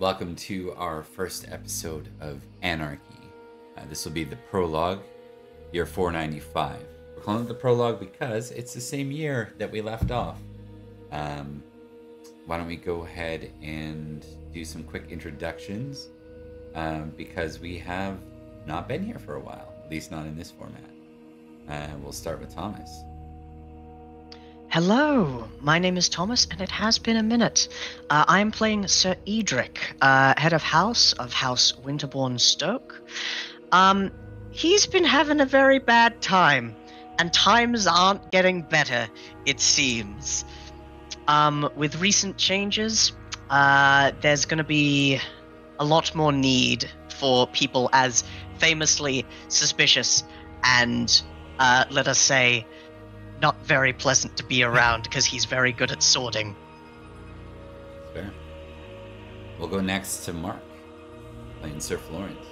welcome to our first episode of Anarchy. This will be the Prologue, year 495. We're calling it the Prologue because it's the same year that we left off. Why don't we go ahead and do some quick introductions, because we have not been here for a while, at least not in this format. We'll start with Thomas. Hello, my name is Thomas, and it has been a minute. I'm playing Sir Edrich, head of House Winterbourne Stoke. He's been having a very bad time, and times aren't getting better, it seems. With recent changes, there's going to be a lot more need for people as famously suspicious and, let us say, not very pleasant to be around because he's very good at sorting. Fair. We'll go next to Mark, playing Sir Florence.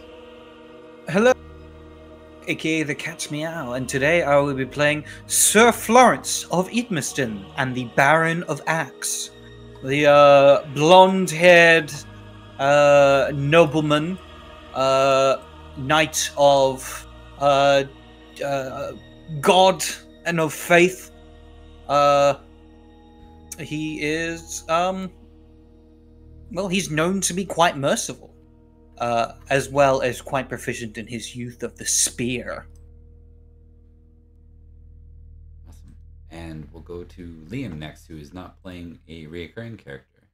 Hello, aka the Cat's Meow, and today I will be playing Sir Florence of Idmiston and the Baron of Axe, the blonde-haired nobleman, knight of God and of faith. He is well, he's known to be quite merciful, as well as quite proficient in his use of the spear. Awesome. And we'll go to Liam next, who is not playing a reoccurring character,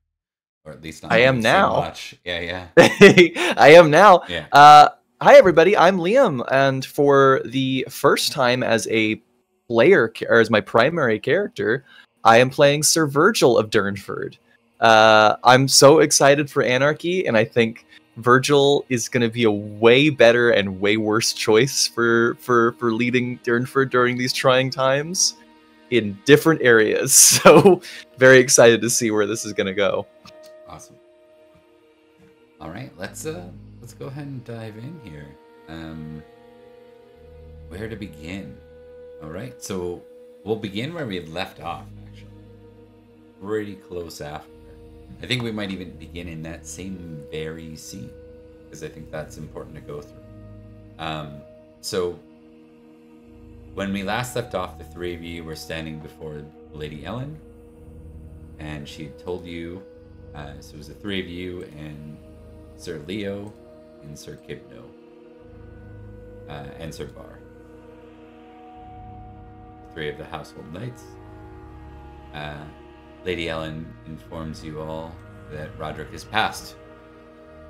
or at least not I am now. so much. Yeah. I am now. Yeah. Hi everybody, I'm Liam, and for the first time as a player, or as my primary character, I am playing Sir Virgil of Durnford. I'm so excited for Anarchy, and I think Virgil is going to be a way better and way worse choice for leading Durnford during these trying times in different areas. So very excited to see where this is going to go. Awesome. All right, let's go ahead and dive in here. Where to begin? All right, so we'll begin where we left off, actually. Pretty close after. I think we might even begin in that same very scene, because I think that's important to go through. So when we last left off, the three of you were standing before Lady Ellen, and she had told you, so it was the three of you and Sir Leo and Sir Kibno, and Sir Bar. Three of the household knights. Lady Ellen informs you all that Rhodri has passed.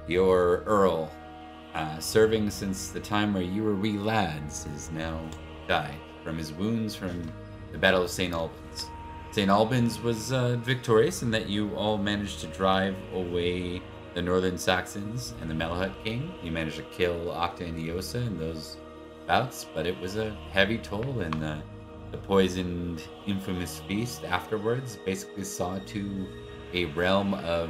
Your Earl, serving since the time where you were wee lads, has now died from his wounds from the Battle of St. Albans. St. Albans was victorious in that you all managed to drive away the Northern Saxons and the Malahut King. You managed to kill Octa and Eosa in those bouts, but it was a heavy toll, and the poisoned, infamous feast afterwards basically saw to a realm of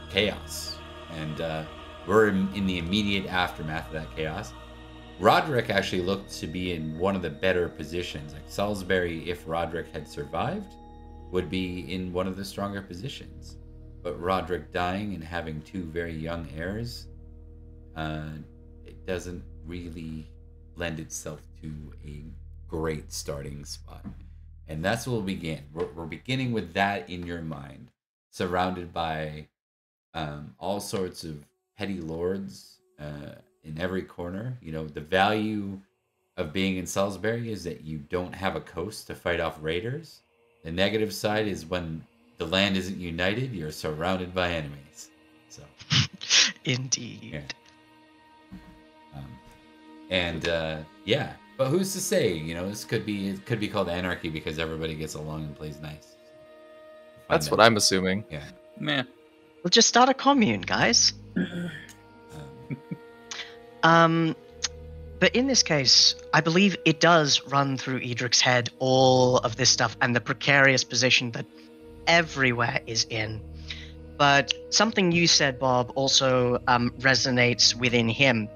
chaos. And we're in the immediate aftermath of that chaos. Rhodri actually looked to be in one of the better positions. Like Salisbury, if Rhodri had survived, would be in one of the stronger positions. But Rhodri dying and having two very young heirs, it doesn't really lend itself to a great starting spot. And that's where we'll begin. We're beginning with that in your mind, surrounded by all sorts of petty lords in every corner. You know, the value of being in Salisbury is that you don't have a coast to fight off raiders. The negative side is when the land isn't united, you're surrounded by enemies. So Indeed. Yeah. But who's to say? You know, it could be called Anarchy because everybody gets along and plays nice. That's what I'm assuming. Yeah. Meh. We'll just start a commune, guys. But in this case, I believe it does run through Edric's head, all of this stuff, and the precarious position that everywhere is in. But something you said, Bob, also resonates within him.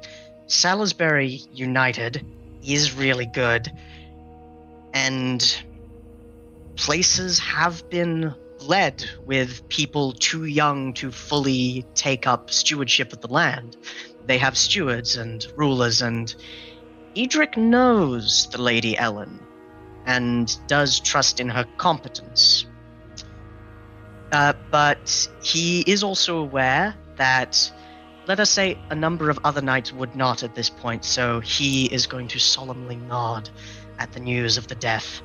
Salisbury United is really good, and places have been bled with people too young to fully take up stewardship of the land. They have stewards and rulers, and Edrich knows the Lady Ellen and does trust in her competence. But he is also aware that, let us say, a number of other knights would not at this point, so he is going to solemnly nod at the news of the death,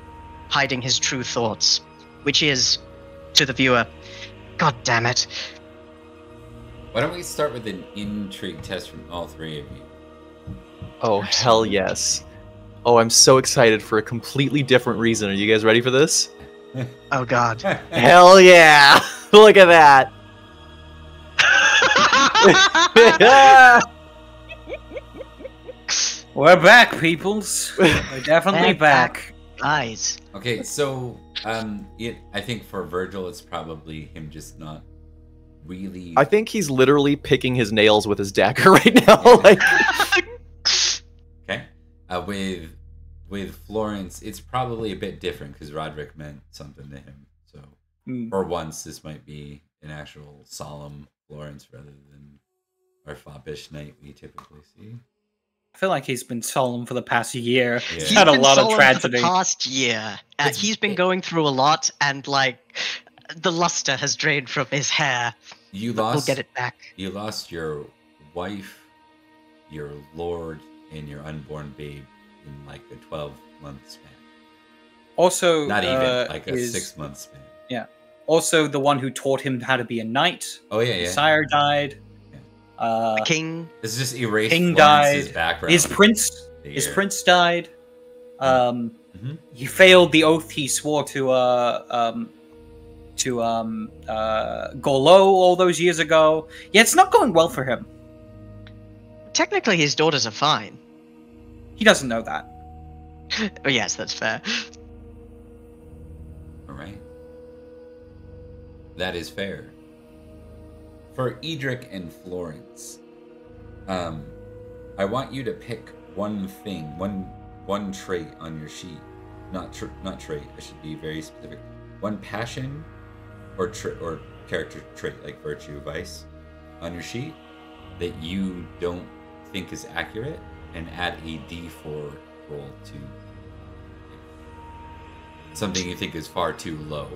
hiding his true thoughts, which is, to the viewer, God damn it. Why don't we start with an intrigue test from all three of you? Oh, hell yes. Oh, I'm so excited for a completely different reason. Are you guys ready for this? Oh God. Hell yeah! Look at that! We're back, peoples. We're definitely back. Guys. Okay, so I think for Virgil, it's probably him just not really. I think he's literally picking his nails with his dagger right now. Like, okay, with Florence, it's probably a bit different because Roderick meant something to him. So for once, this might be an actual solemn Florence rather than our foppish knight we typically see. I feel like he's been solemn for the past year. Yeah. He's had a lot of For tragedy. the past year. He's been going through a lot, and like the luster has drained from his hair. We'll get it back. You lost your wife, your lord, and your unborn babe in like a 12-month span. Also, not even like a 6-month span. Yeah. Also, the one who taught him how to be a knight. Oh yeah, His sire died. The king. This just erased King Florence's died. background. His prince died. He failed the oath he swore to Gorlo all those years ago. Yeah, it's not going well for him. Technically, his daughters are fine. He doesn't know that. Oh yes, that's fair. All right. That is fair. For Edrich and Florence, I want you to pick one thing, one trait on your sheet. Not trait. I should be very specific. One passion or character trait, like virtue, vice, on your sheet that you don't think is accurate, and add a D4 roll to something you think is far too low.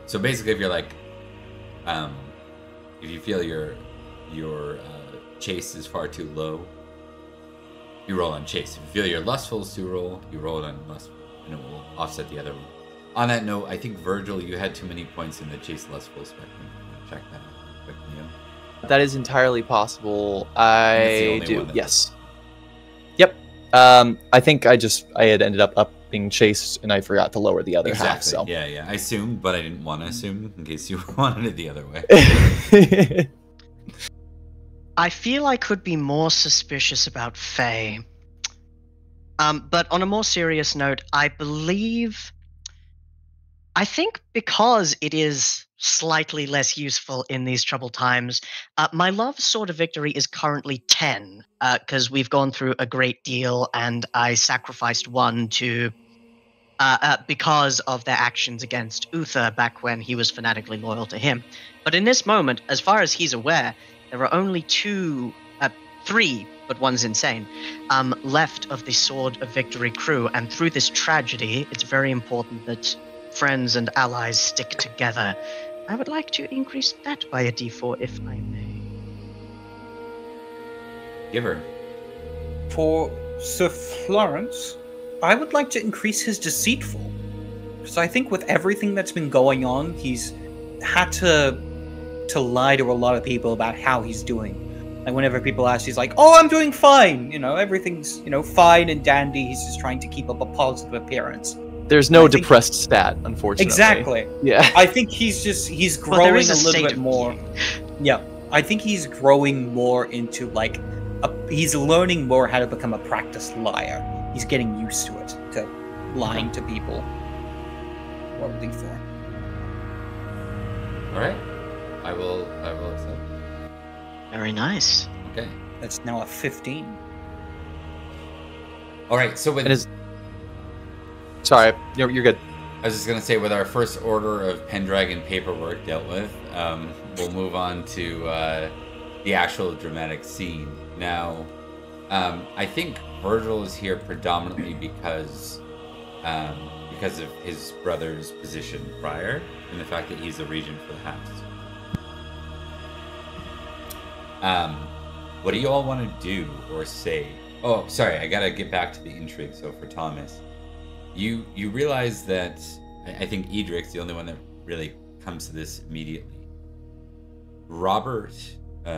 So basically, if you're like, if you feel your chase is far too low, you roll on chase. If you feel your lustful is too low, you roll it on lustful, and it will offset the other one. On that note, I think Virgil, you had too many points in the chase lustful spectrum. Check that out quickly. that is entirely possible. I do. Yes. Yep. I think I had ended up upping chase, and I forgot to lower the other half. So Yeah. I assumed, but I didn't want to assume in case you wanted it the other way. I feel I could be more suspicious about Faye. But on a more serious note, I think because it is slightly less useful in these troubled times, my love sword of victory is currently 10, because we've gone through a great deal, and I sacrificed one to because of their actions against Uther back when he was fanatically loyal to him. But in this moment, as far as he's aware, there are only three, but one's insane, left of the Sword of Victory crew, and through this tragedy, it's very important that friends and allies stick together. I would like to increase that by a d4, if I may. Give her. For Sir Florence, I would like to increase his deceitful. Because I think with everything that's been going on, he's had to lie to a lot of people about how he's doing. Like whenever people ask, he's like, "Oh, I'm doing fine. Everything's fine and dandy." He's just trying to keep up a positive appearance. There's no depressed stat, unfortunately. Exactly. Yeah. I think he's growing a little bit more. Being. Yeah, I think he's growing more into he's learning more how to become a practiced liar. He's getting used to it, to lying to people. Roll d4. All right. I will accept. Very nice. Okay. That's now a 15. All right. So with Sorry, you're good. I was just going to say, with our first order of Pendragon paperwork dealt with, we'll move on to the actual dramatic scene. Now, I think Virgil is here predominantly because of his brother's position prior, and the fact that he's the regent for the house. What do you all want to do or say? Oh, sorry, I gotta get back to the intrigue. So for Thomas, you realize that I think Edric's the only one that really comes to this immediately. Robert,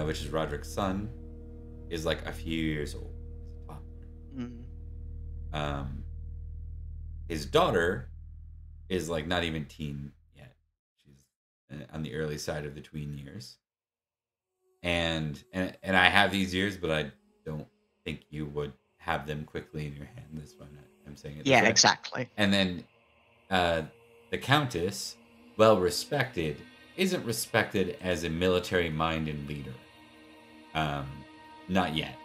which is Roderick's son, is like a few years old. His daughter is like not even teen yet. She's on the early side of the tween years. And I have these years, but I don't think you would have them quickly in your hand. That's why I'm saying it. Yeah, exactly. And then the Countess, well respected, isn't respected as a military mind and leader. Not yet.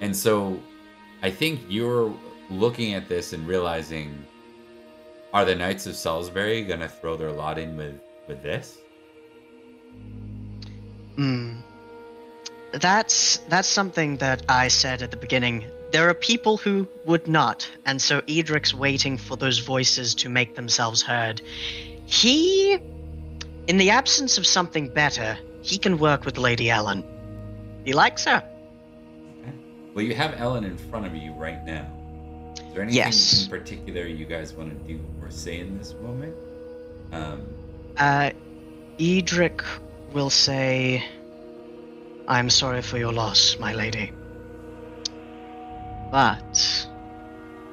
And so I think you're looking at this and realizing, are the Knights of Salisbury going to throw their lot in with this? That's something that I said at the beginning. There are people who would not, and so Edric's waiting for those voices to make themselves heard. He, in the absence of something better, he can work with Lady Ellen. He likes her. Okay. Well, you have Ellen in front of you right now. Is there anything in particular you guys want to do or say in this moment? Edric will say, "I'm sorry for your loss, my lady. But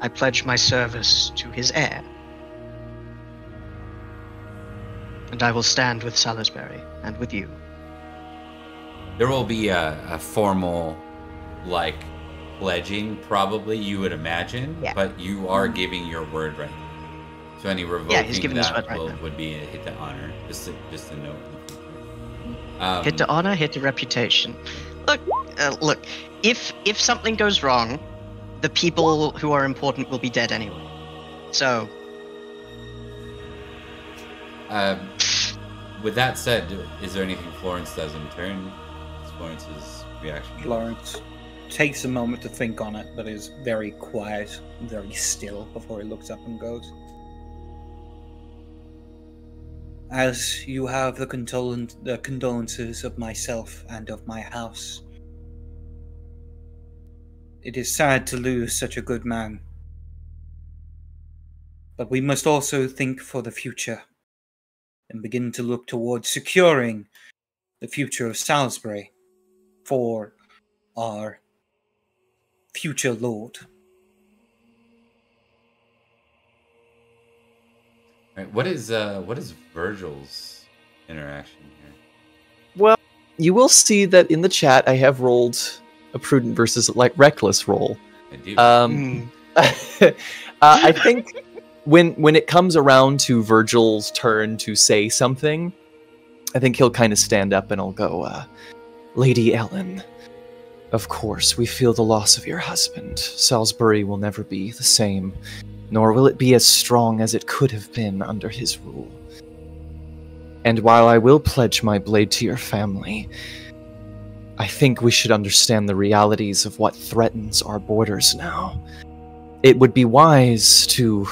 I pledge my service to his heir. And I will stand with Salisbury and with you." There will be a formal, pledging, probably, you would imagine. Yeah. But you are giving your word right now. So any revoking he's giving his word right now. Would be a hit to honor. Just a note. Hit to honor, hit to reputation. Look. If something goes wrong, the people who are important will be dead anyway. So. With that said, is there anything Florence does in turn? What's Florence's reaction? Florence takes a moment to think on it, but is very quiet, very still before he looks up and goes, "As you have the condolences of myself and of my house, it is sad to lose such a good man. But we must also think for the future and begin to look towards securing the future of Salisbury for our future lord." Right, what is Virgil's interaction here? Well, you will see that in the chat I have rolled a prudent versus reckless roll. I do. I think when it comes around to Virgil's turn to say something, I think he'll kind of stand up and he'll go, "Lady Ellen, of course we feel the loss of your husband. Salisbury will never be the same, nor will it be as strong as it could have been under his rule. And while I will pledge my blade to your family, I think we should understand the realities of what threatens our borders now. It would be wise to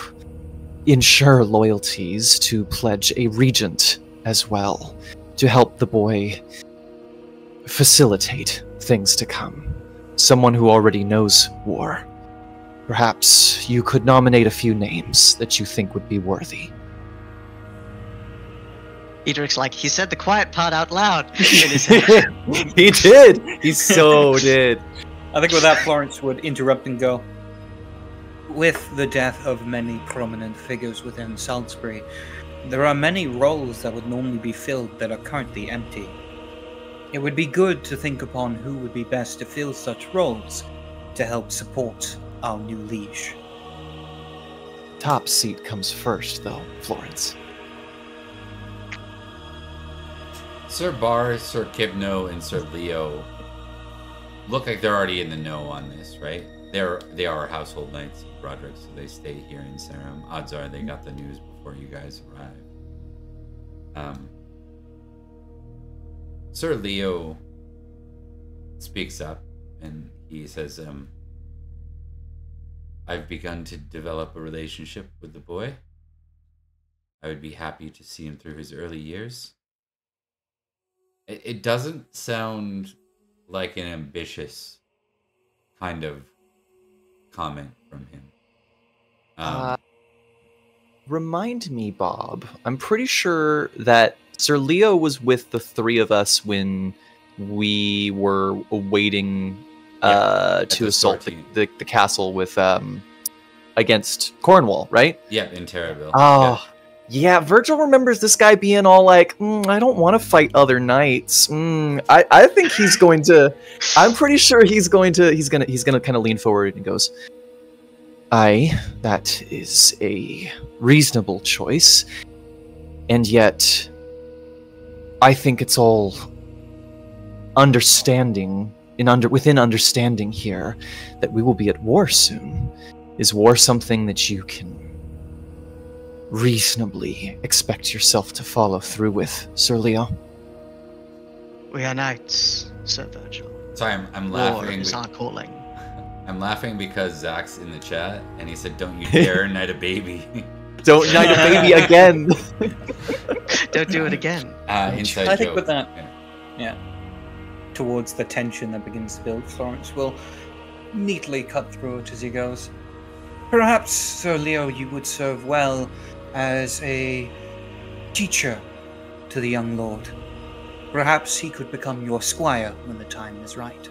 ensure loyalties, to pledge a regent as well, to help the boy facilitate things to come. Someone who already knows war. Perhaps you could nominate a few names that you think would be worthy." Edric's like, he said the quiet part out loud in his head. He did! He so did. I think with that, Florence would interrupt and go, "With the death of many prominent figures within Salisbury, there are many roles that would normally be filled that are currently empty. It would be good to think upon who would be best to fill such roles to help support our new liege." Top seat comes first, though, Florence. Sir Bar, Sir Kibno, and Sir Leo look like they're already in the know on this, right? They are household knights of Roderick, so they stay here in Sarum. Odds are they got the news before you guys arrive. Sir Leo speaks up and he says, I've begun to develop a relationship with the boy. I would be happy to see him through his early years. It doesn't sound like an ambitious kind of comment from him. Remind me, Bob. I'm pretty sure that Sir Leo was with the three of us when we were awaiting to assault the castle with against Cornwall, right? Yeah, in Terraville. Oh, yeah. Virgil remembers this guy being all like, "I don't want to fight other knights." I think he's going to. I'm pretty sure he's gonna kind of lean forward and goes, "Aye, that is a reasonable choice, and yet, I think it's all within understanding here that we will be at war soon. Is war something that you can reasonably expect yourself to follow through with, Sir Leo?" We are knights, Sir Virgil. Sorry, I'm laughing. War is our calling. I'm laughing because Zach's in the chat and he said, "Don't you dare knight a baby." Don't knight a baby again. Don't do it again. Inside I think joke. with that, yeah, towards the tension that begins to build, Florence will neatly cut through it as he goes. Perhaps, Sir Leo, you would serve well as a teacher to the young lord. Perhaps he could become your squire when the time is right.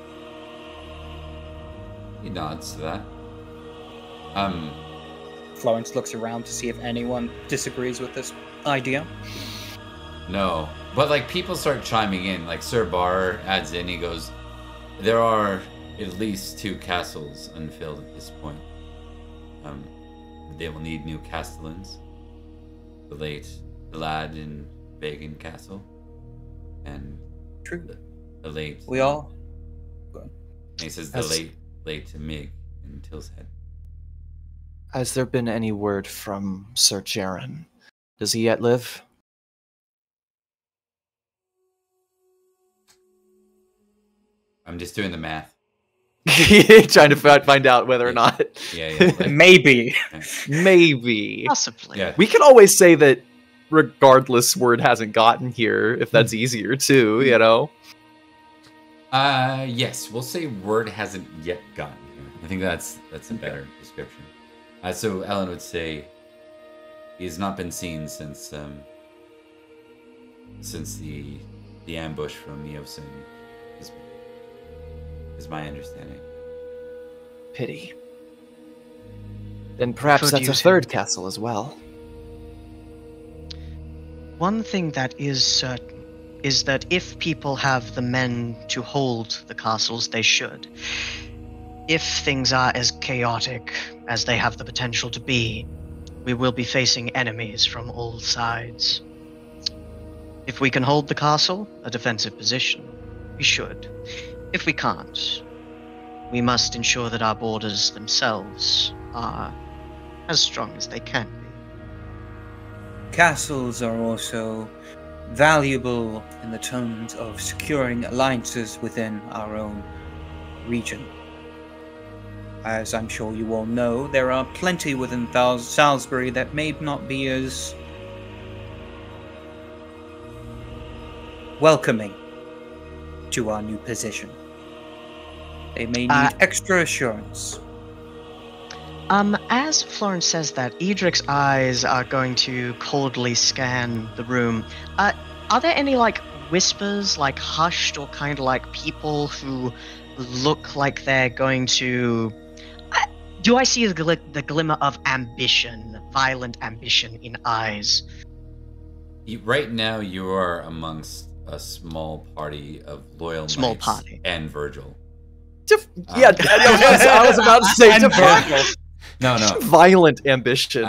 He nods to that. Florence looks around to see if anyone disagrees with this idea. No. But like people start chiming in, like Sir Bar adds in, he goes, "There are at least 2 castles unfilled at this point. They will need new castellans. The late Lad in Vagan Castle. And True. the late We all... and he says the late Mig in Tilshead. Has there been any word from Sir Jaren? Does he yet live? I'm just doing the math. Trying to find out whether or not. Yeah. Like, Maybe. Maybe. Possibly. yeah. We can always say that regardless word hasn't gotten here, if that's easier too, you know? Yes, we'll say word hasn't yet gotten here. I think that's a better description. So Ellen would say he has not been seen since the ambush from Eosa is my understanding. Pity. Then perhaps Could that's a use third him. castle as well. One thing that is certain is that if people have the men to hold the castles, they should. If things are as chaotic as they have the potential to be, we will be facing enemies from all sides. If we can hold the castle, a defensive position, we should. If we can't, we must ensure that our borders themselves are as strong as they can be. Castles are also valuable in the terms of securing alliances within our own region. As I'm sure you all know, there are plenty within Salisbury that may not be as welcoming to our new position. They may need extra assurance. As Florence says that, Edric's eyes are going to coldly scan the room. Are there any, whispers, hushed, or kind of people who look like they're going to... do I see the glimmer of ambition, violent ambition in eyes? Right now, you are amongst a small party of loyal knights and Virgil. I was about to say Virgil. No. Violent ambition,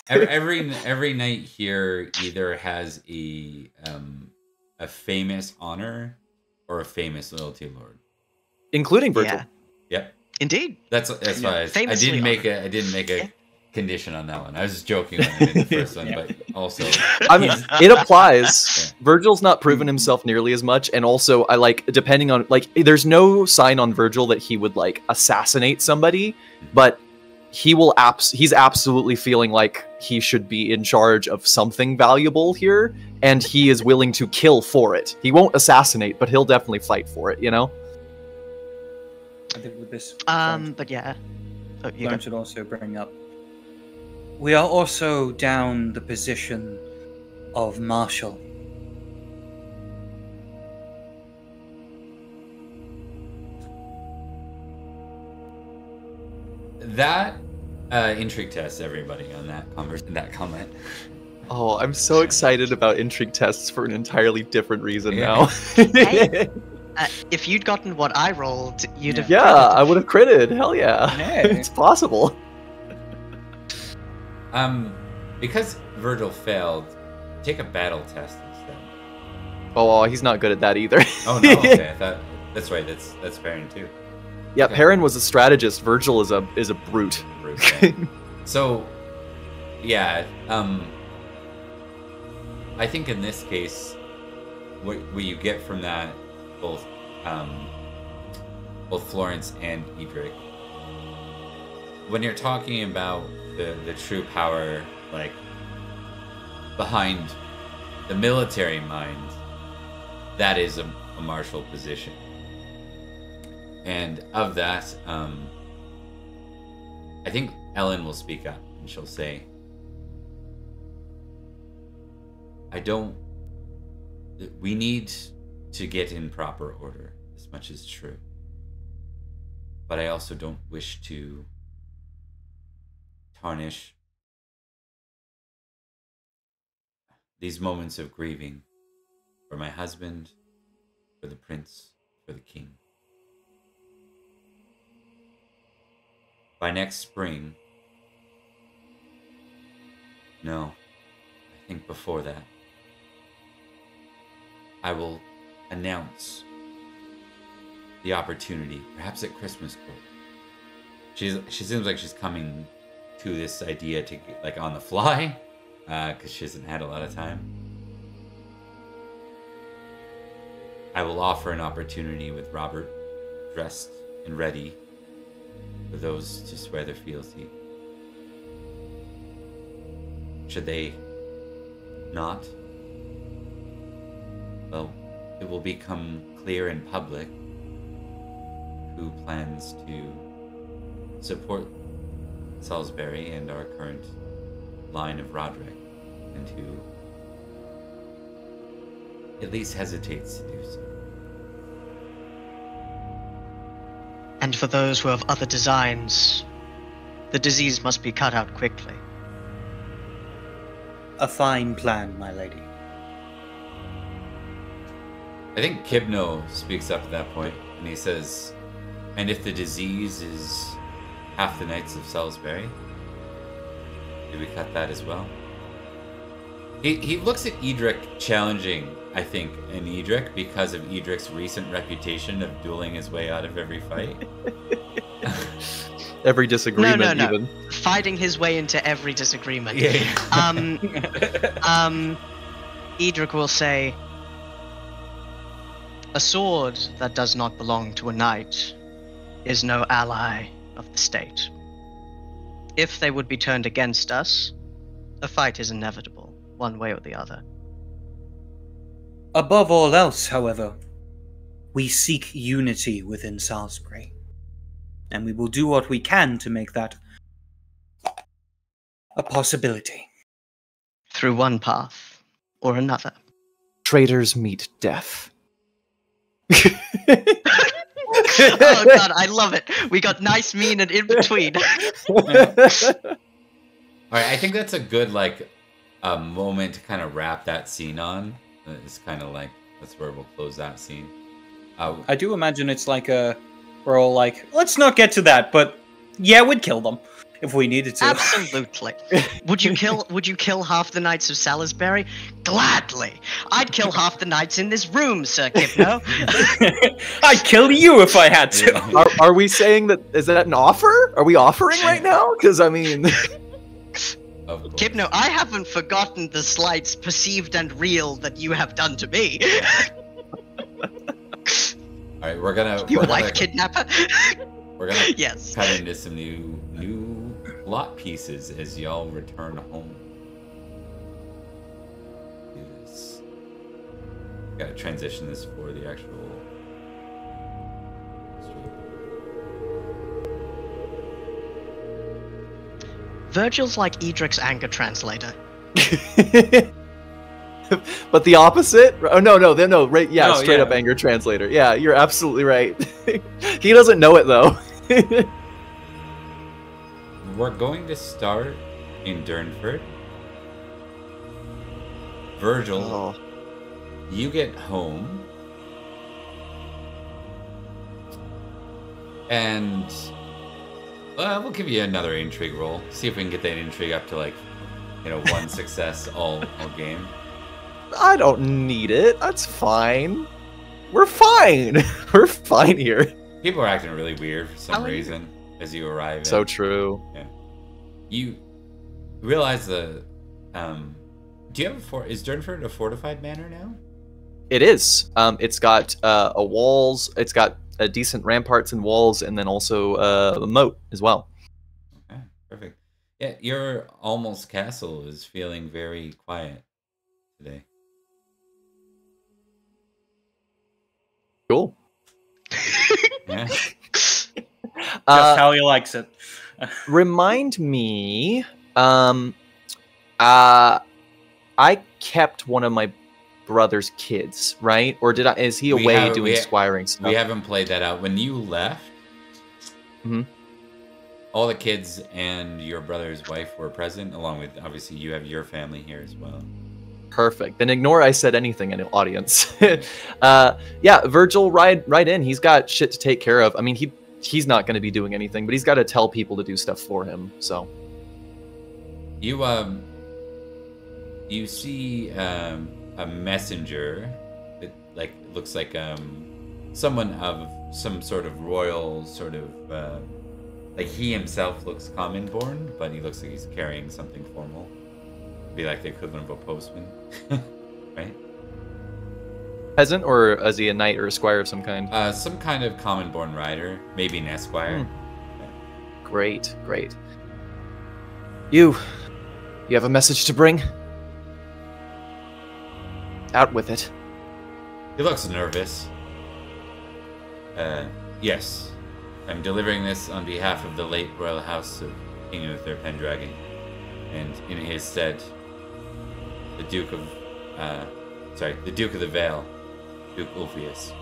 every knight here either has a famous honor or a famous loyalty lord, including Virgil. Yeah. Yep. Indeed. That's why I Famously didn't make a condition on that one. I was just joking when I made the first one, but also I mean, it applies. Virgil's not proven himself nearly as much, and also I like, depending on, like, there's no sign on Virgil that he would like assassinate somebody, but he's absolutely feeling like he should be in charge of something valuable here, and he is willing to kill for it. He won't assassinate, but he'll definitely fight for it, you know? I think with this, But yeah. Oh, you Florence should also bring up. We are also down the position of Marshal. that intrigue test everybody on that comment. Oh, I'm so excited about intrigue tests for an entirely different reason now. Hey, if you'd gotten what I rolled, you'd have. Yeah, I would have critted. Hell yeah. Hey. It's possible. Because Virgil failed, take a battle test instead. Oh, he's not good at that either. Oh no, okay, I thought that's right. That's Perin too. Yeah, Okay. Perin was a strategist. Virgil is a brute. Okay. So, yeah, I think in this case, what you get from that, both Florence and Edrich, when you're talking about the true power, like behind the military mind, that is a martial position. And of that, I think Ellen will speak up and she'll say, we need to get in proper order, as much as true. But I also don't wish to tarnish these moments of grieving for my husband, for the prince, for the king. By next spring, no, I think before that, I will announce the opportunity, perhaps at Christmas court. She seems like she's coming to this idea to get, like, on the fly, because she hasn't had a lot of time. I will offer an opportunity with Robert dressed and ready for those to swear their fealty. Should they not, well, it will become clear in public who plans to support Salisbury and our current line of Rhodri, and who at least hesitates to do so. And for those who have other designs, the disease must be cut out quickly. A fine plan, my lady. I think Kibno speaks up at that point, and he says, and if the disease is half the Knights of Salisbury, do we cut that as well? He looks at Edrich challenging, I think, in Edrich because of Edrich's recent reputation of dueling his way out of every fight. Every disagreement, No. even. Fighting his way into every disagreement. Yeah. Edrich will say, a sword that does not belong to a knight is no ally of the state. If they would be turned against us, a fight is inevitable, one way or the other. Above all else, however, we seek unity within Salisbury, and we will do what we can to make that a possibility. Through one path or another. Traitors meet death. Oh god, I love it. We got nice, mean, and in between. Alright, I think that's a good, like, moment to kind of wrap that scene on. It's kind of like, that's where we'll close that scene. I do imagine it's like we're all like, let's not get to that, but yeah, we'd kill them. if we needed to. Absolutely. Would you kill half the Knights of Salisbury? Gladly. I'd kill half the knights in this room, Sir Kipno. I'd kill you if I had to. Are we saying that? Is that an offer? Are we offering right now? Because I mean, Kipno, I haven't forgotten the slights, perceived and real, that you have done to me. All right, we're gonna. You wife kidnapper. We're gonna yes. cut into some new plot pieces as y'all return home. Gotta transition this for the actual. Virgil's like Edric's anger translator. but the opposite? Oh no, right? Yeah, No, straight yeah. up anger translator. Yeah, you're absolutely right. He doesn't know it though. We're going to start in Durnford. Virgil, Oh. you get home, and we'll give you another intrigue roll. See if we can get that intrigue up to one success all game. I don't need it. That's fine. We're fine. We're fine here. People are acting really weird for some How are you? reason as you arrive. So true. You realize the do you have is Durnford a fortified manor now? It is. It's got a walls. It's got a decent ramparts and walls, and then also a moat as well. Okay, perfect. Yeah, your almost castle is feeling very quiet today. Cool. Yeah. Just how he likes it. Remind me. I kept one of my brother's kids, right? Or did I? Is he away doing squiring stuff? We haven't played that out. When you left, all the kids and your brother's wife were present, along with obviously you have your family here as well. Perfect. Then ignore I said anything in the audience. Yeah, Virgil, right in. He's got shit to take care of. I mean, he's not going to be doing anything, but he's got to tell people to do stuff for him. So you see a messenger that looks like someone of some sort of royal sort of he himself looks common born, but he looks like he's carrying something formal. Be like the equivalent of a postman, right? peasant, or is he a knight or a squire of some kind? Some kind of common born rider, maybe an esquire. Great. You have a message to bring? Out with it. He looks nervous. Yes. I'm delivering this on behalf of the late royal house of King Uther Pendragon, and in his stead, the Duke of the Vale, Duke Ulfius.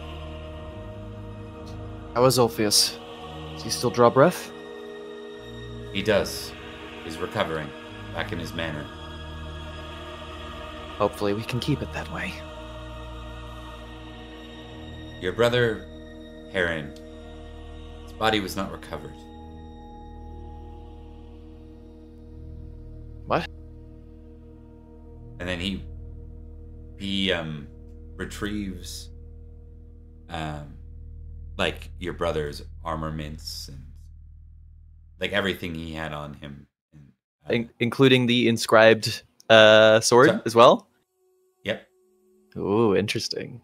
How is Ulfius? Does he still draw breath? He does. He's recovering, back in his manor. Hopefully we can keep it that way. Your brother, Perin, his body was not recovered. What? And then he retrieves your brother's armaments and everything he had on him, and, including the inscribed sword as well? Yep. Ooh, interesting.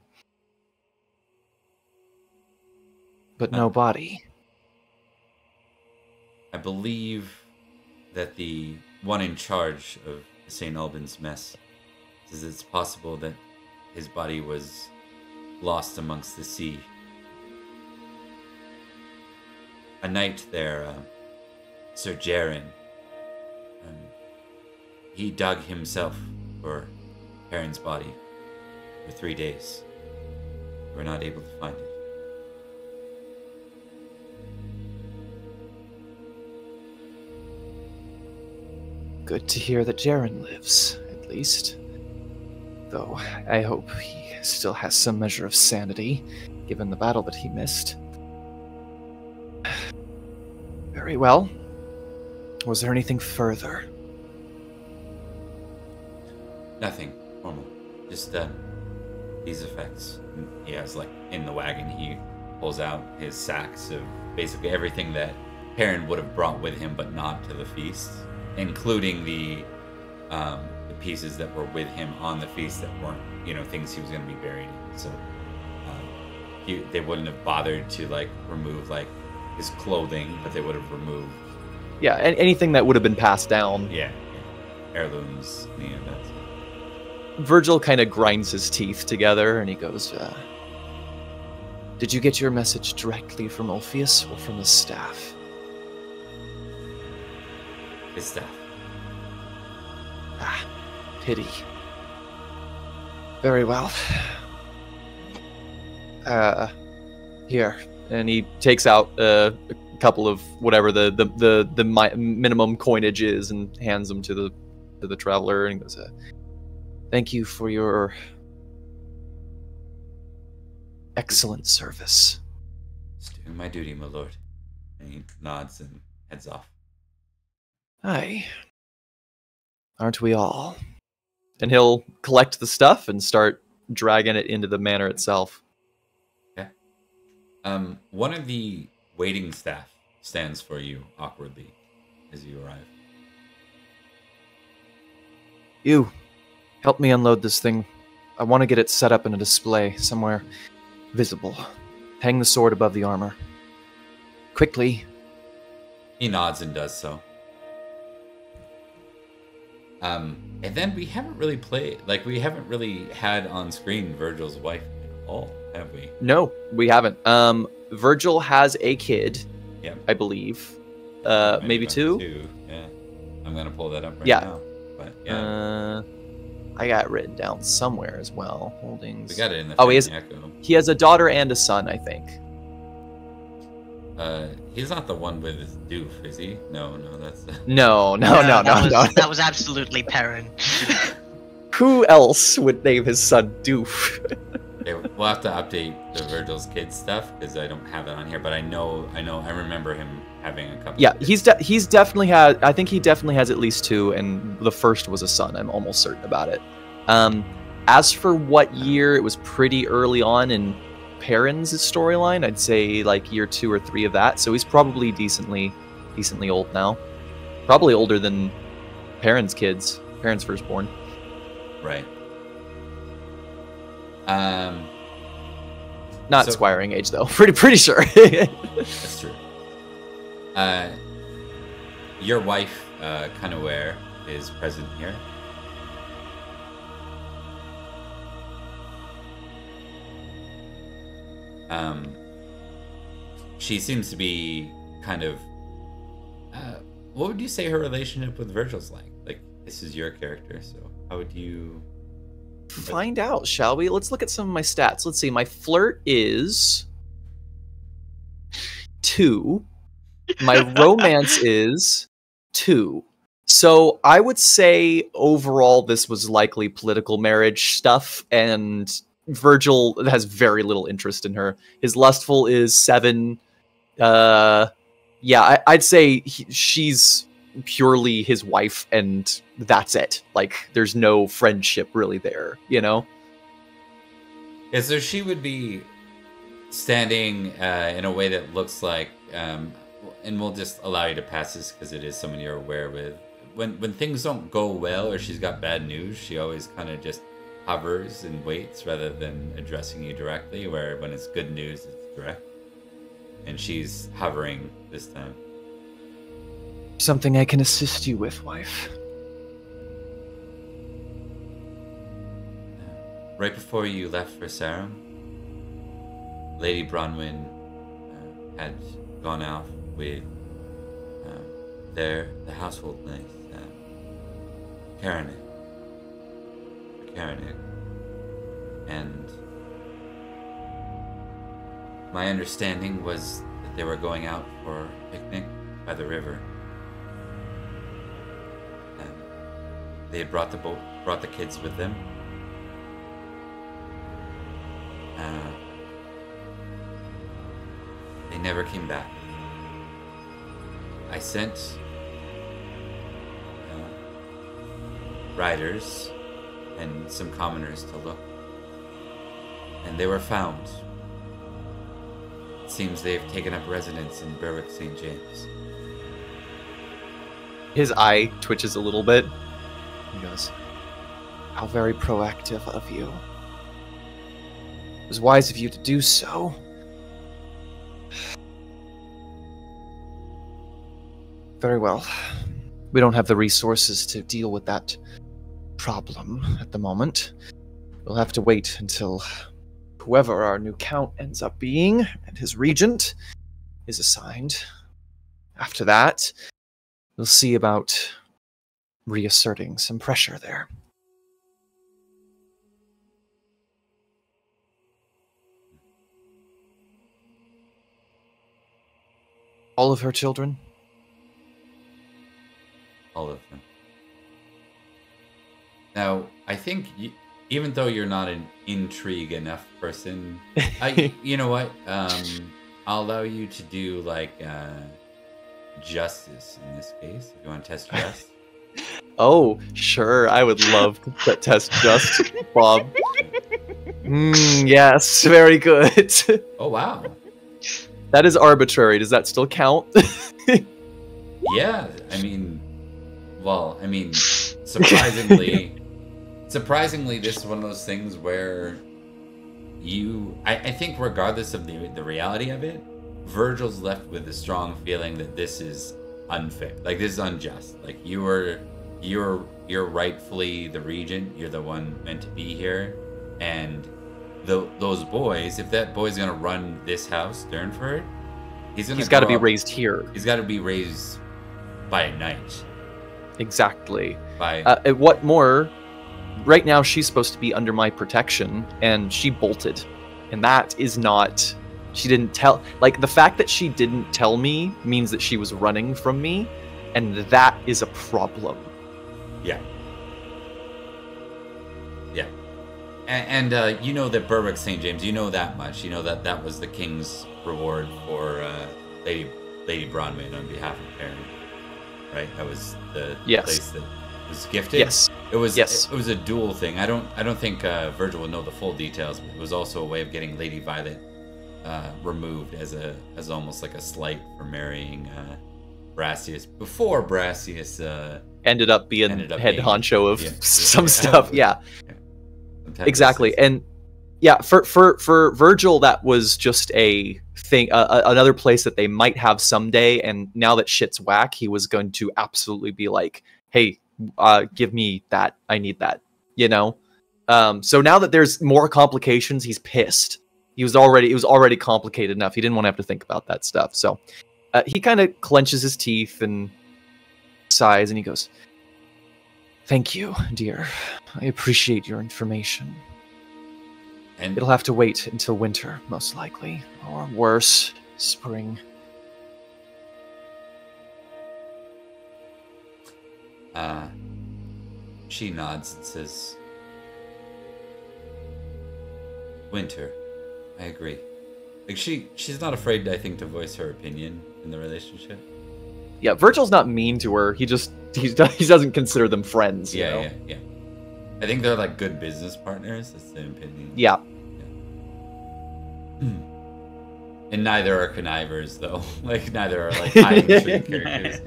But no body. I believe that the one in charge of the St. Albans mess says it's possible that his body was lost amongst the sea. A knight there, Sir Jaren, he dug himself for Perin's body for 3 days. We're not able to find it. Good to hear that Jaren lives, at least. Though, I hope he still has some measure of sanity, given the battle that he missed. Very well. Was there anything further? Nothing normal. Just these effects. He has, like, in the wagon, he pulls out his sacks of basically everything that Perin would have brought with him, but not to the feast, including the pieces that were with him on the feast that weren't, things he was going to be buried in. So they wouldn't have bothered to, like, remove, like, his clothing, but they would have removed. Yeah, anything that would have been passed down. Yeah. Heirlooms, that's. Virgil kind of grinds his teeth together and he goes, did you get your message directly from Orpheus or from the staff? His staff. Ah, pity. Very well. Here. And he takes out a couple of whatever the minimum coinage is and hands them to the traveler and he goes, thank you for your excellent service. Just doing my duty, my lord. And he nods and heads off. Aye. Aren't we all? And he'll collect the stuff and start dragging it into the manor itself. Okay. One of the waiting staff stands for you awkwardly as you arrive. You. Help me unload this thing. I want to get it set up in a display somewhere visible. Hang the sword above the armor. Quickly. He nods and does so. And then we haven't really had on screen Virgil's wife at all, have we? No, we haven't. Virgil has a kid, yeah, I believe. Maybe two? Yeah. I'm gonna pull that up right yeah. now. But yeah. I got it written down somewhere as well. Holdings. We got it in the echo. He has a daughter and a son, I think. He's not the one with his doof, is he? No, that's... No. That was absolutely Perin. Who else would name his son Doof? Okay, we'll have to update the Virgil's kids stuff, because I don't have that on here, but I remember him having a couple. Yeah, he's definitely had, I think he definitely has at least two, and the first was a son, I'm almost certain about it. As for what year, it was pretty early on in Perin's storyline. I'd say like year 2 or 3 of that, so he's probably decently old now. Probably older than Perin's kids, Perin's firstborn. Right. Not squiring age though. Pretty sure. That's true. Your wife, Canaware, is present here. She seems to be kind of. What would you say her relationship with Virgil's like? Like, this is your character, so how would you find out? Shall we? Let's look at some of my stats. Let's see. My flirt is 2. My romance is 2. So I would say overall this was likely political marriage stuff, and Virgil has very little interest in her. His lustful is 7. Yeah, I'd say she's purely his wife, and that's it. Like, there's no friendship really there, you know? Yeah, so she would be standing in a way that looks like, and we'll just allow you to pass this because it is someone you're aware with. When things don't go well or she's got bad news, she always kind of just hovers and waits rather than addressing you directly, where when it's good news, it's direct. And she's hovering this time. Something I can assist you with, wife. Right before you left for Sarum, Lady Bronwyn had gone out with the household knights, Karanik, and my understanding was that they were going out for a picnic by the river. They had brought the kids with them. They never came back. I sent riders and some commoners to look. And they were found. It seems they've taken up residence in Berwick St. James. His eye twitches a little bit. He goes, "How very proactive of you. It was wise of you to do so. Very well. We don't have the resources to deal with that problem at the moment. We'll have to wait until whoever our new count ends up being and his regent is assigned. After that, we'll see about reasserting some pressure there." All of her children? All of them. Now, I think even though you're not an intrigue enough person, you know what? I'll allow you to do like justice in this case. If you want to test just. Oh, sure. I would love to test just, Bob. Yes, very good. Oh, wow. That is arbitrary. Does that still count? Yeah, I mean, surprisingly, this is one of those things where I think regardless of the reality of it, Virgil's left with a strong feeling that this is unfair. Like, this is unjust. Like, you're rightfully the regent. You're the one meant to be here. And those boys, if that boy's going to run this house, Durnford, he's got to be raised here. He's got to be raised by a knight. Exactly. By what more? Right now, she's supposed to be under my protection, and she bolted. And that is not... She didn't tell... Like, the fact that she didn't tell me means that she was running from me, and that is a problem. Yeah. Yeah. And you know that Berwick St. James, you know that much. You know that was the king's reward for Lady Bronwyn on behalf of Perin. Right? That was the place that was gifted. Yes. It was a dual thing. I don't think Virgil would know the full details, but it was also a way of getting Lady Violet removed as almost like a slight for marrying Brassius before Brassius ended up being head honcho of some stuff. Yeah. Exactly. And yeah, for Virgil, that was just a thing, another place that they might have someday. And now that shit's whack, he was going to absolutely be like, "Hey, give me that. I need that." You know. So now that there's more complications, he's pissed. It was already complicated enough. He didn't want to have to think about that stuff. So he kind of clenches his teeth and sighs, and he goes, "Thank you, dear. I appreciate your information. And it'll have to wait until winter, most likely. Or worse, spring." She nods and says, "Winter. I agree." Like, she's not afraid, I think, to voice her opinion in the relationship. Yeah, Virgil's not mean to her. He doesn't consider them friends. Yeah. I think they're like good business partners. That's the opinion. Yeah. And neither are connivers, though. Like, neither are like high intrigue characters.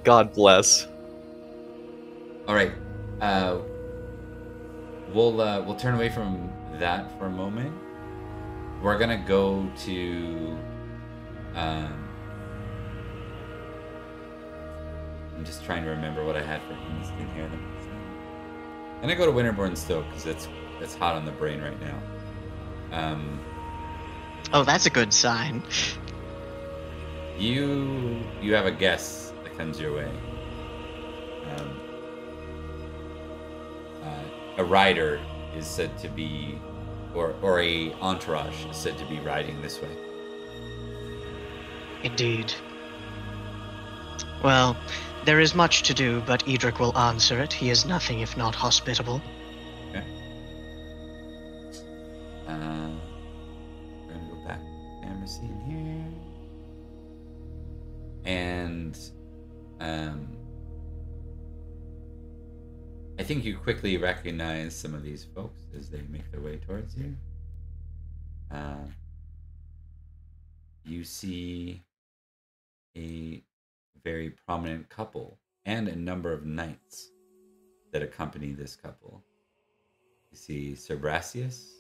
God bless. All right. We'll turn away from that for a moment. We're gonna go to. I'm just trying to remember what I had for Idmiston here. I'm gonna go to Winterbourne Stoke because that's hot on the brain right now. Oh, that's a good sign. You have a guess that comes your way. A rider is said to be, or a entourage is said to be riding this way. Indeed. Well, there is much to do, but Edrich will answer it. He is nothing if not hospitable. Okay. We're gonna go back to camera scene here. And I think you quickly recognize some of these folks as they make their way towards you. You see a very prominent couple and a number of knights that accompany this couple. You see Sir Brassius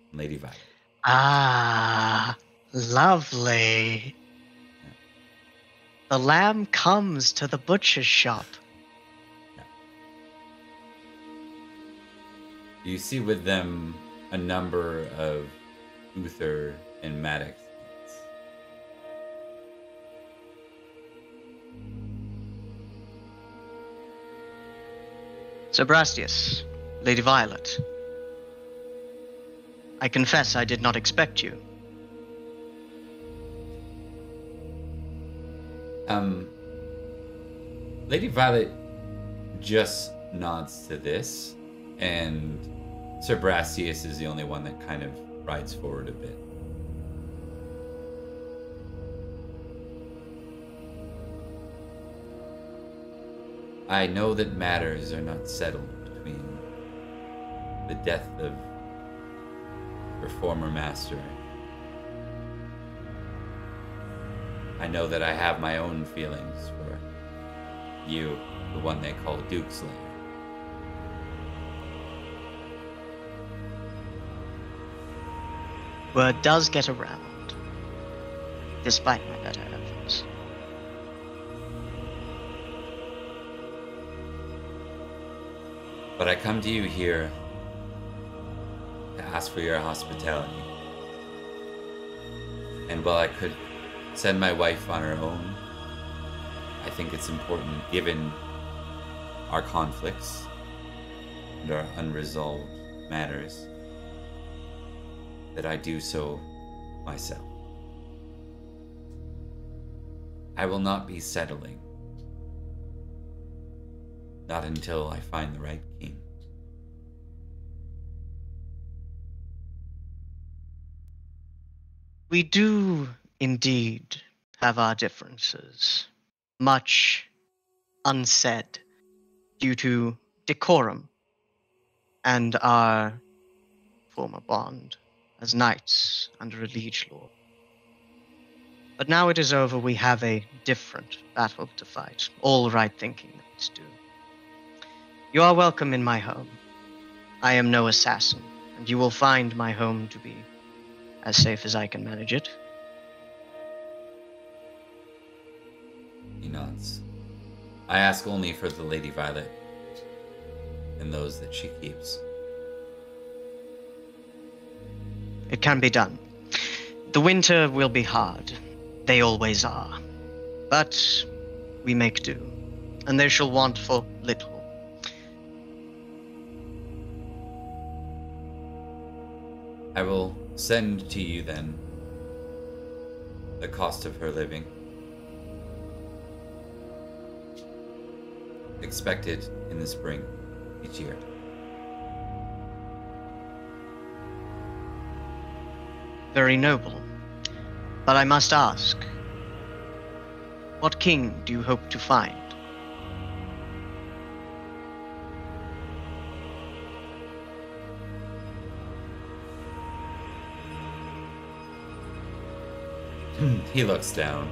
and Lady Violet. Ah, lovely. Yeah. The lamb comes to the butcher's shop. Yeah. You see with them a number of Uther and Madoc. Sir Brastius, Lady Violet. I confess I did not expect you. Lady Violet just nods to this, and Sir Brastius is the only one that kind of rides forward a bit. I know that matters are not settled between the death of your former master. I know that I have my own feelings for you, the one they call Duke Slayer. Word does get around, despite my better efforts. But I come to you here to ask for your hospitality. And while I could send my wife on her own, I think it's important, given our conflicts and our unresolved matters, that I do so myself. I will not be settling. Not until I find the right king. We do indeed have our differences, much unsaid due to decorum and our former bond as knights under a liege lord. But now it is over, we have a different battle to fight. All right thinking knights do. You are welcome in my home. I am no assassin, and you will find my home to be as safe as I can manage it. He nods. I ask only for the Lady Violet and those that she keeps. It can be done. The winter will be hard. They always are. But we make do, and they shall want for little. I will send to you then the cost of her living. Expected in the spring each year. Very noble. But I must ask, what king do you hope to find? He looks down.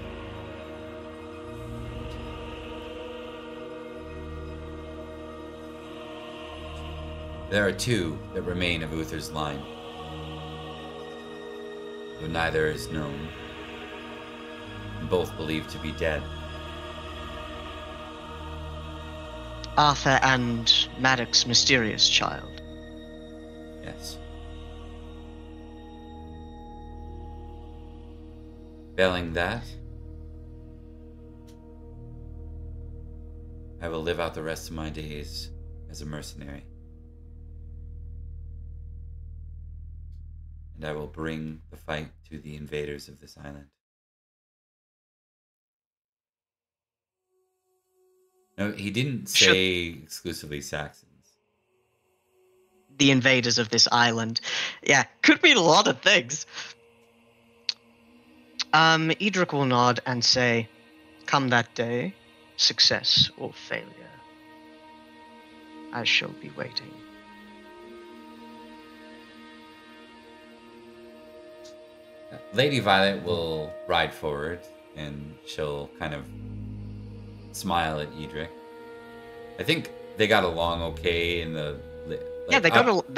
There are two that remain of Uther's line, though neither is known, and both believed to be dead. Arthur and Madoc's mysterious child. Yes. Failing that, I will live out the rest of my days as a mercenary. And I will bring the fight to the invaders of this island. No, he didn't say exclusively Saxons. The invaders of this island. Yeah, could mean a lot of things. Edrich will nod and say, come that day, success or failure. I shall be waiting. Lady Violet will ride forward, and she'll kind of smile at Edrich. I think they got along okay in the. Yeah, they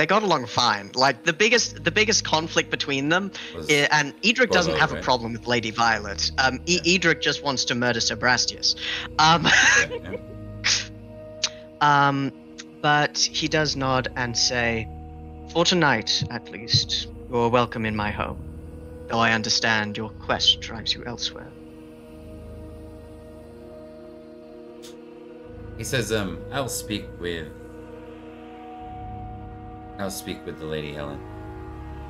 got along fine. Like the biggest conflict between them, and Edrich doesn't have a problem with Lady Violet. Edrich just wants to murder Sir Brastius. But he does nod and say, "For tonight, at least, you are welcome in my home. Though I understand your quest drives you elsewhere." He says, I'll speak with the Lady Helen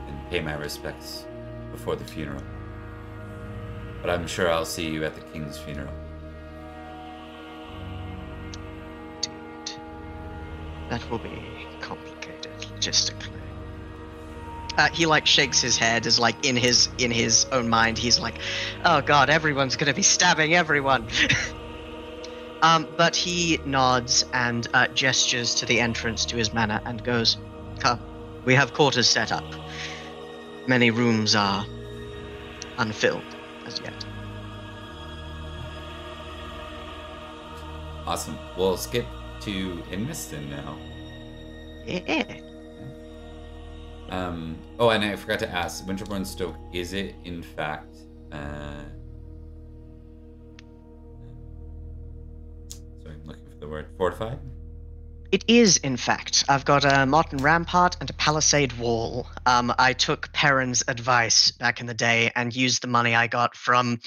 and pay my respects before the funeral. But I'm sure I'll see you at the king's funeral. Indeed. That will be complicated logistically. He shakes his head as in his own mind he's like, oh god, everyone's gonna be stabbing everyone. But he nods and gestures to the entrance to his manor and goes, "Come, we have quarters set up. Many rooms are unfilled as yet." Awesome. We'll skip to Idmiston now. Yeah. Oh, and I forgot to ask, Winterbourne Stoke, is it in fact sorry, I'm looking for the word, fortified? It is, in fact. I've got a Martin Rampart and a Palisade Wall. I took Perin's advice back in the day and used the money I got from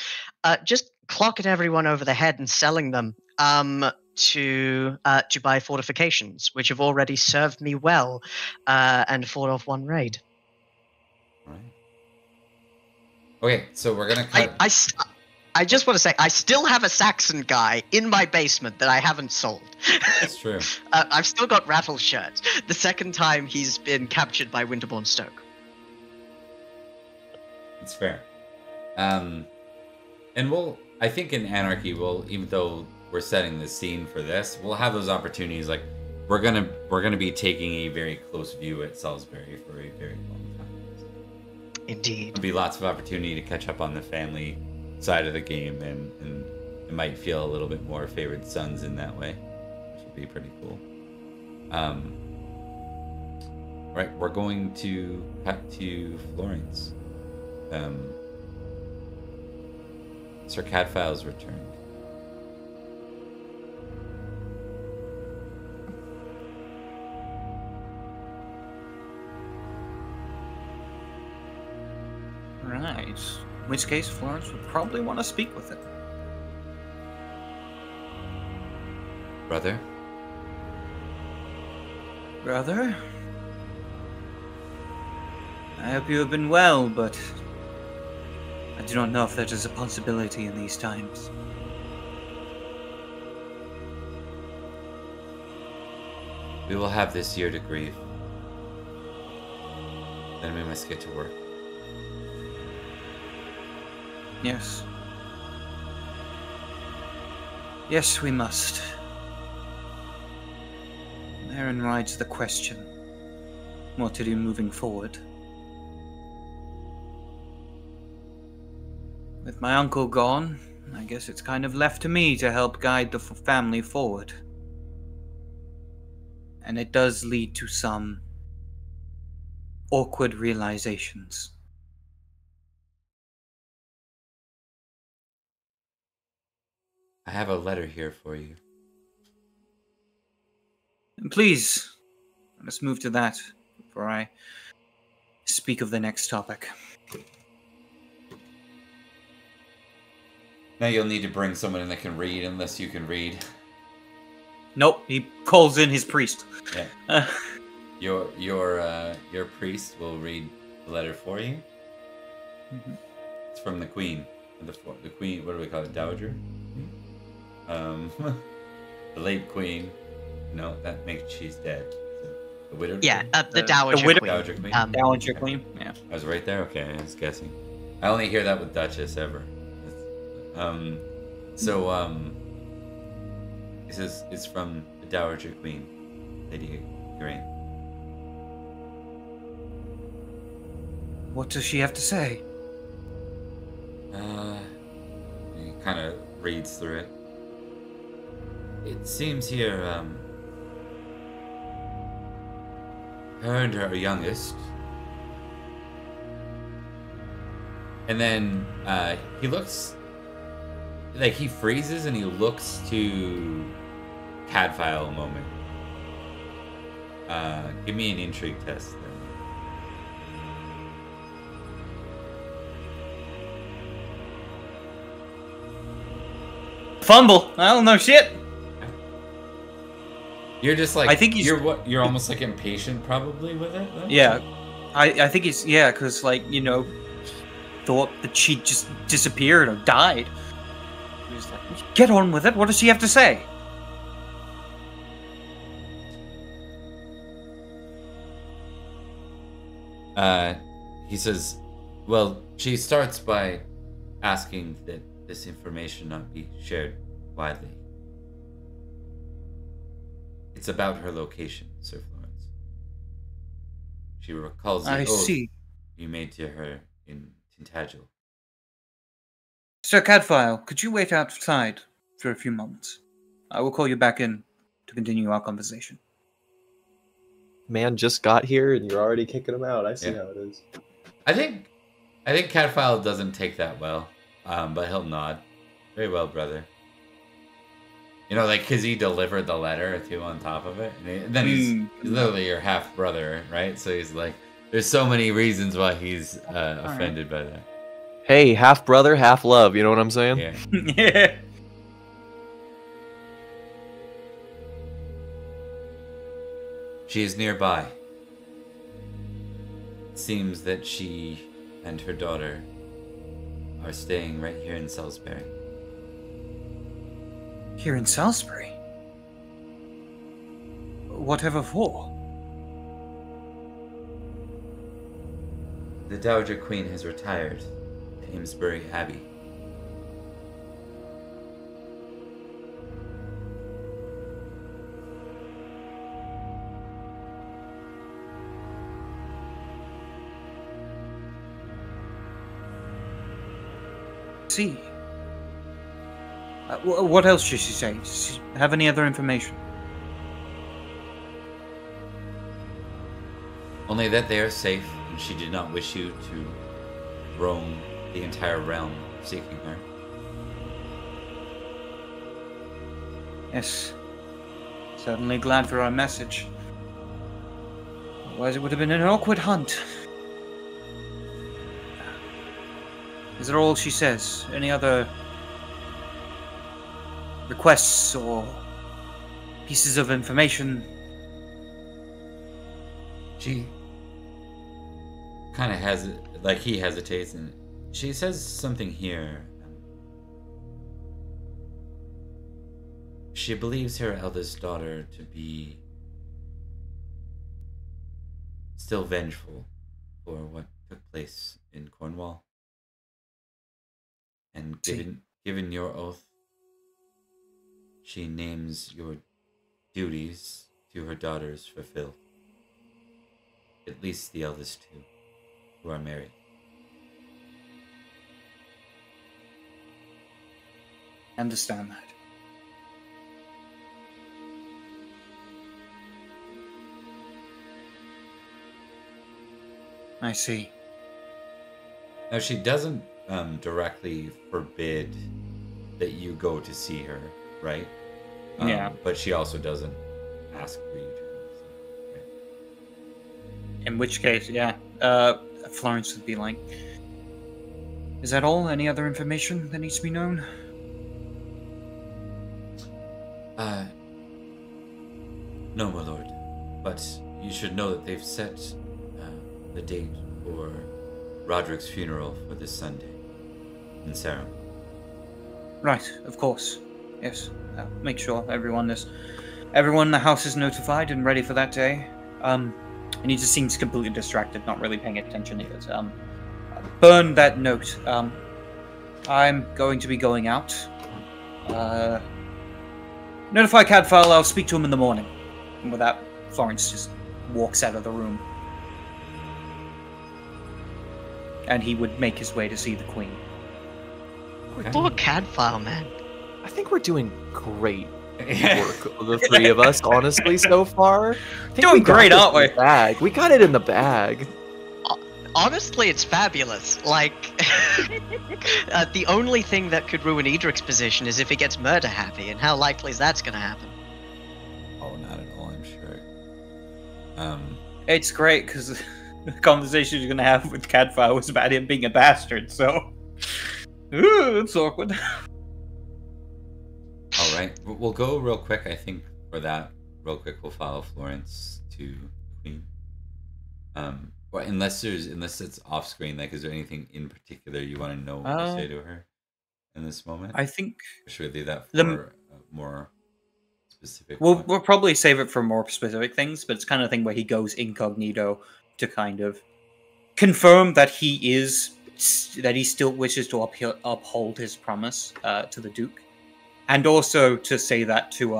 just clocking everyone over the head and selling them to buy fortifications, which have already served me well and fought off one raid. Right. Okay, so we're gonna cut. I just want to say, I still have a Saxon guy in my basement that I haven't sold. That's true. I've still got Rattle Shirt. The second time he's been captured by Winterbourne Stoke. It's fair. And I think in Anarchy, even though we're setting the scene for this, we'll have those opportunities. Like, we're gonna be taking a very close view at Salisbury for a very long time. Indeed. There'll be lots of opportunity to catch up on the family side of the game, and it might feel a little bit more favored sons in that way, which would be pretty cool. Right, we're going to cut to Florence. Sir Cadfile's returned. Right. In which case, Florence would probably want to speak with him. Brother? Brother? I hope you have been well, but I do not know if that is a possibility in these times. We will have this year to grieve. Then we must get to work. Yes. Yes, we must. Therein rides the question. What to do moving forward? With my uncle gone, I guess it's kind of left to me to help guide the family forward. And it does lead to some awkward realizations. I have a letter here for you. And please, let's move to that before I speak of the next topic. Now you'll need to bring someone in that can read, unless you can read. Nope, he calls in his priest. Yeah. Your priest will read the letter for you. Mm-hmm. It's from the Queen. The Queen, what do we call it? Dowager? The late Queen. No, that makes she's dead. The widowed Yeah, Queen? the Dowager Queen. Dowager Queen? Dowager Okay. Queen, yeah. I was right there? Okay, I was guessing. I only hear that with Duchess ever. It says it's from the Dowager Queen. Lady Green. What does she have to say? He kind of reads through it. It seems here, her and her youngest. And then he looks, like he freezes and he looks to Cadfile a moment. Give me an intrigue test then. Fumble. I don't know shit. You're just like, I think he's- you're almost like impatient probably with it though? Yeah, I think it's because like thought that she just disappeared or died. He's like, get on with it. What does she have to say? He says, well, she starts by asking that this information not be shared widely. It's about her location, Sir Florence. She recalls the oath you made to her in Tintagel. Sir Cadfile, could you wait outside for a few moments? I will call you back in to continue our conversation. Man just got here and you're already kicking him out. I see Yeah. how it is. I think Cadfile doesn't take that well, but he'll nod. Very well, brother. Because he delivered the letter too on top of it, and then he's literally your half brother, right? So he's like, there's so many reasons why he's offended by that. Hey, half brother, half love. You know what I'm saying? Yeah. Yeah. She is nearby. It seems that she and her daughter are staying right here in Salisbury. Here in Salisbury? Whatever for? The Dowager Queen has retired to Amesbury Abbey. See. What else did she say? Does she have any other information? Only that they are safe, and she did not wish you to roam the entire realm seeking her. Yes. Certainly glad for our message. Otherwise it would have been an awkward hunt. Is that all she says? Any other requests or pieces of information? She kind of has it, like he hesitates, and she says something here. She believes her eldest daughter to be still vengeful for what took place in Cornwall. And given your oath, she names your duties to her daughters fulfilled. At least the eldest two, who are married. I understand that. I see. Now, she doesn't directly forbid that you go to see her, right? Yeah. But she also doesn't ask for you to. In which case, yeah, Florence would be like, is that all? Any other information that needs to be known? No, my lord. But you should know that they've set the date for Roderick's funeral for this Sunday in Sarum. Right, of course. Yes, make sure everyone in the house is notified and ready for that day. And he just seems completely distracted, not really paying attention. He goes, burn that note. I'm going to be going out. Notify Cadfile, I'll speak to him in the morning. And with that, Florence just walks out of the room. And he would make his way to see the Queen. Poor Cadfile, man. I think we're doing great work, the three of us, honestly, so far. I think Doing we got great, this aren't in we? the bag. We got it in the bag. Honestly, it's fabulous. Like, the only thing that could ruin Edric's position is if he gets murder happy, and how likely is that's going to happen? Oh, not at all, I'm sure. It's great because the conversation you're going to have with Cadfile was about him being a bastard, so... Ooh, it's awkward. All right, we'll go real quick. I think for that, real quick, we'll follow Florence to the Queen. Well, unless it's off screen, like, is there anything in particular you want to know what to say to her in this moment? I think Or should we leave that for more specific? we'll probably save it for more specific things, but it's kind of thing where he goes incognito to kind of confirm that he still wishes to uphold his promise to the Duke, and also to say that to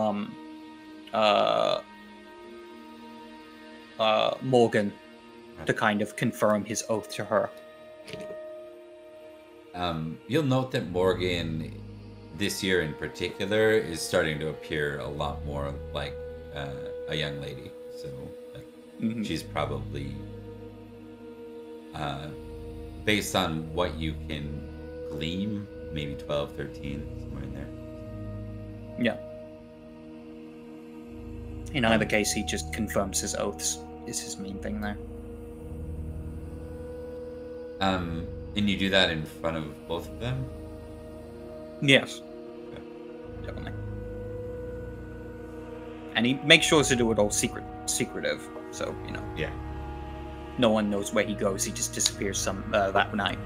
Morgan, to kind of confirm his oath to her. You'll note that Morgan, this year in particular, is starting to appear a lot more like a young lady. So she's probably, based on what you can glean, maybe 12, 13, somewhere in there. Yeah. In either case, he just confirms his oaths, is his main thing there. And you do that in front of both of them? Yes. Okay. Definitely. And he makes sure to do it all secretive, so, Yeah. no one knows where he goes. He just disappears that night.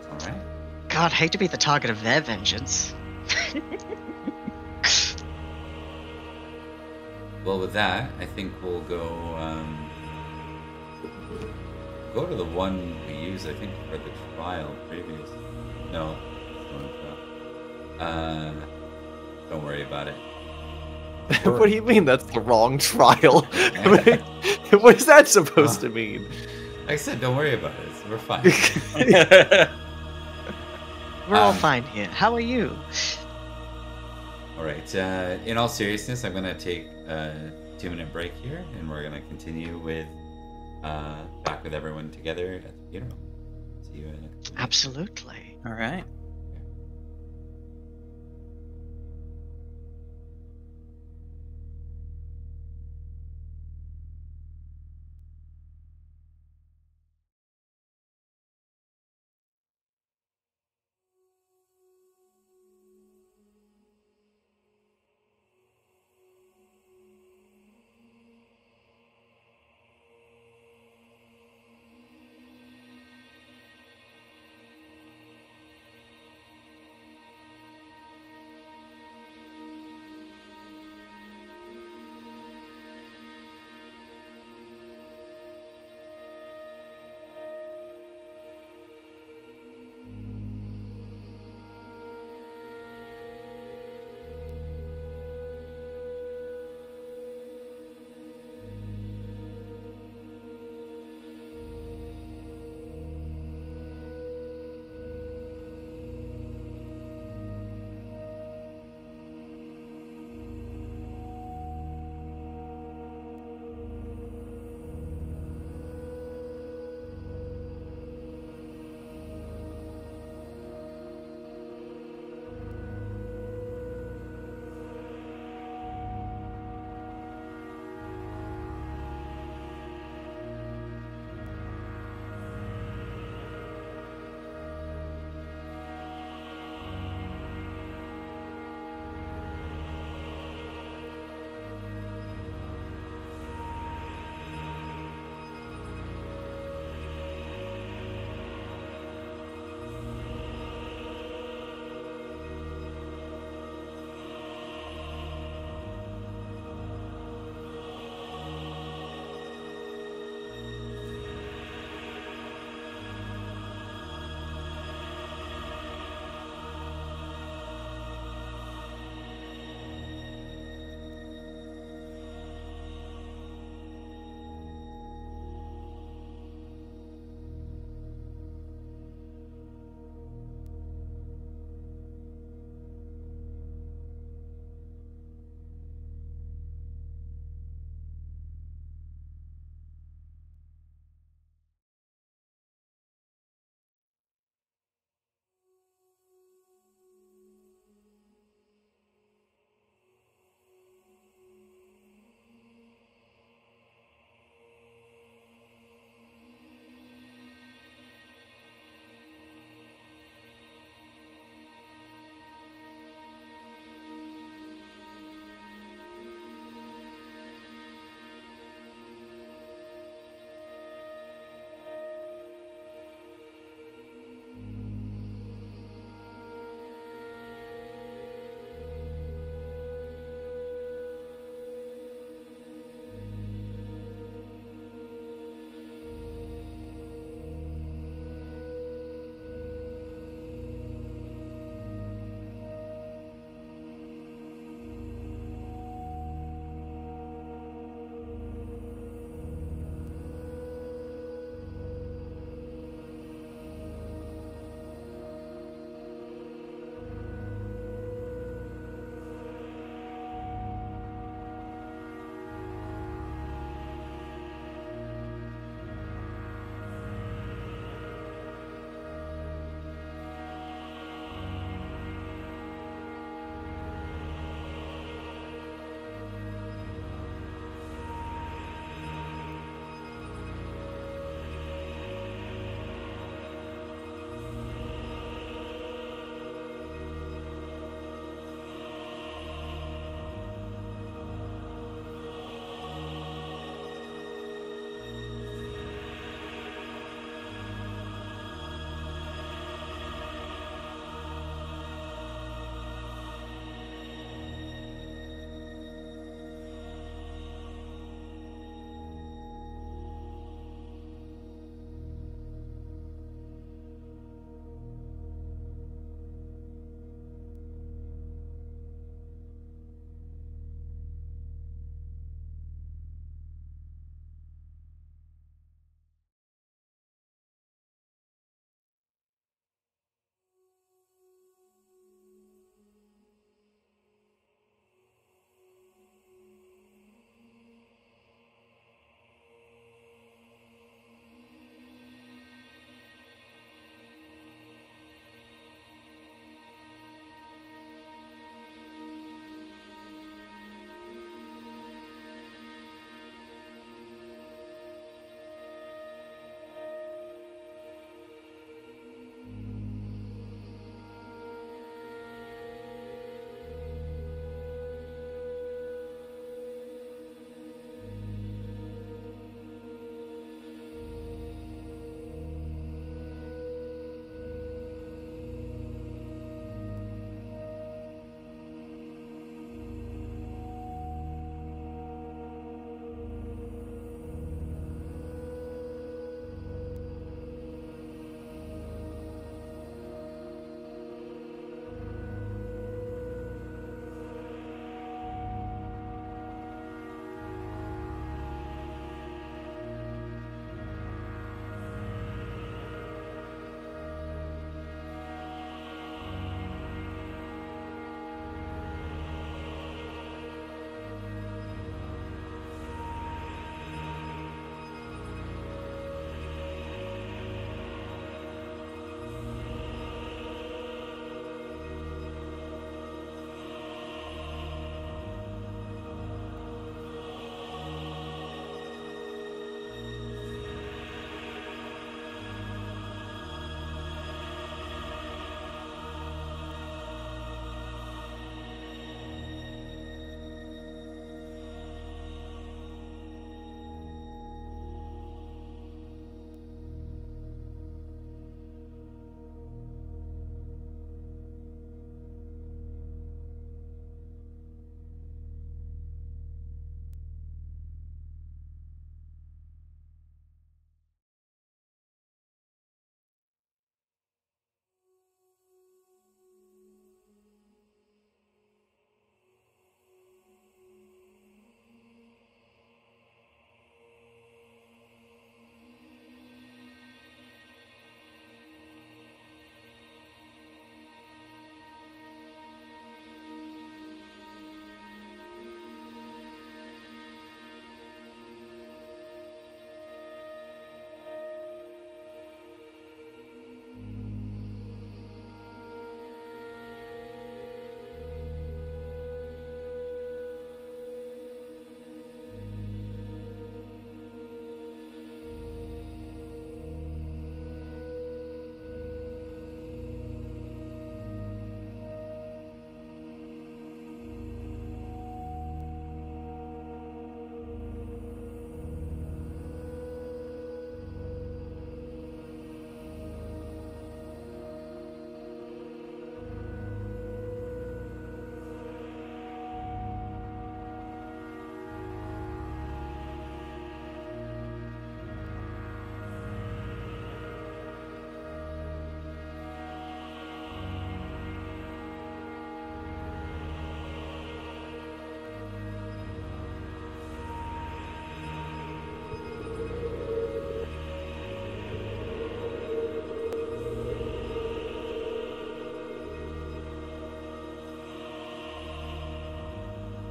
All right. God, hate to be the target of their vengeance. Well, with that, I think we'll go to the one we used, I think, for the trial previous. No. Don't worry about it. What do you mean that's the wrong trial? What is that supposed to mean? Like I said, don't worry about it. We're fine. We're all fine here. How are you? All right. In all seriousness, I'm going to take a 2-minute break here, and we're going to continue with back with everyone together at the funeral. See you in a minute. Absolutely. All right.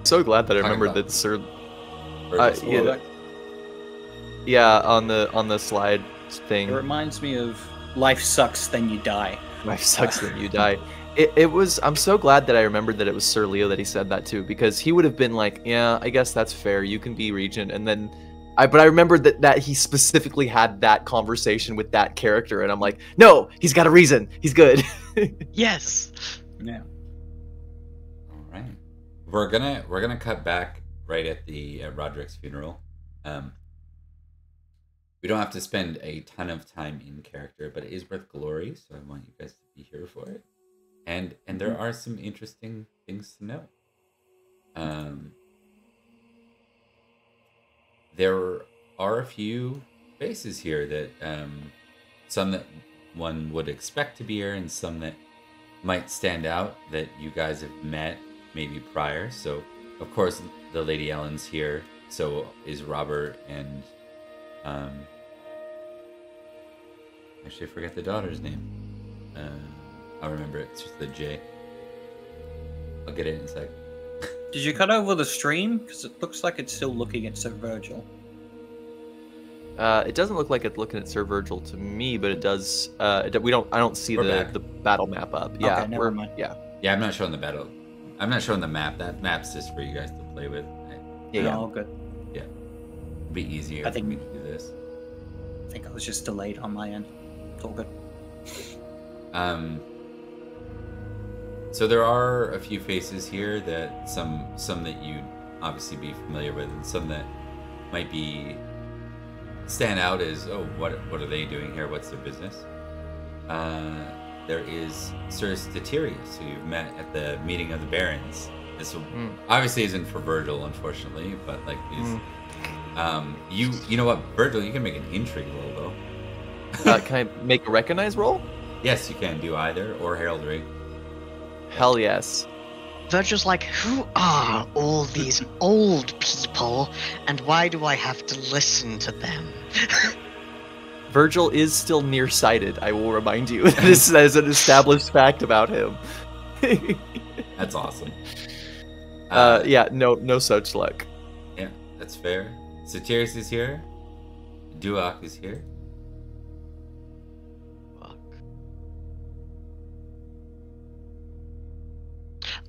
so glad that I Talking remembered about that Sir. Virgil's yeah, quote. Yeah, on the slide thing. It reminds me of life sucks, then you die. Life sucks, then you die. It was. I'm so glad that I remembered that it was Sir Leo that he said that too, because he would have been like, yeah, I guess that's fair. You can be regent, and then, but I remembered that he specifically had that conversation with that character, and I'm like, no, he's got a reason. He's good. Yes. Yeah. All right, we're gonna cut back right at the Roderick's funeral. We don't have to spend a ton of time in character, but it is worth glory, so I want you guys to be here for it. And there are some interesting things to know. There are a few faces here that some that one would expect to be here, and some that might stand out that you guys have met maybe prior. So, of course, the Lady Ellen's here. So is Robert and actually I forget the daughter's name. I'll remember it. It's just the J. I'll get it in a sec. Did you cut over the stream? Because it looks like it's still looking at Sir Virgil. It doesn't look like it's looking at Sir Virgil to me, but it does. I don't see the battle map up. Yeah, Okay, never mind. Yeah. Yeah, I'm not showing the battle. I'm not showing the map. That map's just for you guys to play with. Yeah, all good. It'd be easier I think- for me to do this. I think I was just delayed on my end. It's all good. So there are a few faces here that some that you'd obviously be familiar with, and some that might be stand out as, oh, what are they doing here? What's their business? There is Sir Statirius, who you've met at the meeting of the barons. This obviously isn't for Virgil, unfortunately, but like these. You know what, Virgil, you can make an intrigue roll though. Can I make a recognize roll? Yes, you can do either, or heraldry. Hell yes. Virgil's like, who are all these old people, and why do I have to listen to them? Virgil is still nearsighted, I will remind you. That is an established fact about him. That's awesome. Yeah, no such luck. Yeah, that's fair. Satirius is here. Duak is here.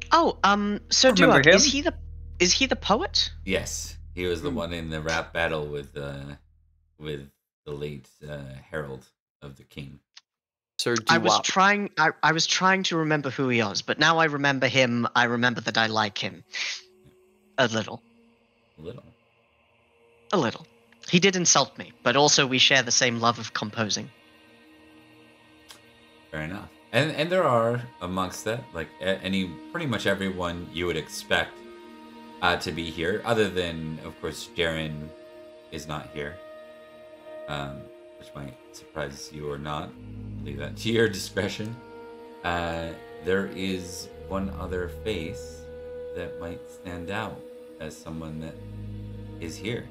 Oh, so Remember Duak, him? is he the poet? Yes, he was the one in the rap battle with the late herald of the king. Sir I was Duwop. I was trying to remember who he was, but now I remember him. I remember that I like him a little. A little. He did insult me, but also we share the same love of composing. Fair enough. And there are amongst that, like pretty much everyone you would expect to be here, other than, of course, Darren is not here, which might surprise you or not. I'll leave that to your discretion. There is one other face that might stand out as someone that is here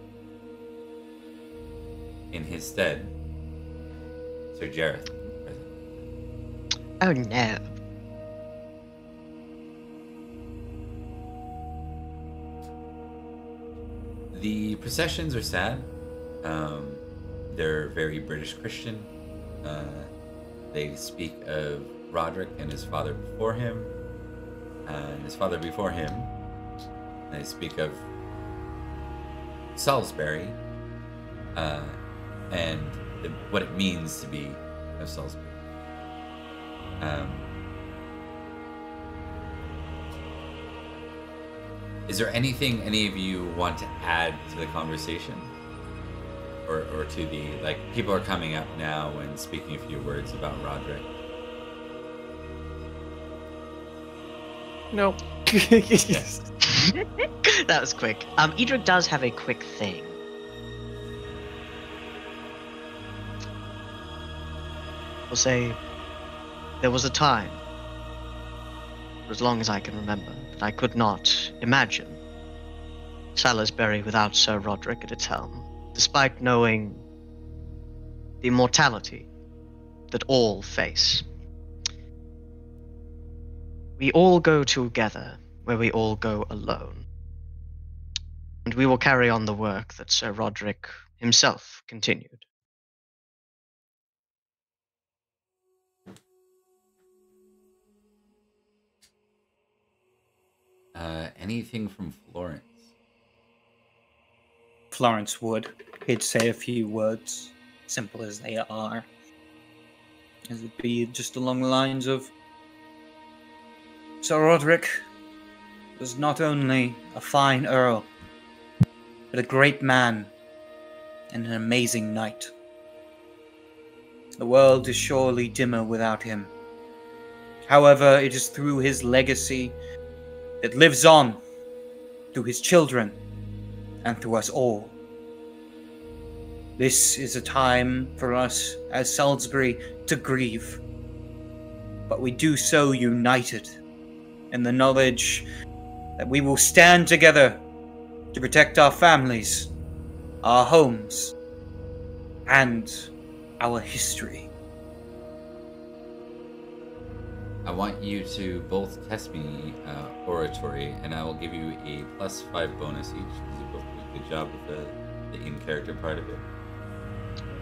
in his stead. Sir Jareth. Oh no. The processions are sad. They're very British Christian. They speak of Roderick and his father before him. And his father before him. They speak of Salisbury. And what it means to be of Salisbury. Is there anything any of you want to add to the conversation? Or to the, like, people are coming up now and speaking a few words about Roderick. No. Yes. That was quick. Edrich does have a quick thing. We'll say there was a time, for as long as I can remember, that I could not imagine Salisbury without Sir Roderick at its helm, despite knowing the mortality that all face. We all go together where we all go alone. and we will carry on the work that Sir Roderick himself continued. Anything from Florence? Florence would. He'd say a few words, simple as they are. As it'd be just along the lines of, Sir Roderick was not only a fine earl, but a great man and an amazing knight. The world is surely dimmer without him. However, it is through his legacy that lives on, through his children, and through us all. This is a time for us as Salisbury to grieve, but we do so united in the knowledge that we will stand together to protect our families, our homes, and our history. I want you to both test me oratory, and I will give you a +5 bonus each because you both did a good job with the in-character part of it.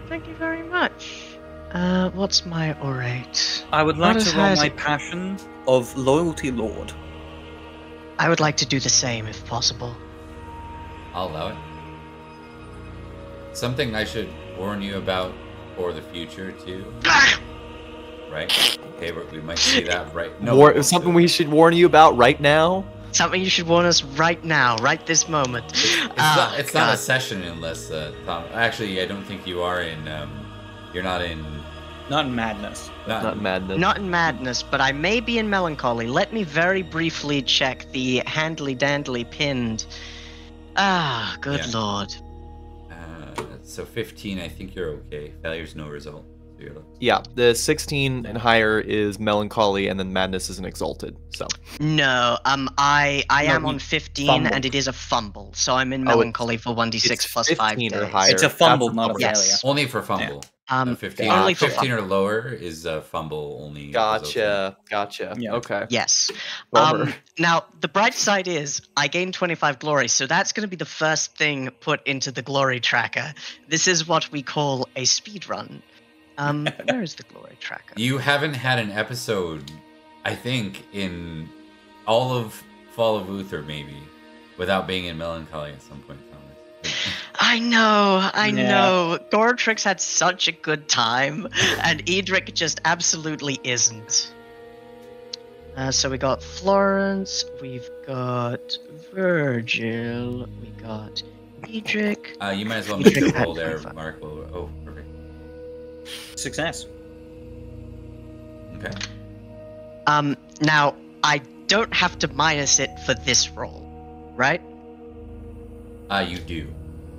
Thank you very much. What's my orate? I would like What to roll has- my passion of Loyalty Lord. I would like to do the same if possible. I'll allow it. Something I should warn you about for the future too. Right? Okay, we might see that right. No, Something we should warn you about right now. Something you should warn us right now, right this moment. It's not a session unless Tom. Actually, I don't think you are in. You're not in. Not in Madness. Not madness. Not in madness, but I may be in melancholy. Let me very briefly check the handly-dandly pinned. Good Yeah. lord. So 15, I think you're okay. Failure's no result. So you're Yeah, the 16 and higher is melancholy, and then madness is an exalted. So No, I am No, on 15, fumbled. and it is a fumble, so I'm in Oh, melancholy for 1d6 it's plus 5 15 or days. higher. It's a fumble, That's not a fumble. failure. Yes. only for fumble. 15, only for 15 or fumble. lower is fumble only. Gotcha. Yeah. Okay. Yes. Bummer. Now, the bright side is I gained 25 glory, so that's going to be the first thing put into the glory tracker. This is what we call a speed run. Where is the glory tracker? You haven't had an episode, I think, in all of Fall of Uther, maybe, without being in melancholy at some point, Thomas. I know. Yeah. know. Goratrix had such a good time, and Edrich just absolutely isn't. So we got Florence, we've got Virgil, we got Edrich. You might as well make Edrich your had roll there, 25. Mark. Oh, perfect. Success. Okay. Now, I don't have to minus it for this roll, right? You do.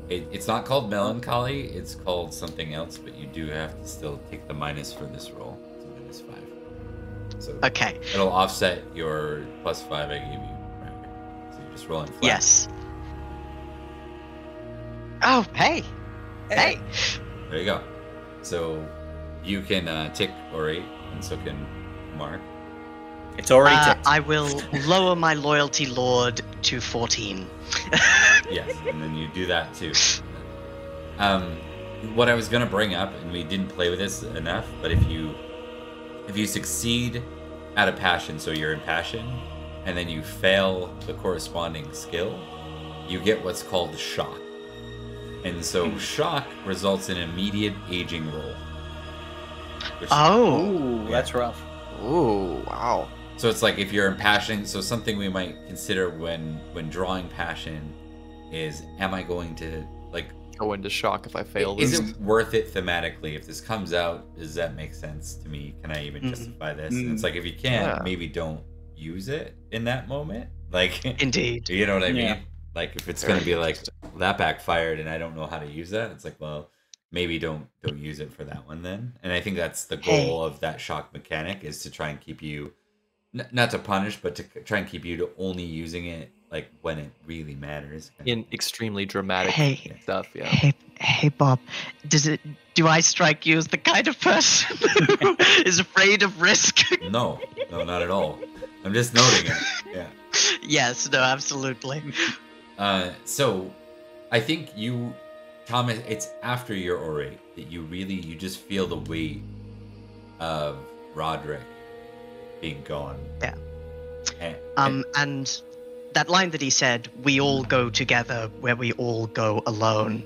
It's not called melancholy, it's called something else, but you do have to still take the minus for this roll. It's -5. So Okay, it'll offset your +5 I gave you. Right? So you're just rolling flat. yes. Oh, hey! Hey! There you go. So you can tick orate, and so can Mark. It's already ticked. I will lower my loyalty lord to 14. Yes, and then you do that too. What I was gonna bring up, and we didn't play with this enough, but if you succeed at a passion, so you're in passion, and then you fail the corresponding skill, you get what's called shock. And so shock results in immediate aging roll. Which, Ooh, that's rough. Ooh, wow. So it's like if you're in passion, so something we might consider when drawing passion is, am I going to, like, Go into shock if I fail is this. it worth it thematically? If this comes out, does that make sense to me? Can I even justify this? And it's like, if you can't, Yeah. maybe don't use it in that moment. Like, Indeed. you know what I mean? Yeah. Like, if it's Very going to be like, that backfired and I don't know how to use that, it's like, well, maybe don't use it for that one then. And I think that's the goal of that shock mechanic, is to try and keep you, not to punish, but to try and keep you to only using it like when it really matters. In extremely dramatic Hey. stuff, yeah. Hey, Bob. Do I strike you as the kind of person who is afraid of risk? No, not at all. I'm just noting it. Yeah. Yes, no, absolutely. So I think you, Thomas, it's after your orate that you just feel the weight of Rhodri being gone. Yeah. And And that line that he said, "We all go together where we all go alone."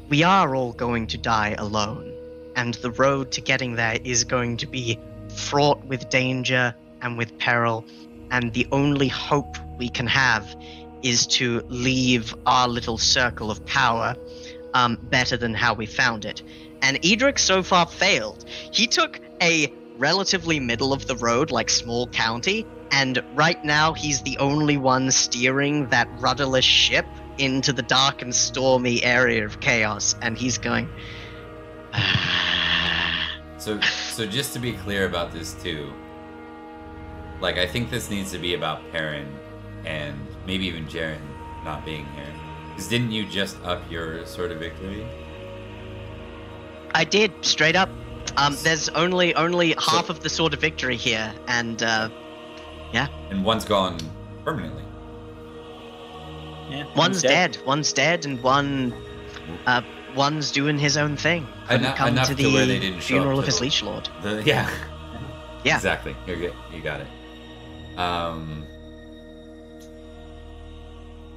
We are all going to die alone, and the road to getting there is going to be fraught with danger and with peril, and the only hope we can have is to leave our little circle of power better than how we found it. And Edrich so far failed. He took a relatively middle of the road, like small county, and right now he's the only one steering that rudderless ship into the dark and stormy area of chaos, and he's going. So just to be clear about this too, like I think this needs to be about Perin and maybe even Jaren not being here. Because didn't you just up your Sword of Victory? I did, straight up. There's only half of the Sword of Victory here, and yeah. And one's gone permanently. Yeah, One's dead, and one's doing his own thing. Couldn't come enough to to where they the didn't show up funeral to of his the- liege lord. Yeah. Yeah. Exactly. You're good. You got it.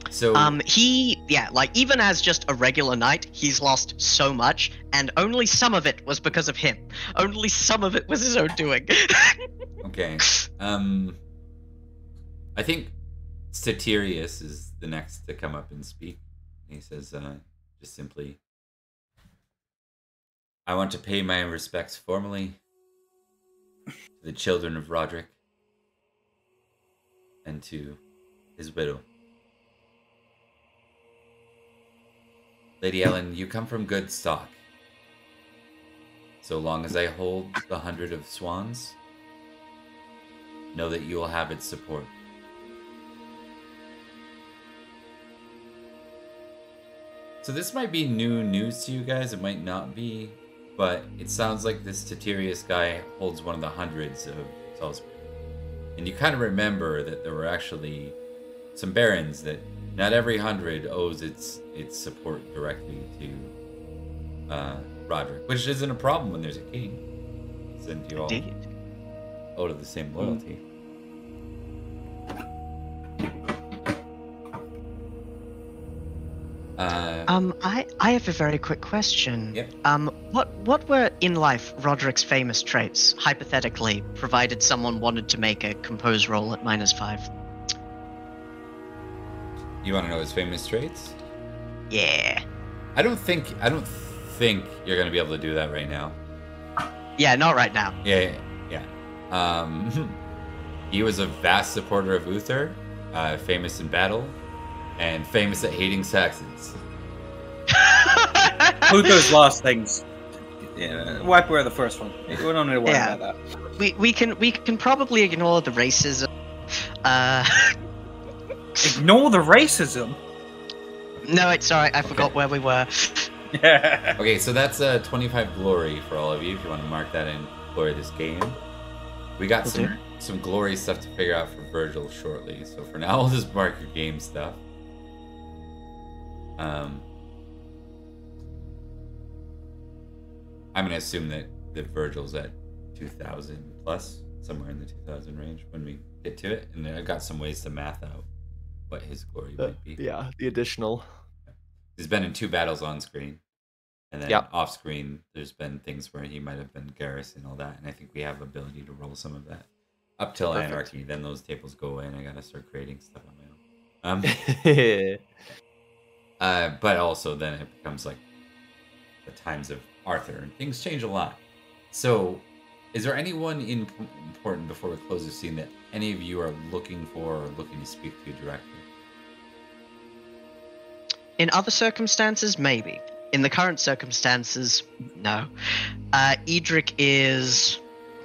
So Even as just a regular knight, he's lost so much, and only some of it was because of him. Only some of it was his own doing. okay. I think Statirius is the next to come up and speak. He says, just simply, I want to pay my respects formally to the children of Rhodri and to his widow. Lady Ellen, you come from good stock. So long as I hold the 100 of swans, know that you will have its support. So this might be new news to you guys, it might not be, but it sounds like this Statirius guy holds one of the hundreds of Salisbury. And you kind of remember that there were actually some barons that not every 100 owes its support directly to Rhodri, which isn't a problem when there's a king, since you all owe to the same loyalty. I have a very quick question. Yep. What were in life Roderick's famous traits, hypothetically, provided someone wanted to make a compose roll at -5? You want to know his famous traits? Yeah. I don't think you're gonna be able to do that right now. Yeah, not right now. Yeah. He was a vast supporter of Uther, famous in battle, and famous at hating Saxons. Uther's last things. Yeah, wipe away the first one. We don't need to worry about that. We can probably ignore the racism. Ignore the racism. No, it's alright. I forgot where we were. Okay, so that's 25 glory for all of you if you want to mark that in glory this game. We got some glory stuff to figure out for Virgil shortly. So for now, we'll just mark your game stuff. I'm gonna assume that Virgil's at 2,000 plus, somewhere in the 2,000 range when we get to it, and then I've got some ways to math out what his glory might be. Yeah, the additional. He's been in 2 battles on screen, and then off screen, there's been things where he might have been garrison and all that, and I think we have ability to roll some of that up till Anarchy. Then those tables go away, and I gotta start creating stuff on my own. But also then it becomes like the times of Arthur, and things change a lot. So, is there anyone important before we close the scene that any of you are looking for or looking to speak to directly? In other circumstances, maybe. In the current circumstances, no. Edrich is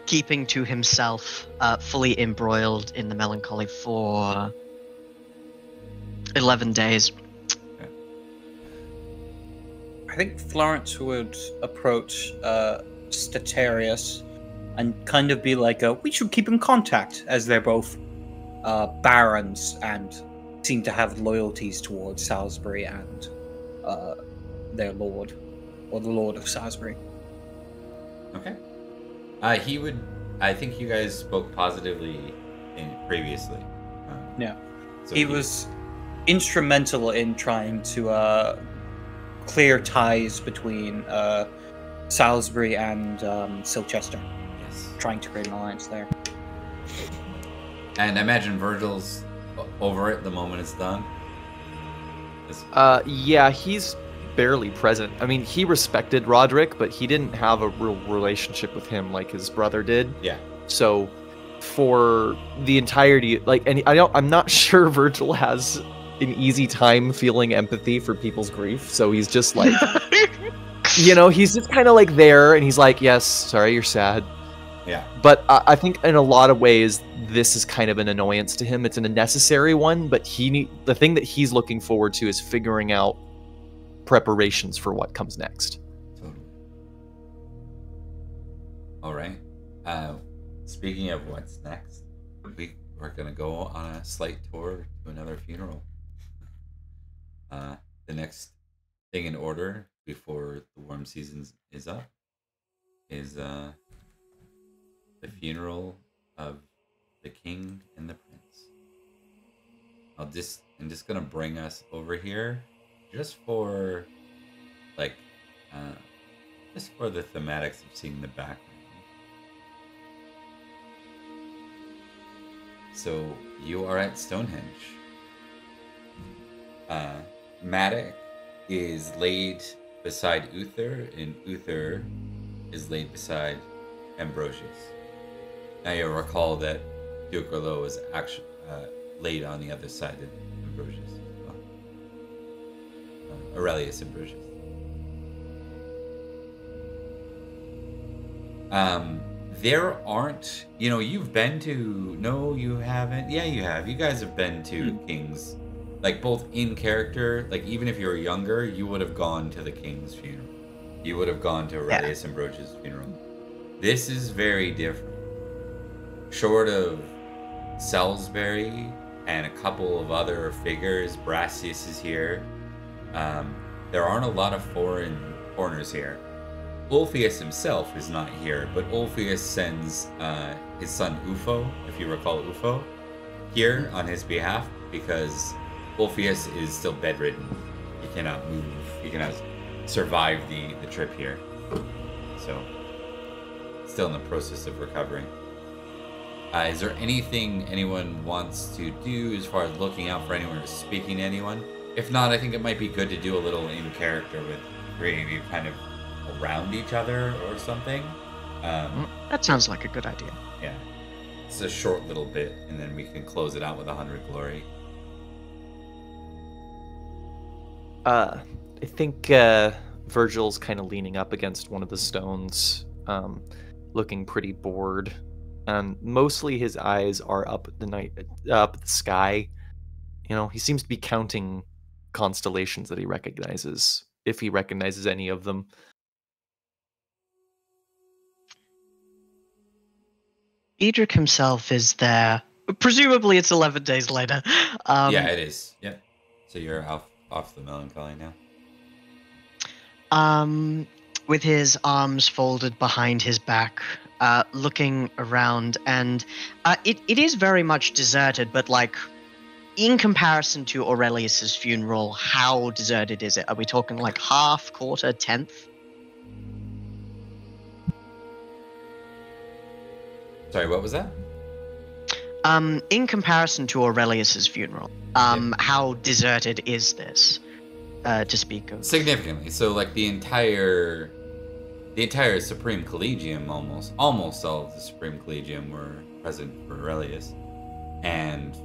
keeping to himself, fully embroiled in the melancholy for 11 days. I think Florence would approach Statirius and kind of be like, we should keep in contact, as they're both barons and seem to have loyalties towards Salisbury and their lord, or the Lord of Salisbury. Okay. He would. I think you guys spoke positively previously. Yeah. So He was instrumental in trying to clear ties between Salisbury and Silchester, Yes. trying to create an alliance there. And I imagine Virgil's over it the moment it's done. Yeah, he's barely present. I mean, he respected Roderick, but he didn't have a real relationship with him like his brother did. Yeah. So, for the entirety, I'm not sure Virgil has an easy time feeling empathy for people's grief. So he's just like, he's just kind of like there, and he's like, yes, sorry, you're sad. Yeah. But I think in a lot of ways, this is kind of an annoyance to him. It's a necessary one, but the thing that he's looking forward to is figuring out preparations for what comes next. Totally. All right. Speaking of what's next, we're going to go on a slight tour to another funeral. The next thing in order before the warm season is up is the funeral of the king and the prince. I'm just gonna bring us over here just for the thematics of seeing the background. So you are at Stonehenge. Madoc is laid beside Uther, and Uther is laid beside Ambrosius. Now you'll recall that Duke Orlo was actually laid on the other side of Ambrosius. Aurelius Ambrosius. There aren't, you've been to, no, you haven't. Yeah, you have. You guys have been to kings, like both in character, like even if you were younger, you would have gone to the king's funeral. You would have gone to Aurelius Ambrosius' funeral. This is very different. Short of Salisbury and a couple of other figures, Brassius is here. There aren't a lot of foreigners here. Ulfius himself is not here, but Ulfius sends his son Ufo, if you recall Ufo, here on his behalf because Ulfius is still bedridden. He cannot move. He cannot survive the trip here. So, still in the process of recovering. Is there anything anyone wants to do as far as looking out for anyone or speaking to anyone? If not, I think it might be good to do a little in character with three of you kind of around each other or something. That sounds like a good idea. Yeah. It's a short little bit, and then we can close it out with 100 glory. I think Virgil's kind of leaning up against one of the stones, looking pretty bored. And mostly his eyes are up at the sky. He seems to be counting constellations that he recognizes, if he recognizes any of them. Edrich himself is there. Presumably it's 11 days later. Yeah, it is. Yeah. So you're off the melancholy now? With his arms folded behind his back, looking around, and it is very much deserted, but in comparison to Aurelius's funeral, how deserted is it? Are we talking half, quarter, 10th? Sorry, what was that? In comparison to Aurelius's funeral, how deserted is this, to speak of? Significantly. So, the entire Supreme Collegium, almost all of the Supreme Collegium were present for Aurelius, and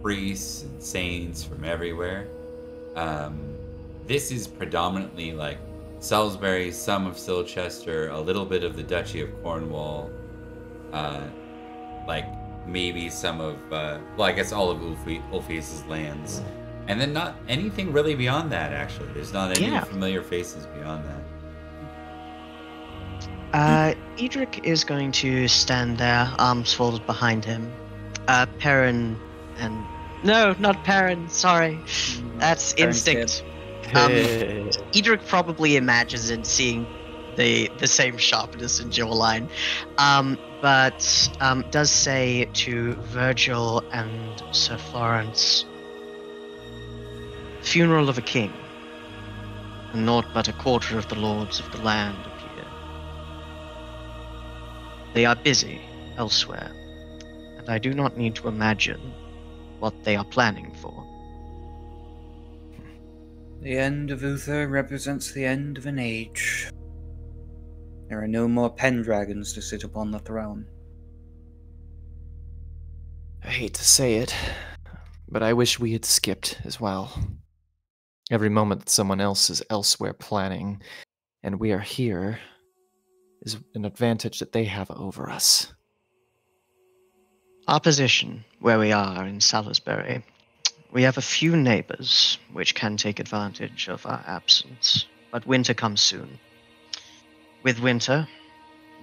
priests and saints from everywhere. This is predominantly Salisbury, some of Silchester, a little bit of the Duchy of Cornwall, maybe some of, I guess all of Ulfius's lands. And then not anything really beyond that, actually. There's not any familiar faces beyond that. Edrich is going to stand there, arms folded behind him. Perin and No, not Perin. Sorry, that's Perin's instinct. Hey. Edrich probably imagines in seeing the same sharpness in jawline, but does say to Virgil and Sir Florence, "Funeral of a king, and naught but a quarter of the lords of the land appear. They are busy elsewhere, and I do not need to imagine what they are planning for." The end of Uther represents the end of an age. There are no more Pendragons to sit upon the throne. I hate to say it, but I wish we had skipped as well. Every moment that someone else is elsewhere planning, and we are here, is an advantage that they have over us. Our position, where we are in Salisbury, we have a few neighbors which can take advantage of our absence, but winter comes soon. With winter,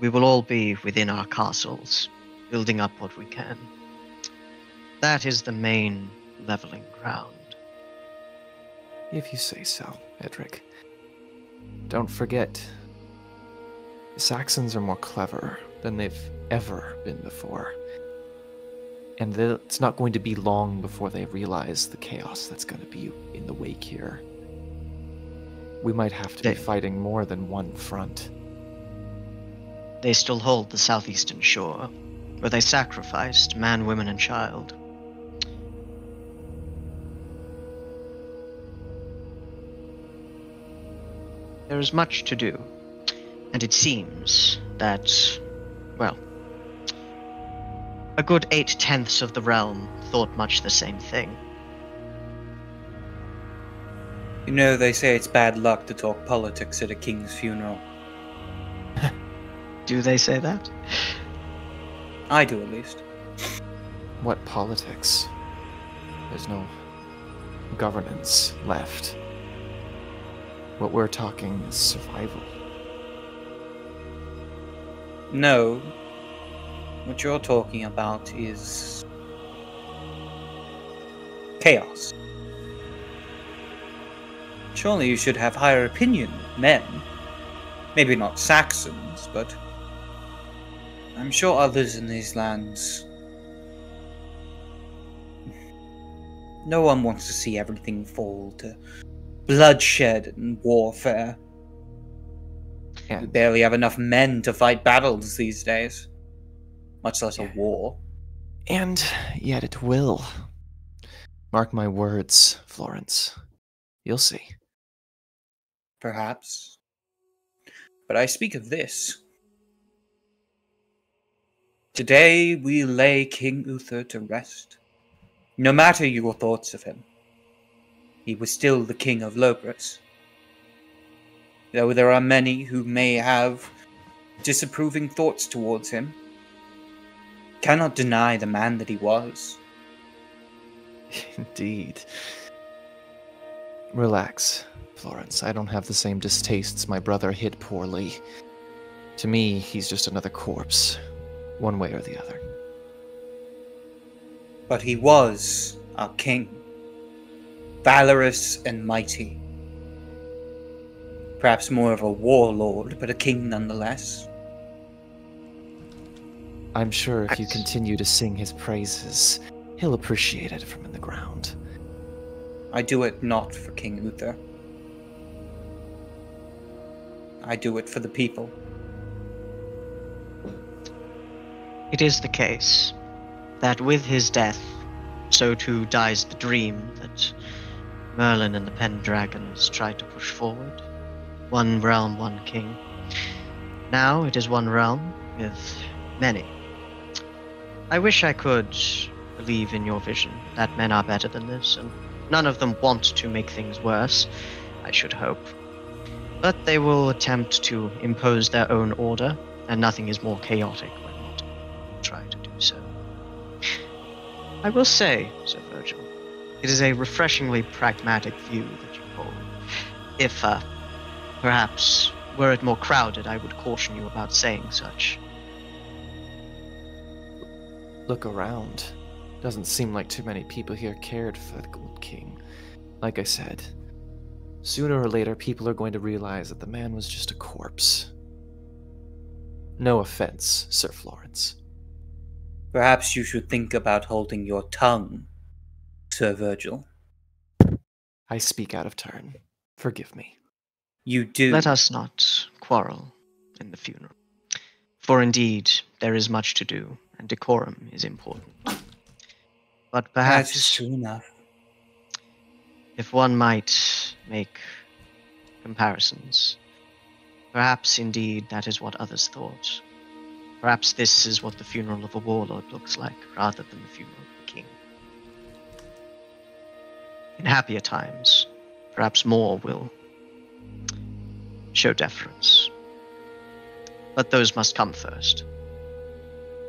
we will all be within our castles, building up what we can. That is the main leveling ground. If you say so, Edrich. Don't forget, the Saxons are more clever than they've ever been before. And it's not going to be long before they realize the chaos that's going to be in the wake here. We might have to be fighting more than one front. They still hold the southeastern shore, where they sacrificed man, woman, and child. There is much to do, and it seems that, well, a good 8/10 of the realm thought much the same thing. You know, they say it's bad luck to talk politics at a king's funeral. Do they say that? I do, at least. What politics? There's no governance left. What we're talking is survival. No. What you're talking about is chaos. Surely you should have higher opinion, men. Maybe not Saxons, but I'm sure others in these lands. No one wants to see everything fall to bloodshed and warfare. We barely have enough men to fight battles these days, much less a war. And yet it will. Mark my words, Florence. You'll see. Perhaps. But I speak of this. Today we lay King Uther to rest. No matter your thoughts of him, he was still the king of Logres. Though there are many who may have disapproving thoughts towards him, cannot deny the man that he was. Indeed. Relax, Florence. I don't have the same distastes my brother hid poorly. To me, he's just another corpse, one way or the other. But he was our king, valorous and mighty. Perhaps more of a warlord, but a king nonetheless. I'm sure if you continue to sing his praises, he'll appreciate it from in the ground. I do it not for King Uther. I do it for the people. It is the case that with his death, so too dies the dream that Merlin and the Pendragons tried to push forward. One realm, one king. Now it is one realm with many. I wish I could believe in your vision that men are better than this, and none of them want to make things worse, I should hope. But they will attempt to impose their own order, and nothing is more chaotic when not try to do so. I will say, Sir Virgil, it is a refreshingly pragmatic view that you hold. If, perhaps, were it more crowded, I would caution you about saying such. Look around. Doesn't seem like too many people here cared for the Gold King. Like I said, sooner or later people are going to realize that the man was just a corpse. No offense, Sir Florence. Perhaps you should think about holding your tongue, Sir Virgil. I speak out of turn. Forgive me. You do. Let us not quarrel in the funeral. For indeed, there is much to do, and decorum is important. But That is perhaps, true enough. if one might make comparisons, perhaps indeed that is what others thought. Perhaps this is what the funeral of a warlord looks like, rather than the funeral of a king. In happier times, perhaps more will show deference. But those must come first,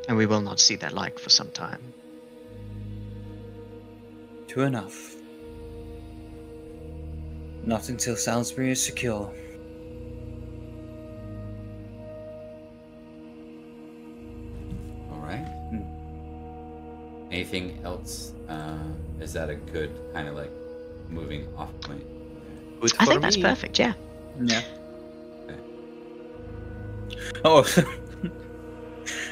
and we will not see their like for some time. True enough. Not until Salisbury is secure. Alright. Anything else? Is that a good kind of like moving off point? I think that's perfect, yeah. Yeah. Okay. Oh,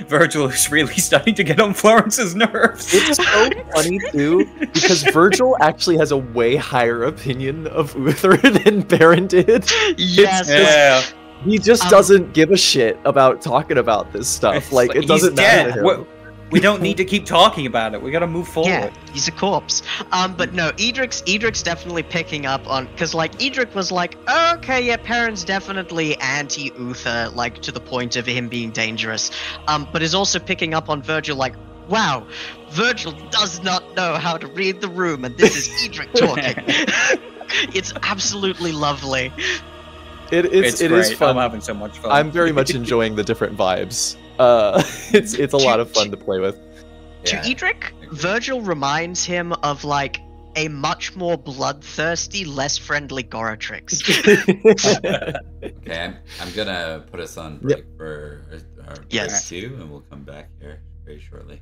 Virgil is really starting to get on Florence's nerves. It's so funny too, because Virgil actually has a way higher opinion of Uther than Perin did. Yes. Yeah. He just doesn't give a shit about talking about this stuff. It's Like, it doesn't he's matter dead. to him. We don't need to keep talking about it. We gotta move forward. Yeah, he's a corpse. But no, Edric's definitely picking up on, because like Edric was like, okay, yeah, Perin's definitely anti-Uther, like to the point of him being dangerous. But is also picking up on Virgil, like, wow, Virgil does not know how to read the room, and this is Edric talking. It's absolutely lovely. It It great. is fun. I'm having so much fun. I'm very much enjoying the different vibes. It's a lot of fun to play with. To Yeah. Edric, Virgil reminds him of like a much more bloodthirsty, less friendly Goratrix. Okay, I'm gonna put us on break for our break Yes. too, and we'll come back here very shortly.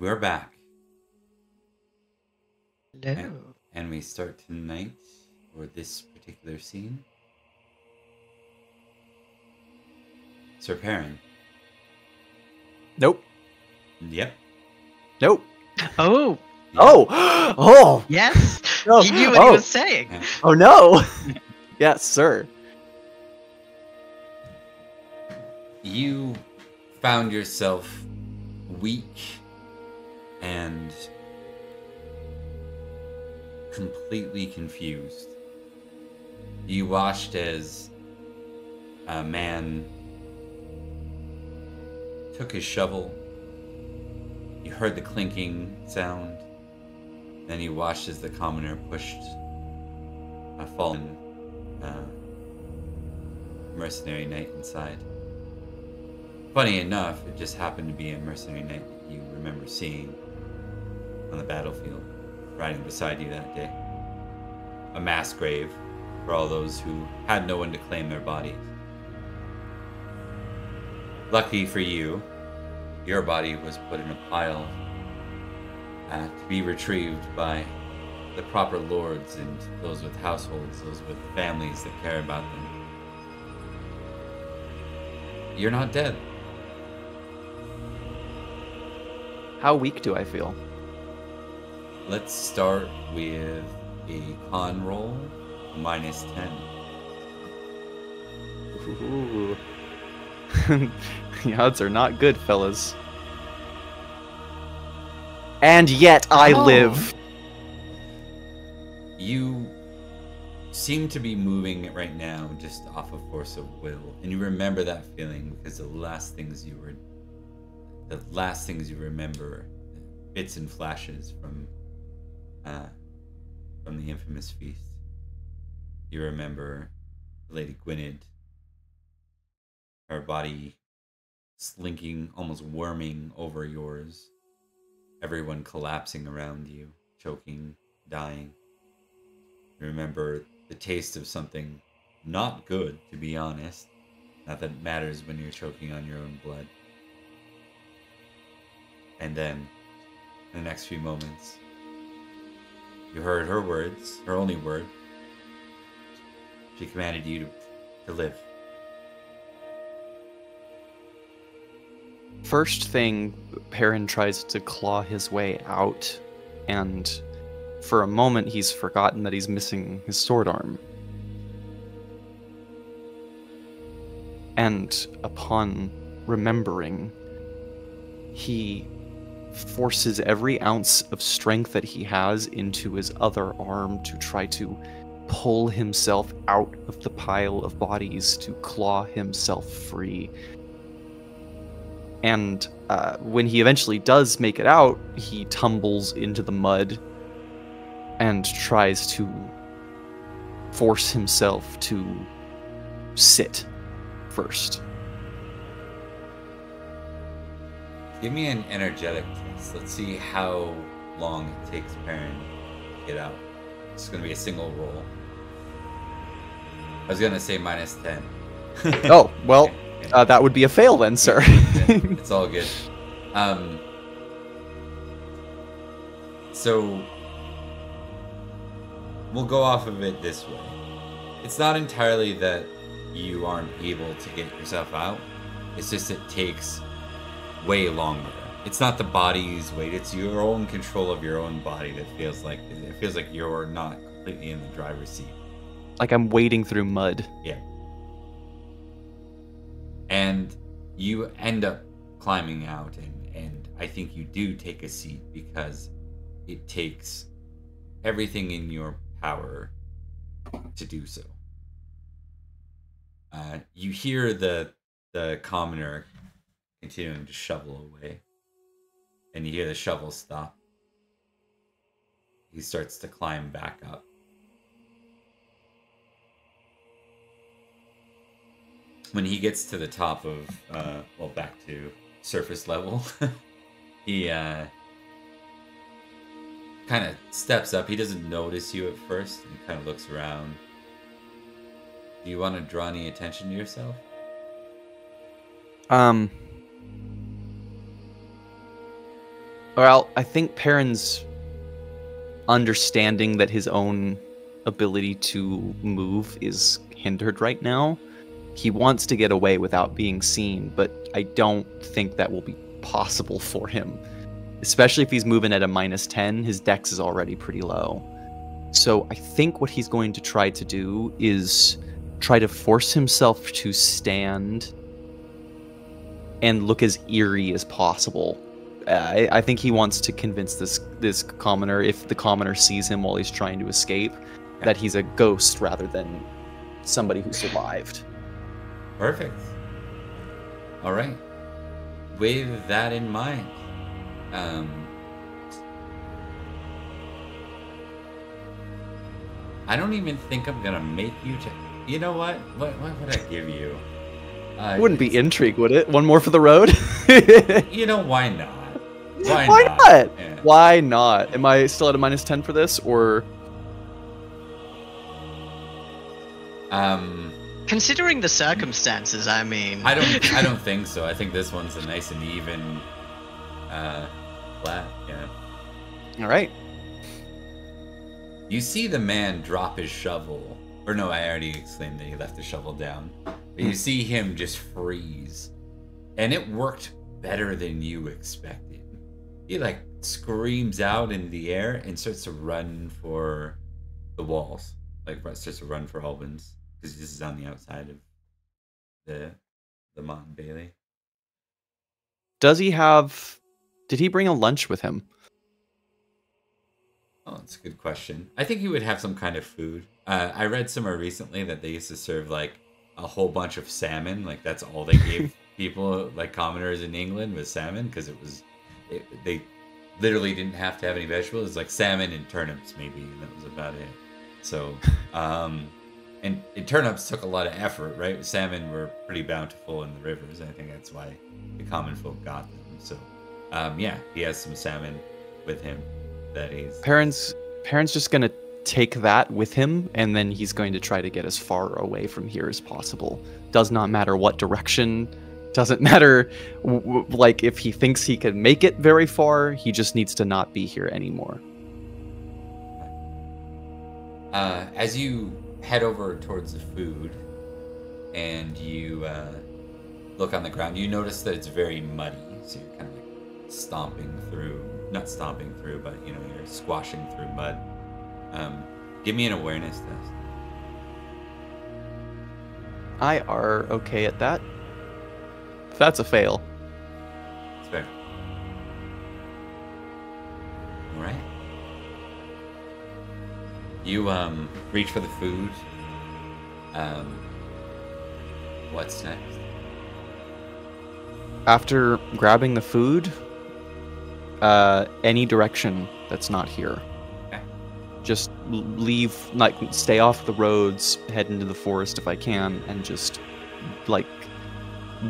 We're back. Hello. And we start tonight, or this particular scene. Sir Perin. Nope. Yep. Nope. Oh, Oh! Oh! yes. No. He knew what he was saying. Yeah. Oh no! Yes, sir. You found yourself weak and completely confused. You watched as a man took his shovel. You heard the clinking sound. Then you watched as the commoner pushed a fallen mercenary knight inside. Funny enough, it just happened to be a mercenary knight that you remember seeing on the battlefield, riding beside you that day. A mass grave for all those who had no one to claim their bodies. Lucky for you, your body was put in a pile to be retrieved by the proper lords and those with households, those with families that care about them. You're not dead. How weak do I feel? Let's start with a con roll, -10. Ooh. The odds are not good, fellas. And yet I live. You seem to be moving right now just off of force of will, and you remember that feeling because the last things you remember, bits and flashes from the infamous feast. You remember Lady Gwynedd, her body slinking, almost worming over yours. Everyone collapsing around you, choking, dying. You remember the taste of something not good, to be honest. Not that it matters when you're choking on your own blood. And then, in the next few moments, you heard her words, her only word. She commanded you to live. First thing, Perin tries to claw his way out, and for a moment he's forgotten that he's missing his sword arm. And upon remembering, he forces every ounce of strength that he has into his other arm to try to pull himself out of the pile of bodies, to claw himself free. And when he eventually does make it out, he tumbles into the mud and tries to force himself to sit first. Give me an energetic test. Let's see how long it takes Perin to get out. It's going to be a single roll. I was going to say -10. Oh, well, that would be a fail then, sir. It's all good. So, we'll go off of it this way. It's not entirely that you aren't able to get yourself out. It's just it takes way longer. It's not the body's weight, it's your own control of your own body that feels like you're not completely in the driver's seat. Like I'm wading through mud. Yeah. And you end up climbing out, and I think you do take a seat because it takes everything in your power to do so. You hear the commoner continuing to shovel away, and you hear the shovel stop. He starts to climb back up. When he gets to the top of, back to surface level, he kind of steps up. He doesn't notice you at first, and kind of looks around. Do you want to draw any attention to yourself? Well, I think Perin's understanding that his own ability to move is hindered right now. He wants to get away without being seen, but I don't think that will be possible for him. Especially if he's moving at a -10, his dex is already pretty low. So I think what he's going to try to do is try to force himself to stand and look as eerie as possible. I think he wants to convince this commoner, if the commoner sees him while he's trying to escape, that he's a ghost rather than somebody who survived. Perfect. All right. With that in mind, I don't even think I'm gonna make you. You know what? What would I give you? Wouldn't be intrigue, would it? One more for the road? You know, why not? Why not? Yeah. Why not? Am I still at a -10 for this, or? Considering the circumstances, I mean, I don't think so. I think this one's a nice and even flat. Yeah. All right. You see the man drop his shovel. Or no, I already exclaimed that he left the shovel down. But you see him just freeze. And it worked better than you expected. He like screams out in the air and starts to run for the walls. Like starts to run for Albans. Because this is on the outside of the Motte and Bailey. Did he bring a lunch with him? Oh, that's a good question. I think he would have some kind of food. I read somewhere recently that they used to serve like a whole bunch of salmon. Like that's all they gave people, like commoners in England, was salmon, because they literally didn't have to have any vegetables. It's like salmon and turnips maybe, and that was about it. So, and turnips took a lot of effort, right? Salmon were pretty bountiful in the rivers, and I think that's why the common folk got them. So, yeah, he has some salmon with him. That he's Perin's just gonna take that with him, and then he's going to try to get as far away from here as possible. Does not matter what direction. Doesn't matter like if he thinks he can make it very far. He just needs to not be here anymore. As you head over towards the food and you look on the ground, you notice that it's very muddy. So you're kind of like not stomping through, but you know, you're squashing through mud. Give me an awareness test. I are okay at that. That's a fail. It's fair. All right. You reach for the food. What's next? After grabbing the food, any direction that's not here. Okay. Just leave, like, stay off the roads, head into the forest if I can, and just, like,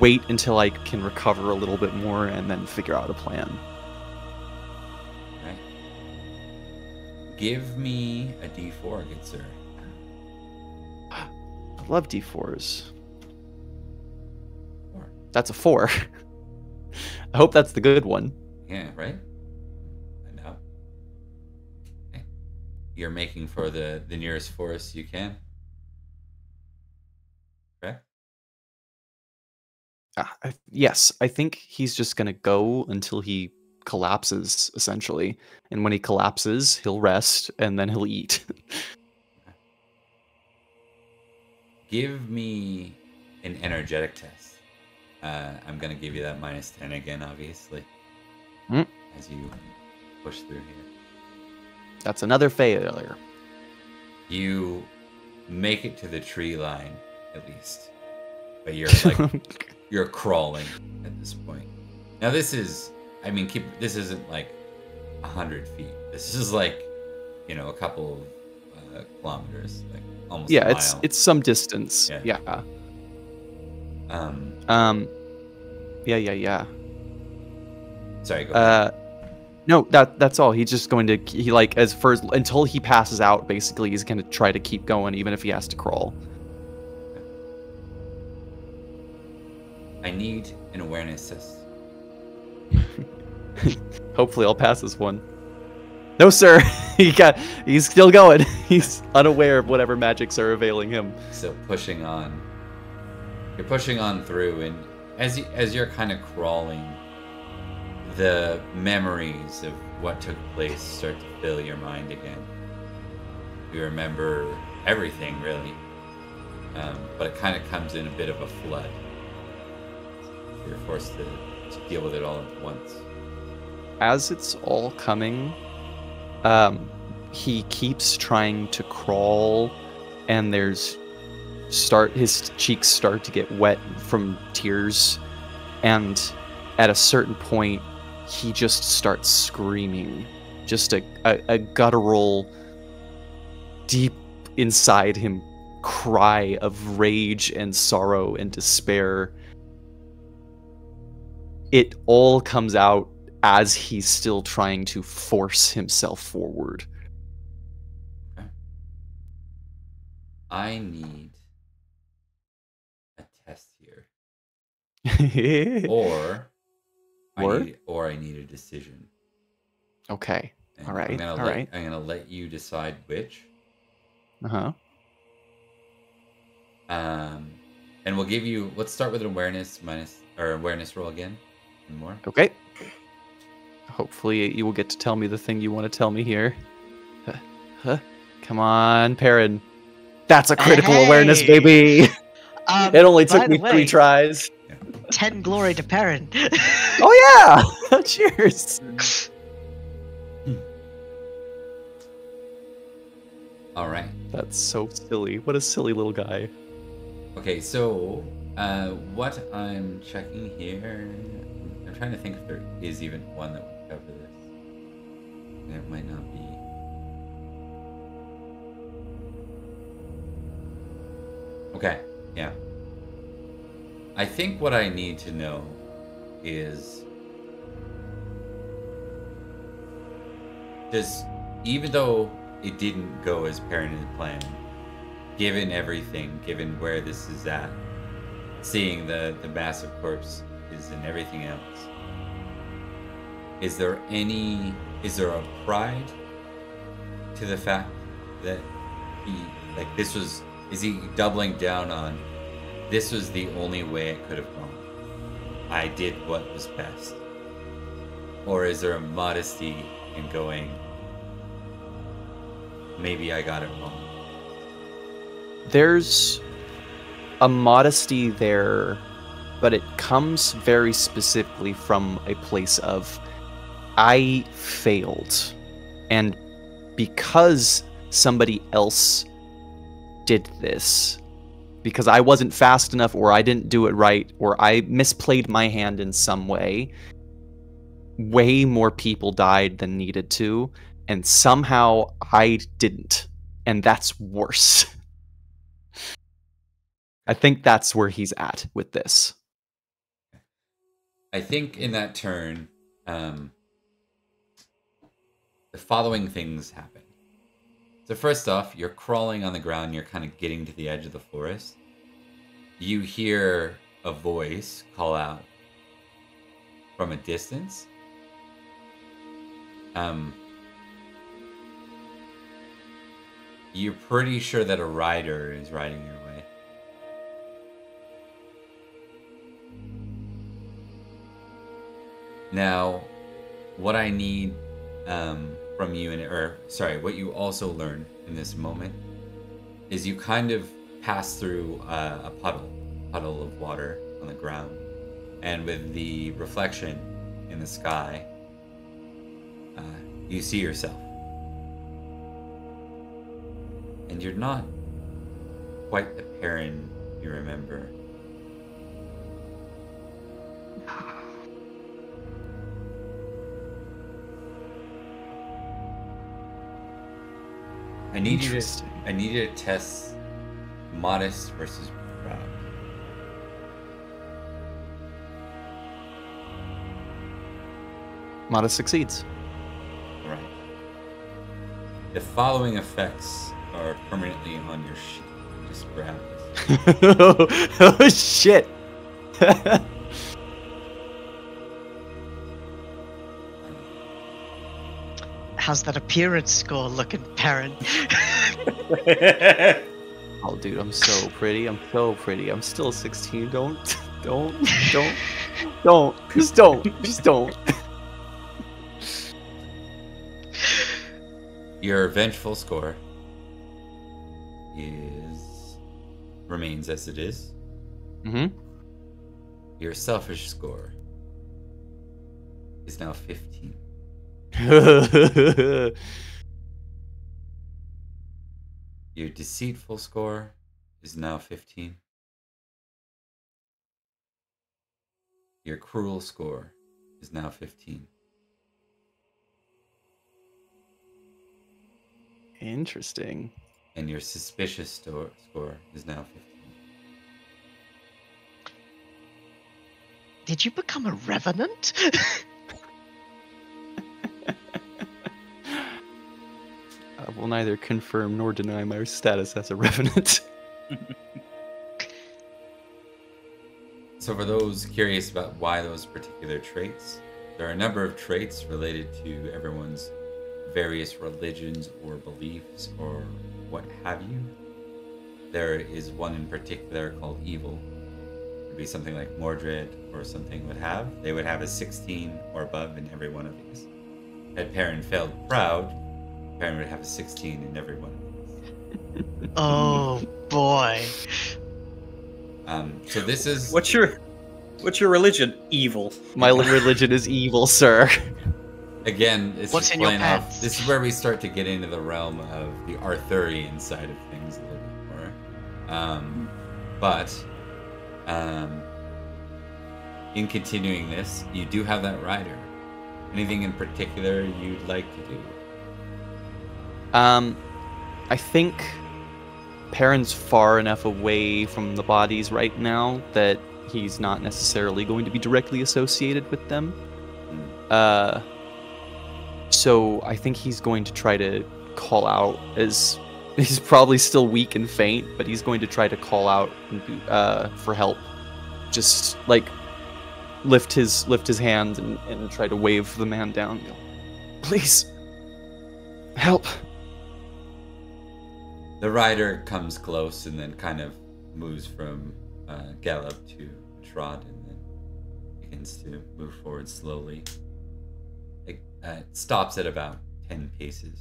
wait until I can recover a little bit more and then figure out a plan. Okay. Give me a D4, good sir. I love D4s. 4. That's a 4. I hope that's the good one. Yeah, right? I know. Okay. You're making for the nearest forest you can. Correct? Yes, I think he's just going to go until he collapses, essentially. And when he collapses, he'll rest, and then he'll eat. Okay. Give me an energetic test. I'm going to give you that -10 again, obviously. As you push through here. That's another failure. You make it to the tree line, at least. But you're like, you're crawling at this point. Now this is, I mean, this isn't like 100 feet. This is like, you know, a couple of kilometers, like almost a mile. it's some distance. Yeah. Yeah. Yeah. Sorry, go ahead. No, that's all. He's just going to until he passes out. Basically, he's going to try to keep going, even if he has to crawl. I need an awareness test. Hopefully I'll pass this one. No, sir. He's still going. He's unaware of whatever magics are availing him. So pushing on. You're pushing on through, and as you're kind of crawling, the memories of what took place start to fill your mind again. You remember everything, really. But it kind of comes in a bit of a flood. You're forced to deal with it all at once. As it's all coming, he keeps trying to crawl, and his cheeks start to get wet from tears, and at a certain point, he just starts screaming, just a guttural, deep inside him cry of rage and sorrow and despair. It all comes out as he's still trying to force himself forward. Okay. I need a test here. or I need a decision. Okay. And All right. I'm gonna let you decide which. Uh-huh. And we'll give you. Let's start with an awareness roll again, and more. Okay. Hopefully you will get to tell me the thing you want to tell me here. Come on, Perin. That's a critical awareness, baby. It only took me 3 tries. 10 glory to Perin. Oh yeah! Cheers. All right. That's so silly. What a silly little guy. Okay, so what I'm checking here, I'm trying to think if there is even one that would cover this. And it might not be. Okay, yeah. I think what I need to know is, even though it didn't go as Perin had planned, given everything, given where this is at, seeing the massive corpses and everything else, is there a pride to the fact that is he doubling down on, this was the only way it could have gone, I did what was best? Or is there a modesty in going, maybe I got it wrong? There's a modesty there, but it comes very specifically from a place of, I failed. And because somebody else did this, because I wasn't fast enough, or I didn't do it right, or I misplayed my hand in some way, way more people died than needed to, and somehow I didn't. And that's worse. I think that's where he's at with this. I think in that turn, the following things happen. So first off, you're crawling on the ground, you're kind of getting to the edge of the forest. You hear a voice call out from a distance. You're pretty sure that a rider is riding your way. Now, what I need from you, what you also learn in this moment, is you kind of pass through a puddle of water on the ground, and with the reflection in the sky, you see yourself. And you're not quite the Perin you remember. I need you to test modest versus proud. Modest succeeds. All right. The following effects are permanently on your sheet. Just grab this. Oh shit. how's that appearance score looking, Perin? Oh, dude, I'm so pretty. I'm so pretty. I'm still 16. Don't. Just don't. Your vengeful score remains as it is. Mm-hmm. Your selfish score is now 15. Your deceitful score is now 15. Your cruel score is now 15. Interesting. And your suspicious score is now 15. Did you become a revenant? I will neither confirm nor deny my status as a revenant. So for those curious about why those particular traits, there are a number of traits related to everyone's various religions or beliefs or what have you. There is one in particular called evil. It would be something like Mordred or something they would have a 16 or above in every one of these. Had Perin failed proud, Perin would have a 16 in every one of these. Oh boy. So this is What's your religion? Evil. My religion is evil, sir. again. It's What's just in your playing off. pants? This is where we start to get into the realm of the Arthurian side of things a little bit more. But in continuing this, you do have that rider. Anything in particular you'd like to do? I think Perin's far enough away from the bodies right now that he's not necessarily going to be directly associated with them. So I think he's going to try to call out as he's probably still weak and faint, but he's going to try to call out for help. Just like lift his hand and try to wave the man down. Go, please, help. The rider comes close and then kind of moves from gallop to trot and then begins to move forward slowly. It stops at about 10 paces.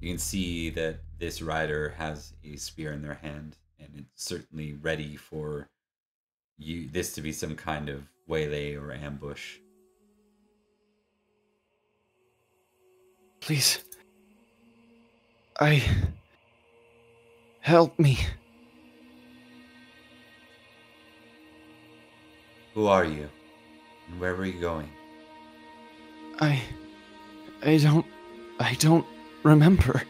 You can see that this rider has a spear in their hand and it's certainly ready for this to be some kind of waylay or ambush. Please. Help me. Who are you? And where were you going? I don't remember.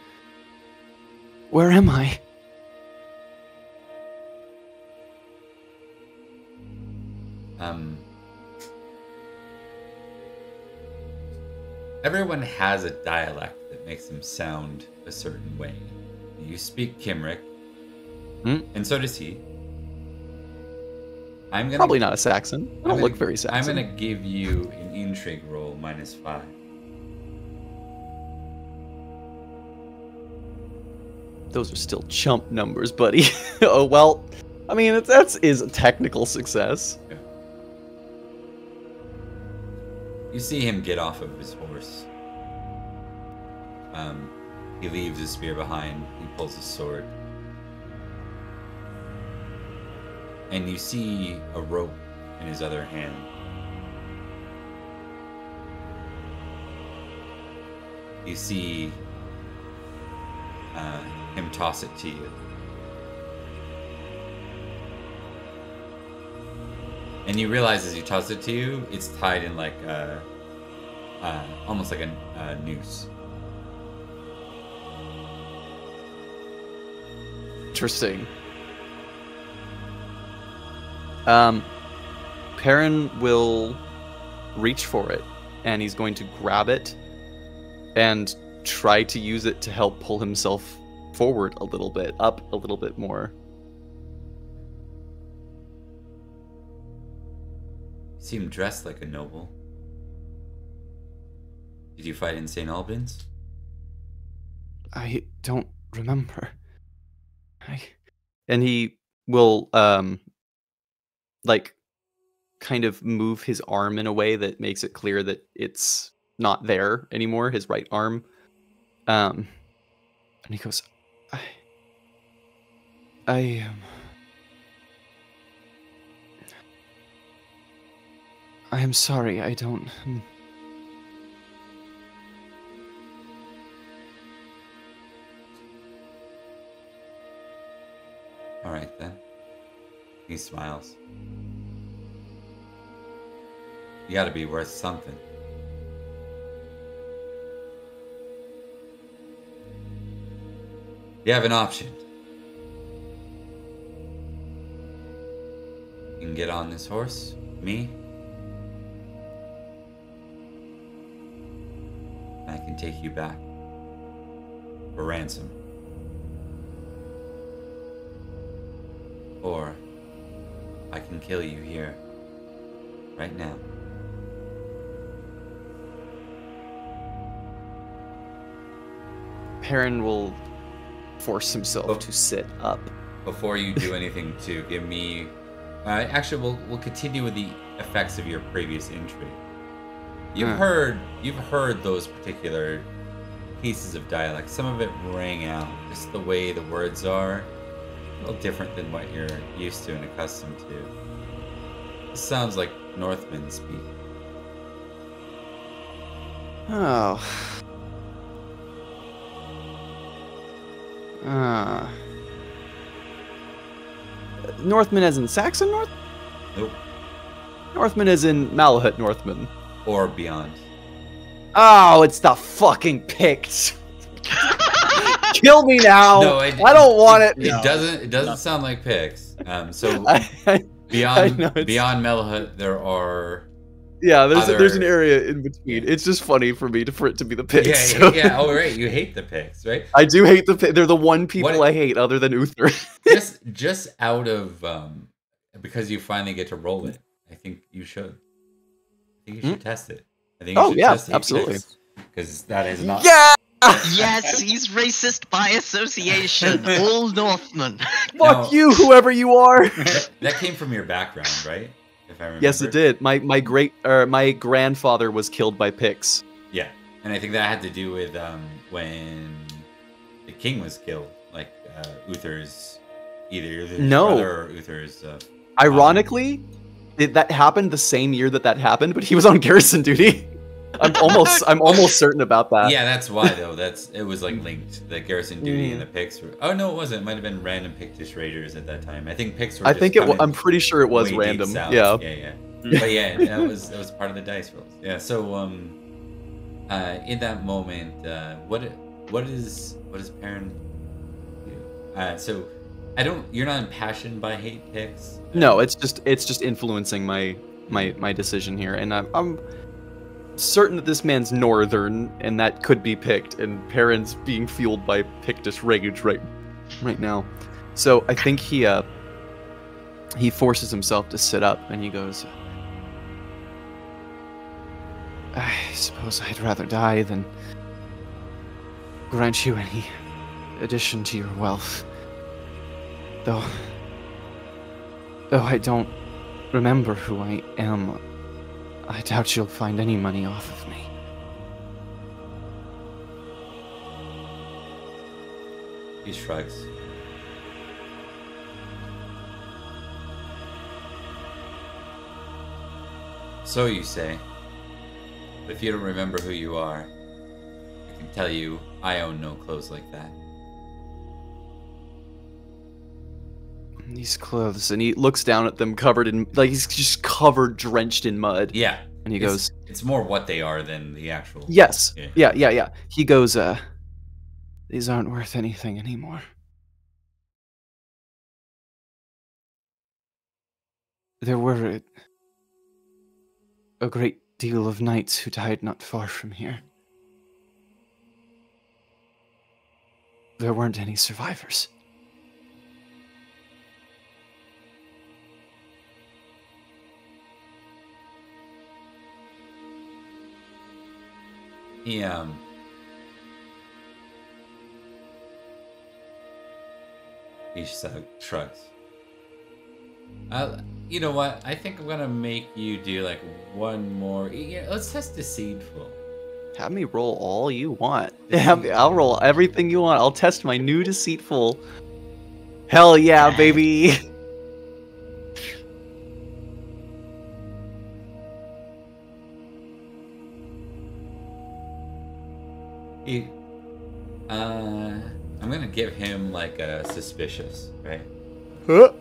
Where am I? Everyone has a dialect that makes them sound a certain way. You speak Cymric, and so does he. I'm gonna Probably not a Saxon. I don't look very Saxon. I'm gonna give you an intrigue roll -5. Those are still chump numbers, buddy. Oh well. I mean, that is a technical success. Yeah. You see him get off of his horse. He leaves his spear behind. He pulls his sword. And you see a rope in his other hand. You see him toss it to you. And you realize as he tosses it to you, it's tied in like almost like a noose. Interesting. Perin will reach for it, and he's going to grab it and try to use it to help pull himself forward a little bit, up a little bit more. You seem dressed like a noble. Did you fight in St. Albans? I don't remember. And he will, like, kind of move his arm in a way that makes it clear that it's not there anymore, his right arm. And he goes, I am sorry, I don't... All right, then. He smiles. You gotta be worth something. You have an option. You can get on this horse, me. I can take you back for ransom. Or I can kill you here, right now. Perin will force himself to sit up. Before you do anything, to give me... actually, we'll continue with the effects of your previous intrigue. You've heard those particular pieces of dialect. Some of it rang out, just the way the words are. A little different than what you're used to and accustomed to. This sounds like Northmen speak. Oh. Northmen as in Saxon North? Nope. Northmen as in Malahut Northmen. Or beyond. Oh, it's the fucking Picts. Kill me now. No, I don't want it. It doesn't sound like Picts. So beyond Malahut, there are. Yeah, there's an area in between. Yeah. It's just funny for me for it to be the Picts. Yeah. Oh, right. You hate the Picts, right? I do hate the Picts. They're the one people I hate, other than Uther. just out of because you finally get to roll it. I think you should. I think you should test it. I think you should test it. Absolutely. Because that is not. Yeah. Yes, he's racist by association. All Northmen. Fuck you, whoever you are. That came from your background, right? If I remember. Yes, it did. My grandfather was killed by Picts. Yeah, and I think that had to do with when the king was killed, like Uther's either brother or Uther's. Ironically, that happened the same year that happened, but he was on garrison duty. I'm almost certain about that. Yeah, that's why though. It was like linked. The garrison duty and the Picts were. Oh no, it wasn't. It might have been random Pictish raiders at that time. I think Picts were. I'm pretty sure it was random. Yeah. But yeah, that was part of the dice rolls. Yeah. So in that moment, what does Perin do? So you're not impassioned by hate Picts. No, it's just influencing my decision here, and I'm certain that this man's northern, and that could be Pict, and Perin's being fueled by Pictish rage right now. So I think he forces himself to sit up, and he goes, I suppose I'd rather die than grant you any addition to your wealth. Though I don't remember who I am, I doubt you'll find any money off of me. He shrugs. So you say. But if you don't remember who you are, I can tell you I own no clothes like that. These clothes, and he looks down at them covered in, like, he's just covered, drenched in mud. Yeah. And he goes, it's more what they are than the actual. Yes. Yeah. He goes, these aren't worth anything anymore. There were a great deal of knights who died not far from here. There weren't any survivors. He shrugs. You know what? I think I'm gonna make you do like one more. Yeah, let's test Deceitful. Have me roll all you want. I'll roll everything you want. I'll test my new Deceitful. Hell yeah, baby! I'm gonna give him like a suspicious, right? Your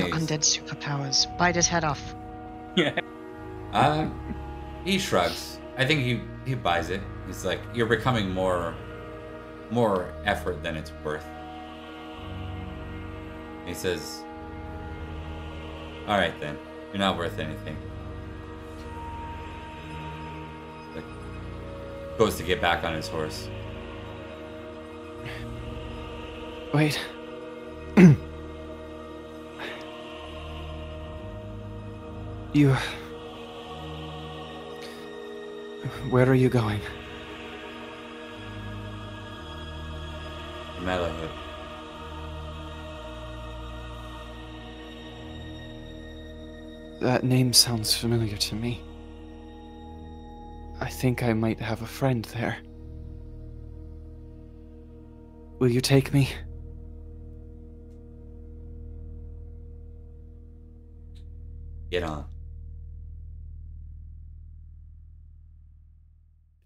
undead superpowers. Bite his head off. Yeah. He shrugs. I think he buys it. He's like, you're becoming more effort than it's worth. He says, all right then, you're not worth anything. Like, goes to get back on his horse. Wait. You... Where are you going? Meadowhood. That name sounds familiar to me. I think I might have a friend there. Will you take me? Get on.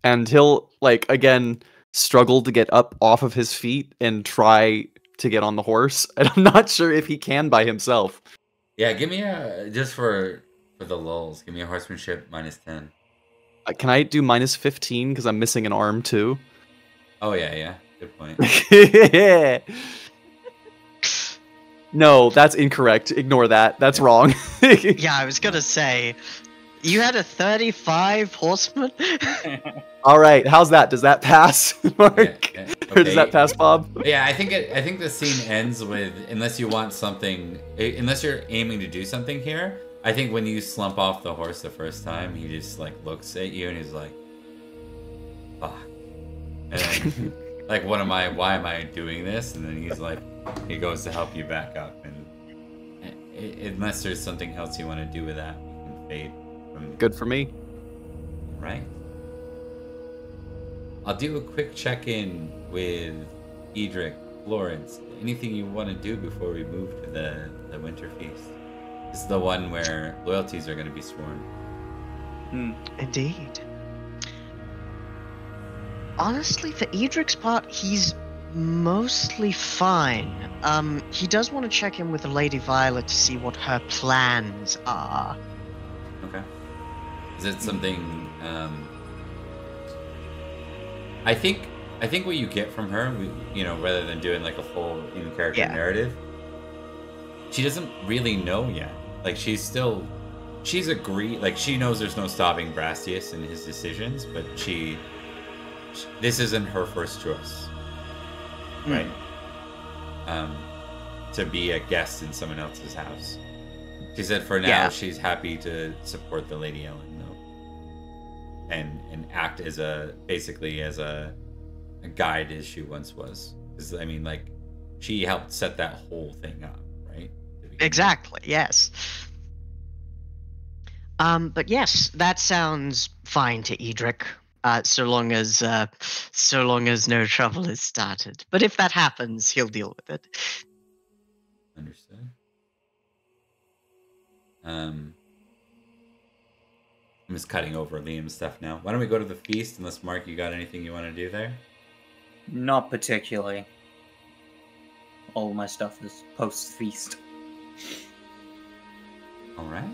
And he'll, like, again, struggle to get up off of his feet and try to get on the horse. And I'm not sure if he can by himself. Yeah, give me a, just for the lulz, give me a horsemanship -10. Can I do -15 because I'm missing an arm too? Oh yeah, good point. No, that's incorrect. Ignore that. That's wrong. Yeah, I was gonna say, you had a 35 horseman? All right, how's that? Does that pass, Mark? Yeah, Or does that pass, Bob? Yeah, I think the scene ends with, unless you want something, unless you're aiming to do something here. I think when you slump off the horse the first time, he just like looks at you and he's like, "Fuck," and then, like, why am I doing this? And then he's like, he goes to help you back up, and unless there's something else you want to do with that, you can fade from. Good for me. Right. I'll do a quick check-in with Edrich, Florence. Anything you want to do before we move to the winter feast? This is the one where loyalties are going to be sworn. Indeed. Honestly, for Edric's part, he's mostly fine. He does want to check in with Lady Violet to see what her plans are. Okay. Is it something? I think what you get from her, rather than doing like a full in-character narrative, she doesn't really know yet. Like she's agreed. Like she knows there's no stopping Brastius in his decisions, but this isn't her first choice, right? To be a guest in someone else's house. She said for now she's happy to support the Lady Ellen though, and act as basically as a guide as she once was. Because I mean, like, she helped set that whole thing up, right? Exactly. Yes. But yes, that sounds fine to Edrich. So long as no trouble is started. But if that happens, he'll deal with it. Understood. I'm just cutting over Liam's stuff now. Why don't we go to the feast? Unless, Mark, you got anything you want to do there? Not particularly. All my stuff is post-feast. All right.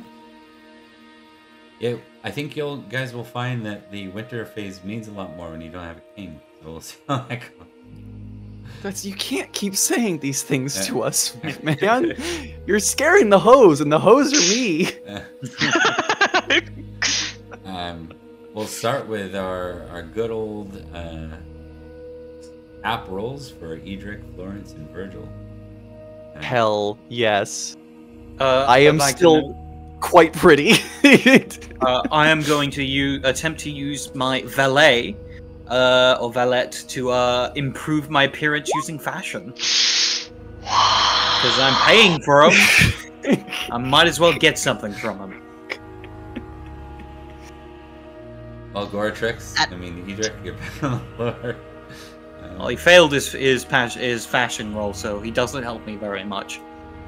Yeah, I think you guys will find that the winter phase means a lot more when you don't have a king. So we'll see how that goes. You can't keep saying these things to us, man. You're scaring the hoes, and the hoes are me. We'll start with our good old app rolls for Edrich, Florence, and Virgil. Hell yes. I am still quite pretty. I am going to attempt to use my valet or valet to improve my appearance using fashion. Because I'm paying for them. I might as well get something from them. Well, Goratrix, Edrich, you're back on the floor. Well, he failed his fashion roll, so he doesn't help me very much.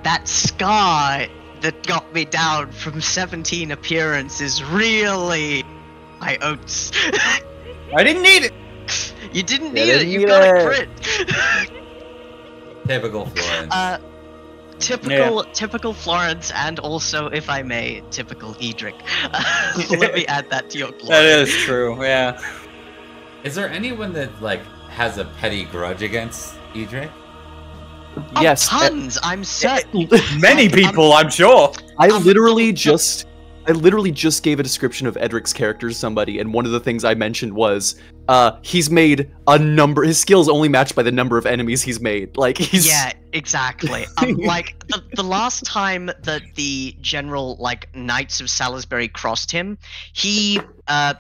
That scar that got me down from 17 appearance is really my oats. I didn't need it! You didn't need it, you got a crit! Typical Florence. Typical Florence, and also, if I may, typical Edrich. Let me add that to your glory. That is true, yeah. Is there anyone that, like, has a petty grudge against Edrich? Yes. Tons, I'm certain. Many people, I'm sure. I literally just gave a description of Edric's character to somebody, and one of the things I mentioned was he's made a number. His skills only matched by the number of enemies he's made. Like he's exactly. Like the last time that the general Knights of Salisbury crossed him, he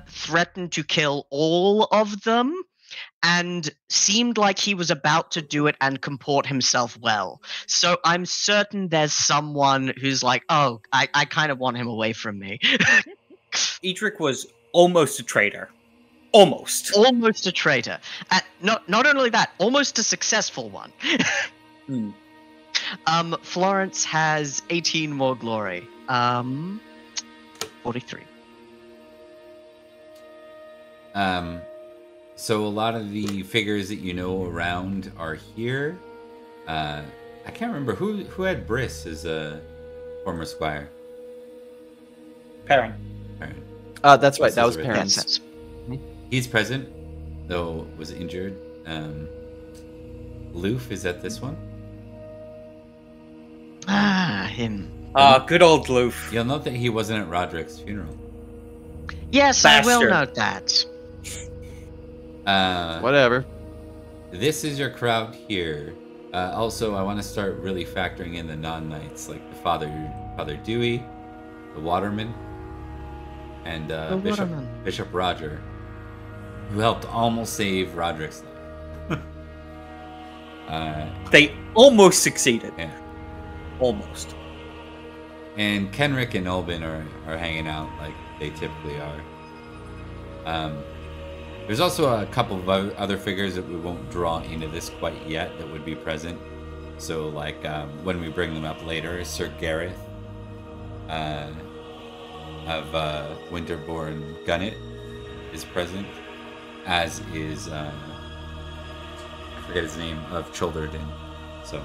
threatened to kill all of them. And seemed like he was about to do it and comport himself well. So I'm certain there's someone who's like, oh, I kind of want him away from me. Edrich was almost a traitor. Almost. Almost a traitor. Not only that, almost a successful one. Florence has 18 more glory. 43. So a lot of the figures that you know around are here. I can't remember who had Briss as a former squire. Perin. That's right. That was Perin's. He's present, though was injured. Loof is at this one. Him. Good old Loof. You'll note that he wasn't at Roderick's funeral. Yes, Bastard. I will note that. Whatever. This is your crowd here. Also, I want to start really factoring in the non-knights, like the Father Dewey, the Waterman, and Bishop Roger, who helped almost save Roderick's life. They almost succeeded. Yeah. Almost. And Kenrick and Olbin are hanging out like they typically are. There's also a couple of other figures that we won't draw into this quite yet that would be present. So, when we bring them up later, Sir Gareth of Winterbourne Gunnet is present, as is, I forget his name, of Childerton. So,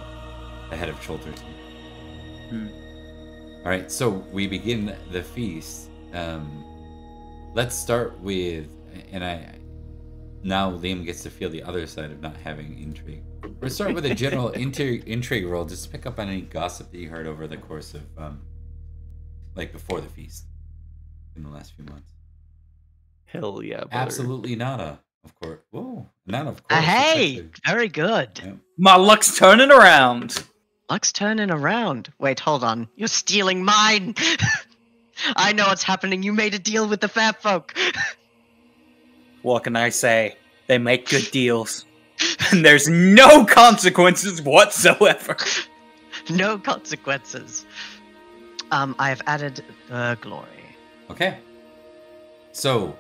the head of Childerton. Alright, so we begin the feast. Let's start with, now Liam gets to feel the other side of not having intrigue. We'll start with a general intrigue roll, just to pick up on any gossip that you heard over the course of, before the feast in the last few months. Hell yeah, brother. Absolutely nada, of course. Whoa, not of course. Hey, very good. Yeah. My luck's turning around. Luck's turning around. Wait, hold on. You're stealing mine. I know what's happening. You made a deal with the fat folk. What can I say? They make good deals. And there's no consequences whatsoever. No consequences. I have added the glory. Okay. So,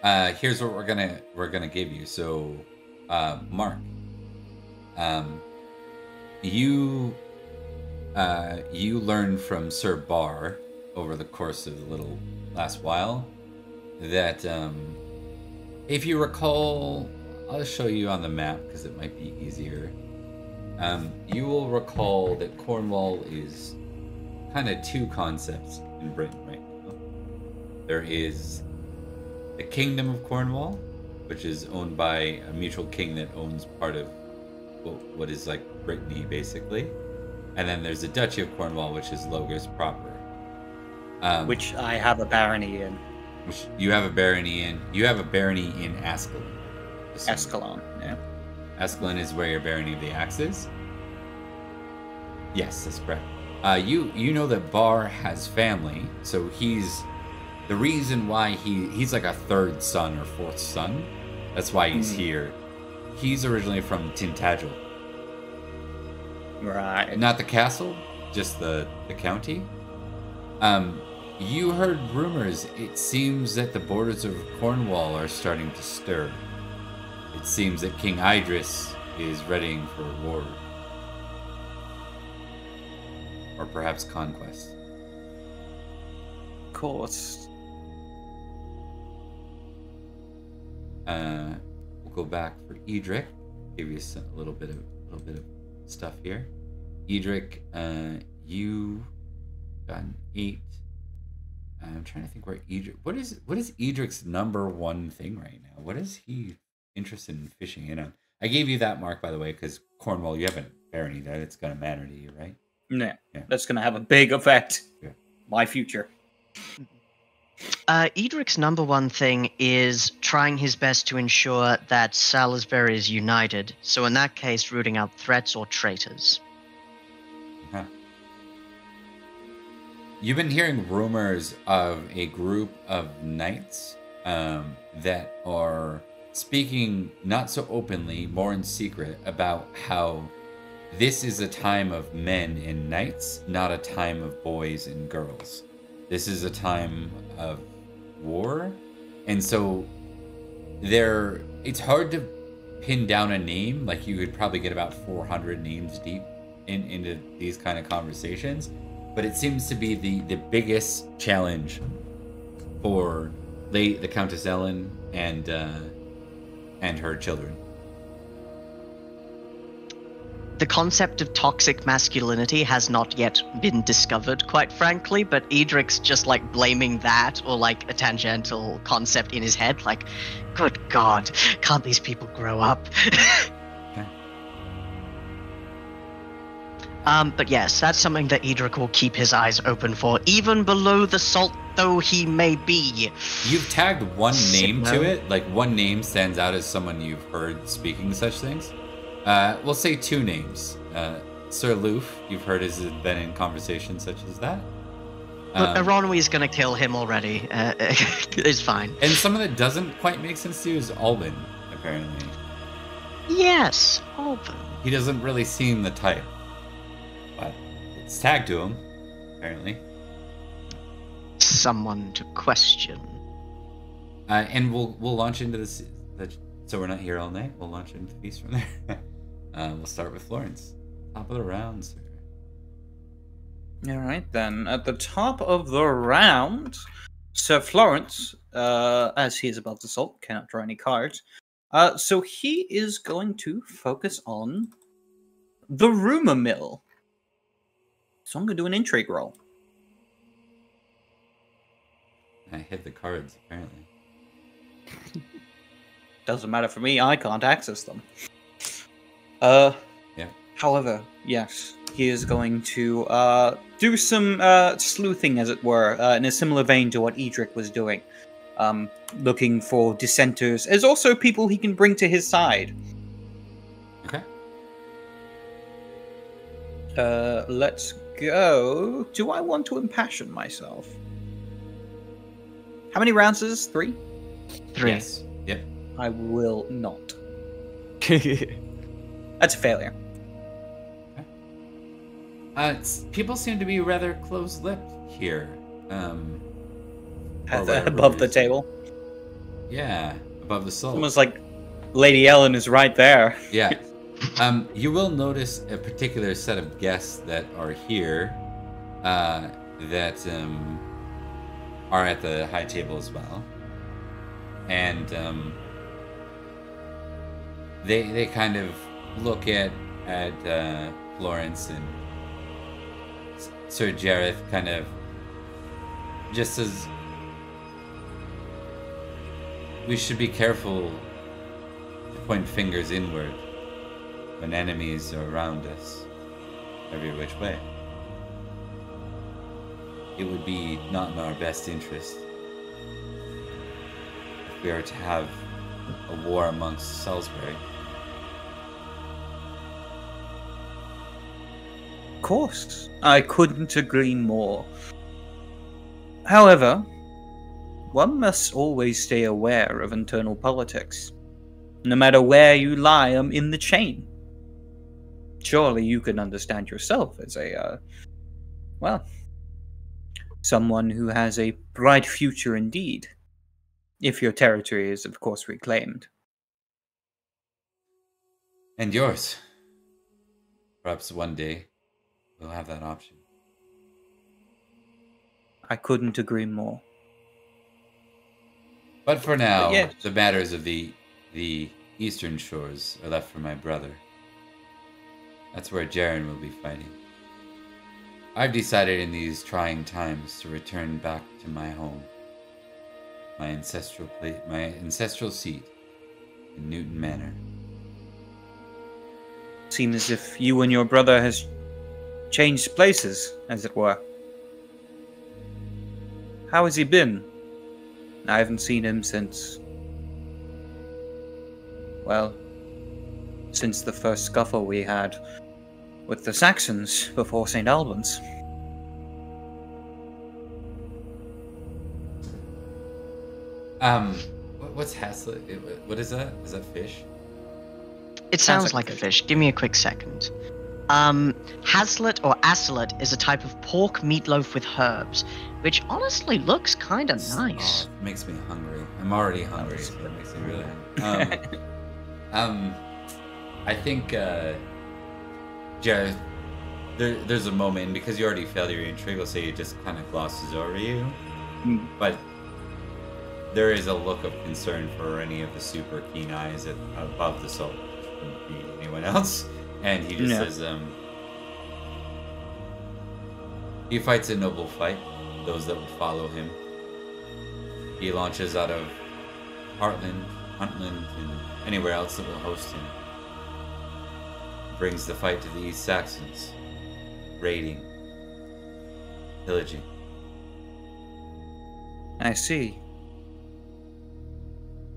here's what we're gonna give you. So, Mark, you learned from Sir Barr over the course of the little last while that if you recall, I'll show you on the map because it might be easier. You will recall that Cornwall is kind of two concepts in Britain right now. There is the Kingdom of Cornwall, which is owned by a mutual king that owns part of what is like Brittany, basically. And then there's the Duchy of Cornwall, which is Logres proper. Which I have a barony in. Which you have a barony in. You have a barony in Ascalon. Ascalon, yeah. Ascalon is where your barony of the axe is. Yes, that's correct. You know that Barr has family, so he's the reason why he's like a third son or fourth son That's why he's here. He's originally from Tintagel. Right. Not the castle, just the county. You heard rumors. It seems that the borders of Cornwall are starting to stir. It seems that King Idris is readying for war. Or perhaps conquest. Of course. We'll go back for Edrich. Give you a little bit of stuff here. Edrich, you got an 8. I'm trying to think where Edrich. What is Edrich's #1 thing right now? What is he interested in fishing in on? I gave you that mark, by the way, because Cornwall, you haven't barony that. It's gonna matter to you, right? Yeah. That's gonna have a big effect. Yeah. My future. Edric's #1 thing is trying his best to ensure that Salisbury is united. So in that case, rooting out threats or traitors. Huh. You've been hearing rumors of a group of knights that are speaking not so openly, more in secret, about how this is a time of men and knights, not a time of boys and girls. This is a time of war, and so it's hard to pin down a name. Like, you could probably get about 400 names deep into these kind of conversations, but it seems to be the biggest challenge for the Countess Ellen and her children. The concept of toxic masculinity has not yet been discovered, quite frankly, but Edric's just like blaming that, or like a tangential concept in his head, like, good God, can't these people grow up? Okay. But yes, that's something that Edric will keep his eyes open for, even below the salt though he may be. You've tagged one name to it, like one name stands out as someone you've heard speaking such things. We'll say 2 names. Sir Loof, you've heard has been in conversations such as that. Aronwi's gonna kill him already. It's fine. And someone that doesn't quite make sense to you is Alban, apparently. Yes, Alban. He doesn't really seem the type. But it's tagged to him, apparently. Someone to question. And we'll launch into this. So we're not here all night. We'll launch into the feast from there. We'll start with Florence. Top of the round, sir. All right, then. At the top of the round, Sir Florence, as he is above the salt, cannot draw any cards. So he is going to focus on the rumor mill. So I'm going to do an intrigue roll. I hit the cards, apparently. Doesn't matter for me, I can't access them. Yeah. However, yes, he is going to do some sleuthing, as it were, in a similar vein to what Edrich was doing. Looking for dissenters, as also people he can bring to his side. Okay. Let's go. Do I want to impassion myself? How many rounds is this? 3? 3. Yes. Yep. I will not. That's a failure. People seem to be rather close-lipped here. Above the table. Yeah, above the soul. Almost like Lady Ellen is right there. Yeah. You will notice a particular set of guests that are here that are at the high table as well. And they kind of look at Florence and Sir Jareth kind of just as we should be careful to point fingers inward when enemies are around us every which way. It would be not in our best interest if we are to have a war amongst Salisbury. Of course, I couldn't agree more. However, one must always stay aware of internal politics. No matter where you lie in the chain. Surely you can understand yourself as a, someone who has a bright future indeed. If your territory is, of course, reclaimed. And yours. Perhaps one day we'll have that option. I couldn't agree more. But for now, Yes. the matters of the eastern shores are left for my brother. That's where Jaren will be fighting. I've decided in these trying times to return back to my home, my ancestral seat in Newton Manor. Seems as if you and your brother has changed places, as it were. How has he been? I haven't seen him since... well, since the first scuffle we had with the Saxons before St. Albans. What's Haslet? What is that? Is that fish? It sounds like a fish. Give me a quick second. Haslet or asselet is a type of pork meatloaf with herbs, which honestly looks kind of nice. Oh, it makes me hungry. I'm already hungry, so that makes me really hungry. I think, Jared, there's a moment, because you already failed your intrigue, I'll say it just kind of glosses over you. But there is a look of concern for any of the super keen eyes above the soul. Wouldn't be anyone else. And he just says, he fights a noble fight, those that would follow him. He launches out of Heartland, Huntland, and anywhere else that will host him. Brings the fight to the East Saxons, raiding, pillaging. I see.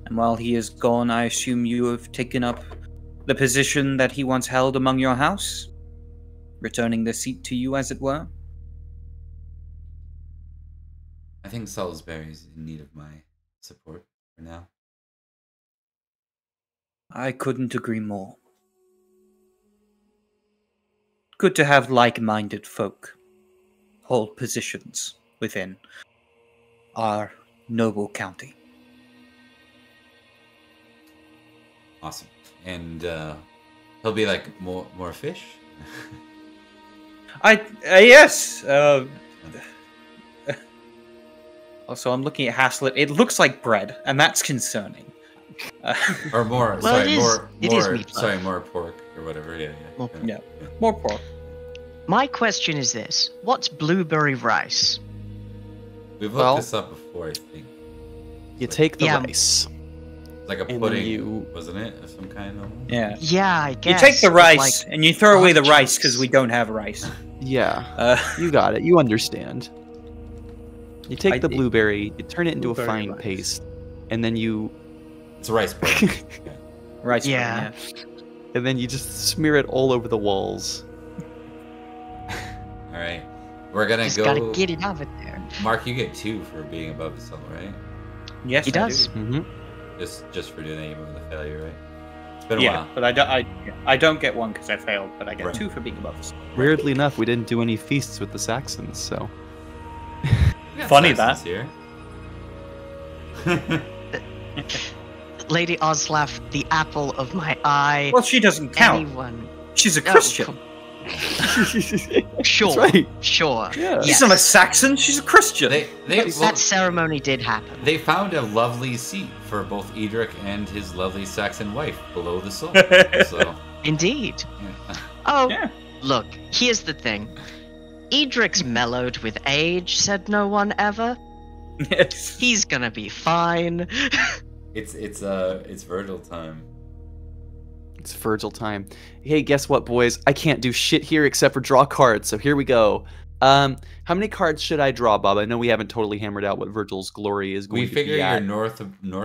And while he is gone, I assume you have taken up the position that he once held among your house? Returning the seat to you, as it were? I think Salisbury is in need of my support for now. I couldn't agree more. Good to have like-minded folk hold positions within our noble county. Awesome. And he'll be like more fish. Yes. Also, I'm looking at Haslet. It looks like bread, and that's concerning. Or more. Well, sorry, it is more. meatloaf. Sorry, more pork or whatever. Yeah. Yeah, more pork. My question is this: what's blueberry rice? We've looked this up before, I think. You take the rice. Like a and pudding, wasn't it? Of some kind of... Yeah. Yeah, I guess. You take the rice, like, and you throw away the rice chunks. because we don't have rice. Yeah. You got it. You understand. You take the blueberry, you turn it into a fine paste, and then you... It's a rice pudding. Rice pudding, Yeah. And then you just smear it all over the walls. All right. We're going to Just go... gotta get it out of there. Mark, you get 2 for being above the soul, right? Yes, He does. Mm-hmm. Just for doing that even with a failure, right? It's been a Yeah, while. but I don't get 1 because I failed, but I get 2 for being above the soul. Weirdly enough, we didn't do any feasts with the Saxons, so... Funny Saxons here. Lady Oslaf, the apple of my eye. Well, she doesn't count. Anyone? She's a Oh, Christian. Sure. That's right. Sure. Yeah. She's not a Saxon, she's a Christian. That ceremony did happen. They found a lovely seat for both Edrich and his lovely Saxon wife below the soul. So, Indeed. yeah. Oh, Yeah. look, here's the thing. Edric's mellowed with age, said no one ever. Yes. He's gonna be fine. It's Virgil time. It's Virgil time. Hey, guess what, boys? I can't do shit here except for draw cards, so here we go. How many cards should I draw, Bob? I know we haven't totally hammered out what Virgil's glory is going We to figure be you're at. north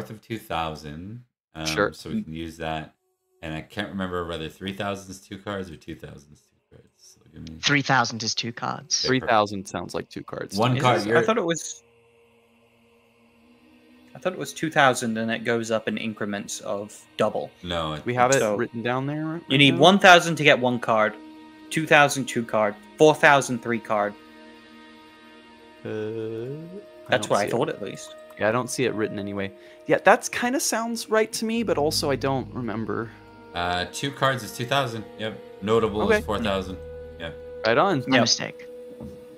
of 2,000. Sure. So we can use that. And I can't remember whether 3,000 is 2 cards or 2,000 is 2 cards. So give me 3,000 is 2 cards. 3,000 sounds like 2 cards. one card. I thought it was... I thought it was 2,000, and it goes up in increments of double. No, We have it So- written down there. Right You need now? 1,000 to get 1 card, 2,000 2 card, 4,000 3 card. That's what I thought, at least. Yeah, I don't see it written anyway. Yeah, that's kind of sounds right to me, but also I don't remember. 2 cards is 2,000. Yep. Notable Okay. is 4,000. Yep. Right on. My Yep. mistake.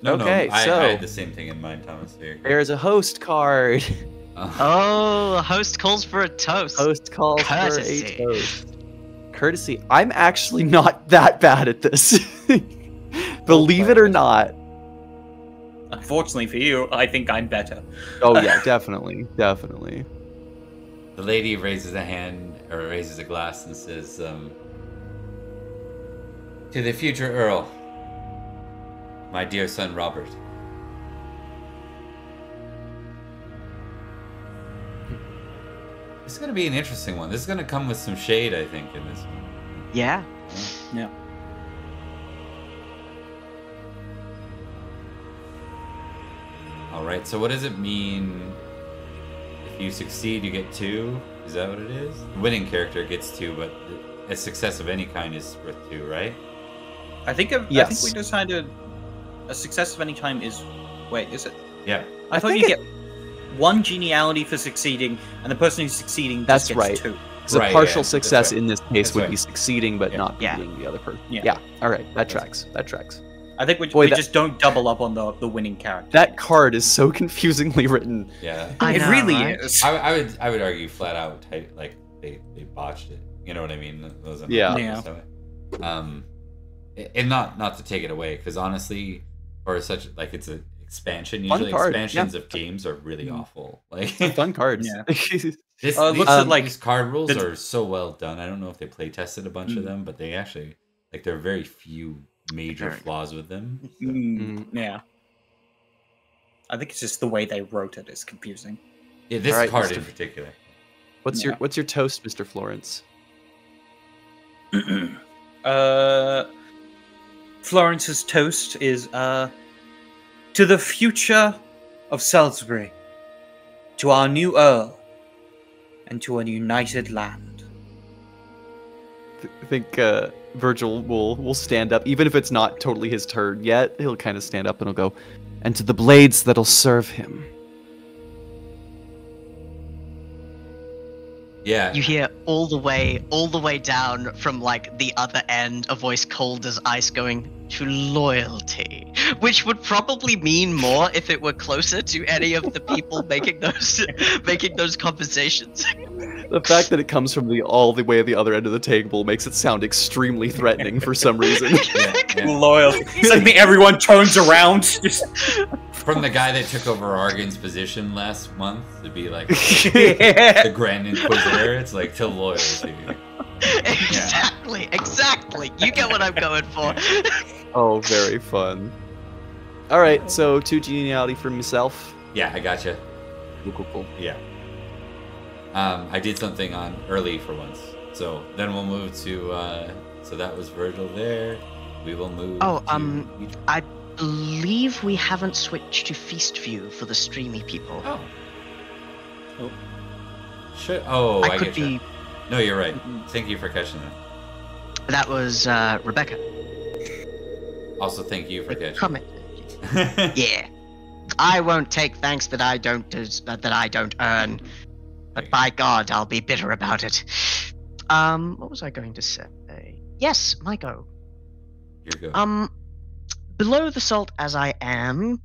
No, Okay, no. I so- had the same thing in mind, Thomas. Here. There's a host card. Oh, a host calls for a toast. Host calls Courtesy. for a toast. Courtesy. I'm actually not that bad at this. Believe it or not. Unfortunately for you, I think I'm better. Oh yeah, definitely, definitely. The lady raises a hand or raises a glass and says, "To the future Earl, my dear son Robert." This is going to be an interesting one. This is going to come with some shade, I think, in this one. Yeah. Yeah. All right. So, what does it mean? If you succeed, you get 2. Is that what it is? The winning character gets 2, but a success of any kind is worth 2, right? I think we Yes. decided a success of any time is... Wait, is it? Yeah. I thought think you get 1 geniality for succeeding, and the person who's succeeding That's just gets right. 2. So Right, partial yeah, that's success right. in this case That's would right. be succeeding, but Yeah. not Yeah. beating the other person. Yeah. Yeah. All right, that tracks. That tracks. I think we Boy, that- just don't double up on the winning character. That card is so confusingly written. Yeah. I it know, really right? is. I would argue flat out like they botched it. You know what I mean? Those are Yeah. Yeah. And not to take it away, because honestly, for such like it's an expansion. Fun Usually card, expansions of games are really awful. Like Fun cards. Yeah. this, It these, looks at, like, these card rules the- are so well done. I don't know if they play tested a bunch of Mm. them, but they actually like there are very few major Very. flaws with them. So- Yeah. I think it's just the way they wrote it is confusing. Yeah, this All right, card Mr. in particular. What's Yeah. your toast, Mr. Florence? Florence's toast is to the future of Salisbury, to our new Earl, and to a united land. I think Virgil will stand up, even if it's not totally his turn yet. He'll kind of stand up and he'll go, and to the blades that'll serve him. Yeah. You hear all the way down from like the other end, a voice cold as ice going to loyalty, which would probably mean more if it were closer to any of the people making those conversations. The fact that it comes from all the way at the other end of the table makes it sound extremely threatening for some reason. Yeah, yeah. Loyalty. Suddenly everyone turns around. Just... From the guy that took over Argan's position last month to be like yeah. the Grand Inquisitor, it's like to loyalty. Exactly. You get what I'm going for. Oh, very fun. All right, so 2 geniality for myself. Yeah, I gotcha. Cool. Yeah. I did something on early for once. So then we'll move to so that was Virgil there. We will move Oh, to I believe we haven't switched to feast view for the streamy people. Oh. Should I I could get you. be. No, you're right. Thank you for catching that. That was Rebecca. Also, thank you for catching. Comment. Yeah. I won't take thanks that I don't earn. But by God, I'll be bitter about it. What was I going to say? Yes, my go. You're good. Below the salt as I am,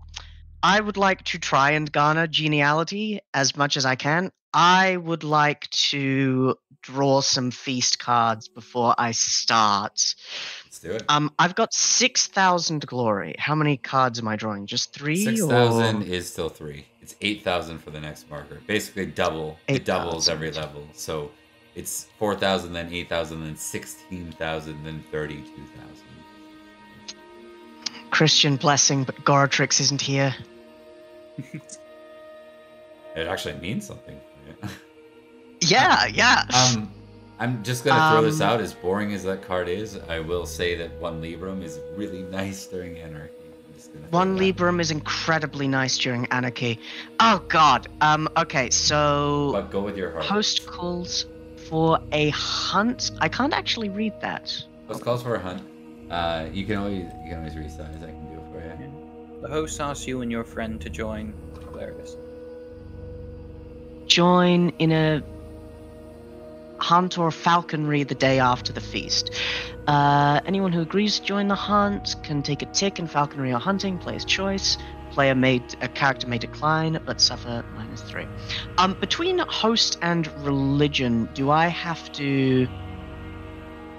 I would like to try and garner geniality as much as I can. I would like to draw some feast cards before I start. Let's do it. I've got 6,000 glory. How many cards am I drawing? Just 3? 6,000 or- is still 3. It's 8,000 for the next marker. Basically double. It doubles 8,000. every level. So it's 4,000, then 8,000, then 16,000, then 32,000. Christian blessing, but Goratrix isn't here. It actually means something. Yeah. I'm just gonna throw this out. As boring as that card is, I will say that 1 Librum is really nice during Anarchy. Just gonna One throw that. librum is incredibly nice during Anarchy. Oh god. Okay, so But go with your heart. host calls for a hunt. I can't actually read that. Host calls for a hunt. You can always resize. I can do it for you. The host asks you and your friend to join. Hilarious. Join in a hunt or falconry the day after the feast. Anyone who agrees to join the hunt can take a tick in falconry or hunting, player's choice. A character may decline, but suffer -3. Between host and religion, do I have to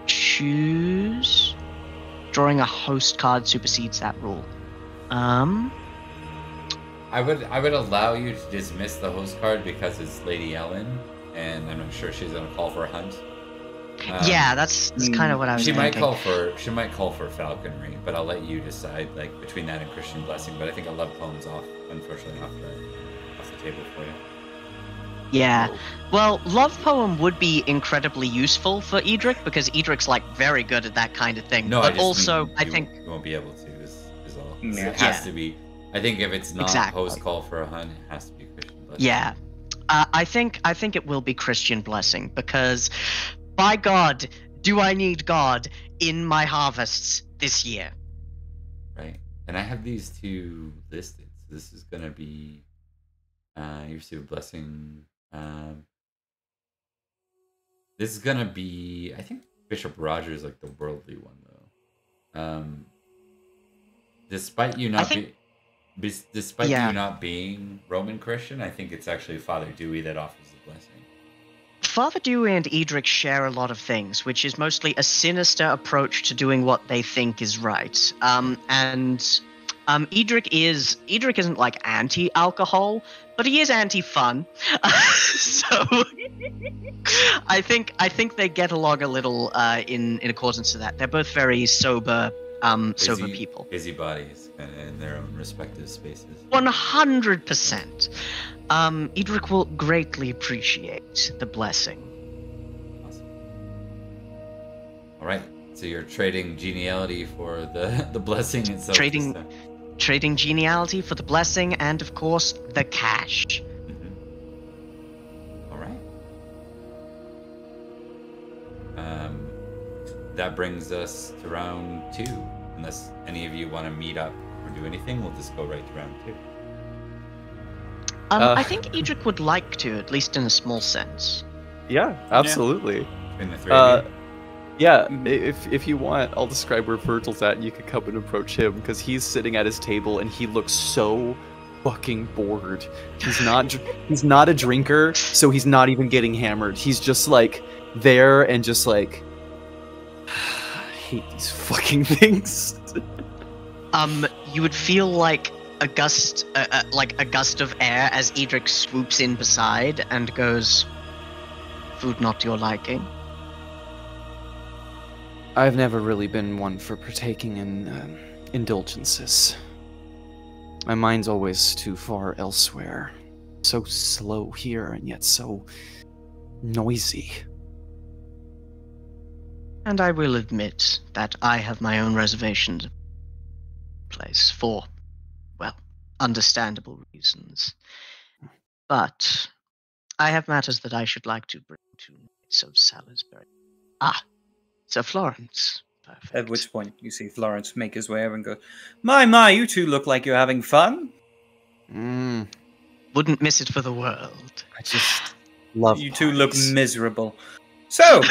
choose? Drawing a host card supersedes that rule. I would allow you to dismiss the host card because it's Lady Ellen, and I'm not sure she's gonna call for a hunt. Yeah, that's kind of what I was She might thinking. call for falconry, but I'll let you decide like between that and Christian blessing. But I think a love poem's unfortunately off the table for you. Yeah. Well, love poem would be incredibly useful for Edrich because Edrich's like very good at that kind of thing. No, but I just also mean I you think won't be able to. Is all. Yeah. It has to be. I think if it's not Exactly. host call for a hunt, it has to be Christian blessing. yeah. I think it will be Christian blessing because by God, do I need God in my harvests this year? Right. And I have these two listed. So this is gonna be you receive a blessing. This is gonna be, I think Bishop Roger is like the worldly one though. Despite you not despite Yeah. you not being Roman Christian, I think it's actually Father Dewey that offers the blessing. Father Dewey and Edrich share a lot of things, which is mostly a sinister approach to doing what they think is right. Edrich isn't like anti-alcohol, but he is anti-fun. So I think they get along a little in accordance to that. They're both very sober people. Busybodies in their own respective spaces. 100%. Edrich will greatly appreciate the blessing. Awesome. All right. So you're trading geniality for the blessing itself. Trading geniality for the blessing and, of course, the cash. All right. That brings us to round 2. Unless any of you want to meet up or do anything, we'll just go right to round 2. I think Edrich would like to, at least in a small sense. Yeah, absolutely. Between the three of you. Yeah, if you want, I'll describe where Virgil's at, and you can come and approach him because he's sitting at his table and he looks so fucking bored. He's not a drinker, so he's not even getting hammered. He's just like there and just like, I hate these fucking things. You would feel like a gust of air as Edrich swoops in beside and goes, "Food not to your liking." I've never really been one for partaking in indulgences. My mind's always too far elsewhere. So slow here and yet so noisy. And I will admit that I have my own reservations in place for, well, understandable reasons. But I have matters that I should like to bring to Knights of Salisbury. So Florence. Perfect. At which point you see Florence make his way over and go, My, you two look like you're having fun. Wouldn't miss it for the world. I just love You two look parties. miserable. So,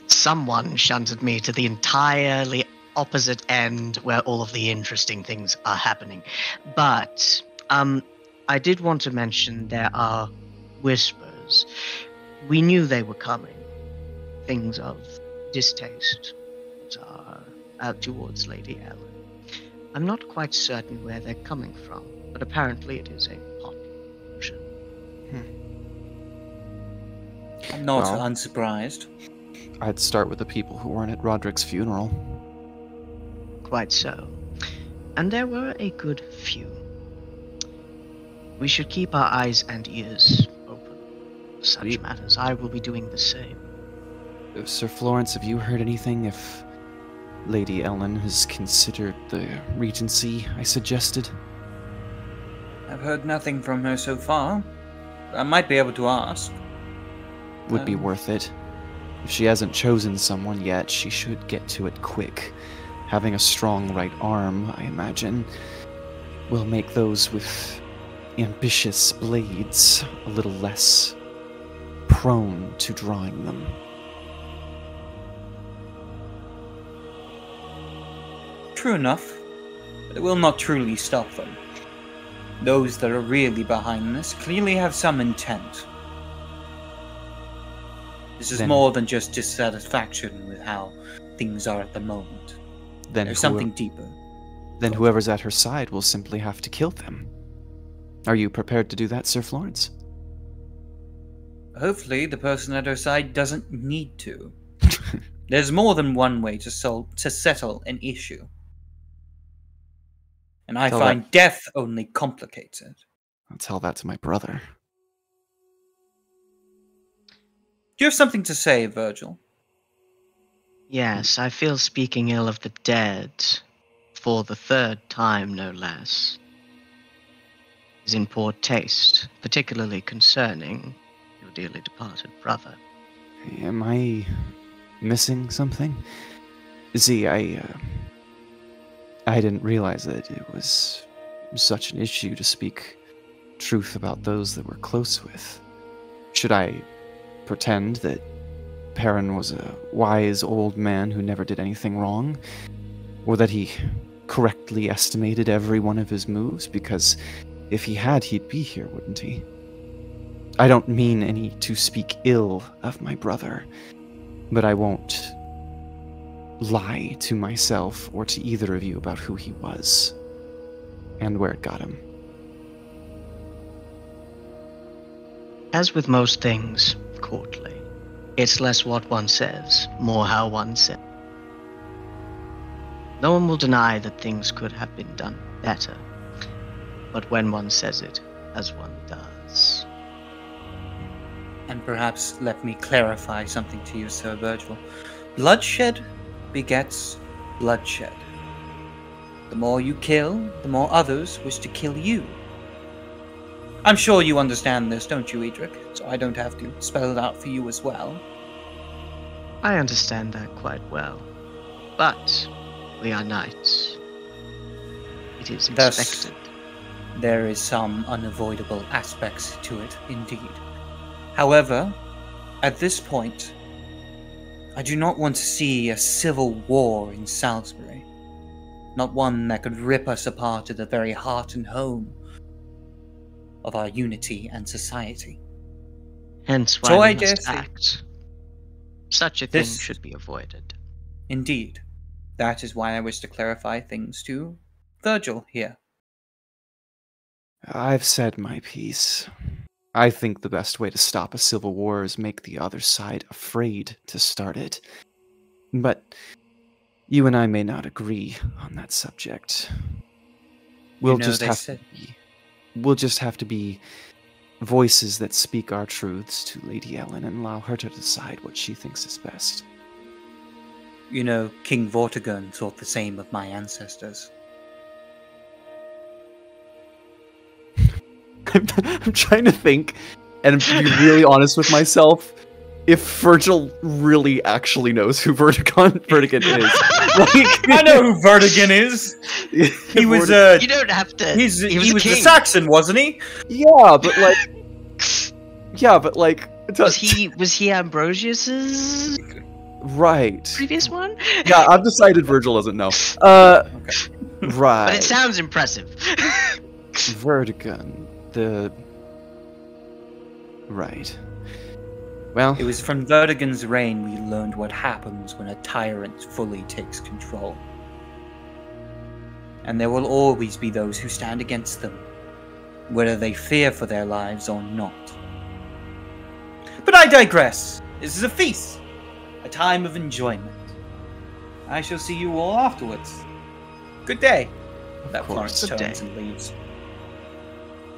Someone shunted me to the entirely opposite end where all of the interesting things are happening. But I did want to mention there are whispers. We knew they were coming. Things of distaste towards Lady Ellen. I'm not quite certain where they're coming from, but apparently it is a popular notion. I'm not Well. unsurprised. I'd start with the people who weren't at Roderick's funeral. Quite so. And there were a good few. We should keep our eyes and ears open for such Sweet. matters. I will be doing the same. Sir Florence, have you heard anything if Lady Ellen has considered the regency I suggested? I've heard nothing from her so far. I might be able to ask. Would be worth it. If she hasn't chosen someone yet, she should get to it quick. Having a strong right arm, I imagine, will make those with ambitious blades a little less prone to drawing them. True enough, but it will not truly stop them. Those that are really behind this clearly have some intent. This is more than just dissatisfaction with how things are at the moment. There's something deeper. Then whoever's at her side will simply have to kill them. Are you prepared to do that, Sir Florence? Hopefully the person at her side doesn't need to. There's more than one way to settle an issue. And I find death only complicates it. I'll tell that to my brother. Do you have something to say, Virgil? Yes, I feel speaking ill of the dead, for the third time no less, is in poor taste, particularly concerning your dearly departed brother. Am I missing something? See, I didn't realize that it was such an issue to speak truth about those that we're close with. Should I pretend that Perin was a wise old man who never did anything wrong? Or that he correctly estimated every one of his moves? Because if he had, he'd be here, wouldn't he? I don't mean any to speak ill of my brother, but I won't lie to myself or to either of you about who he was and where it got him. As with most things courtly, it's less what one says, more how one says. No one will deny that things could have been done better, but when one says it, as one does. And perhaps let me clarify something to you, Sir Virgil. Bloodshed begets bloodshed. The more you kill, the more others wish to kill you. I'm sure you understand this, don't you, Edrich? So I don't have to spell it out for you as well. I understand that quite well. But we are knights. It is expected. There is some unavoidable aspects to it, indeed. However, at this point, I do not want to see a civil war in Salisbury. Not one that could rip us apart at the very heart and home of our unity and society. Hence why we must act. Such a thing should be avoided. Indeed. That is why I wish to clarify things to Virgil here. I've said my piece. I think the best way to stop a civil war is make the other side afraid to start it. But you and I may not agree on that subject. We'll just have to be voices that speak our truths to Lady Ellen and allow her to decide what she thinks is best. You know, King Vortigern thought the same of my ancestors. I'm trying to think, and be really honest with myself, if Virgil really actually knows who Vertigan is. I know who Vertigan is. He was you don't have to. He was a Saxon, wasn't he? Yeah, but like was he Ambrosius's right previous one? Yeah, I've decided Virgil doesn't know. Okay. Right. But it sounds impressive. Vertigan. Right. Well, it was from Vertigan's reign we learned what happens when a tyrant fully takes control. And there will always be those who stand against them, whether they fear for their lives or not. But I digress. This is a feast, a time of enjoyment. I shall see you all afterwards. Good day. That Florence turns and leaves.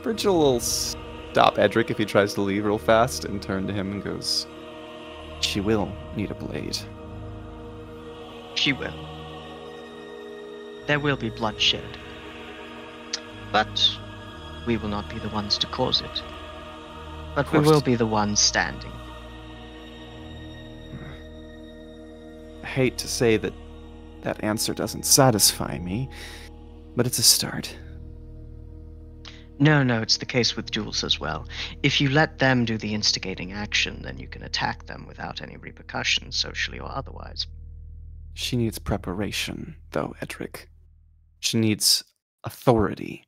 Virgil will stop Edrich if he tries to leave real fast and turn to him and goes, "She will need a blade." She will. there will be bloodshed. But we will not be the ones to cause it. But we will be the ones standing. I hate to say that that answer doesn't satisfy me, but it's a start. No, it's the case with duels as well. If you let them do the instigating action, then you can attack them without any repercussions, socially or otherwise. She needs preparation, though, Edrich. She needs authority.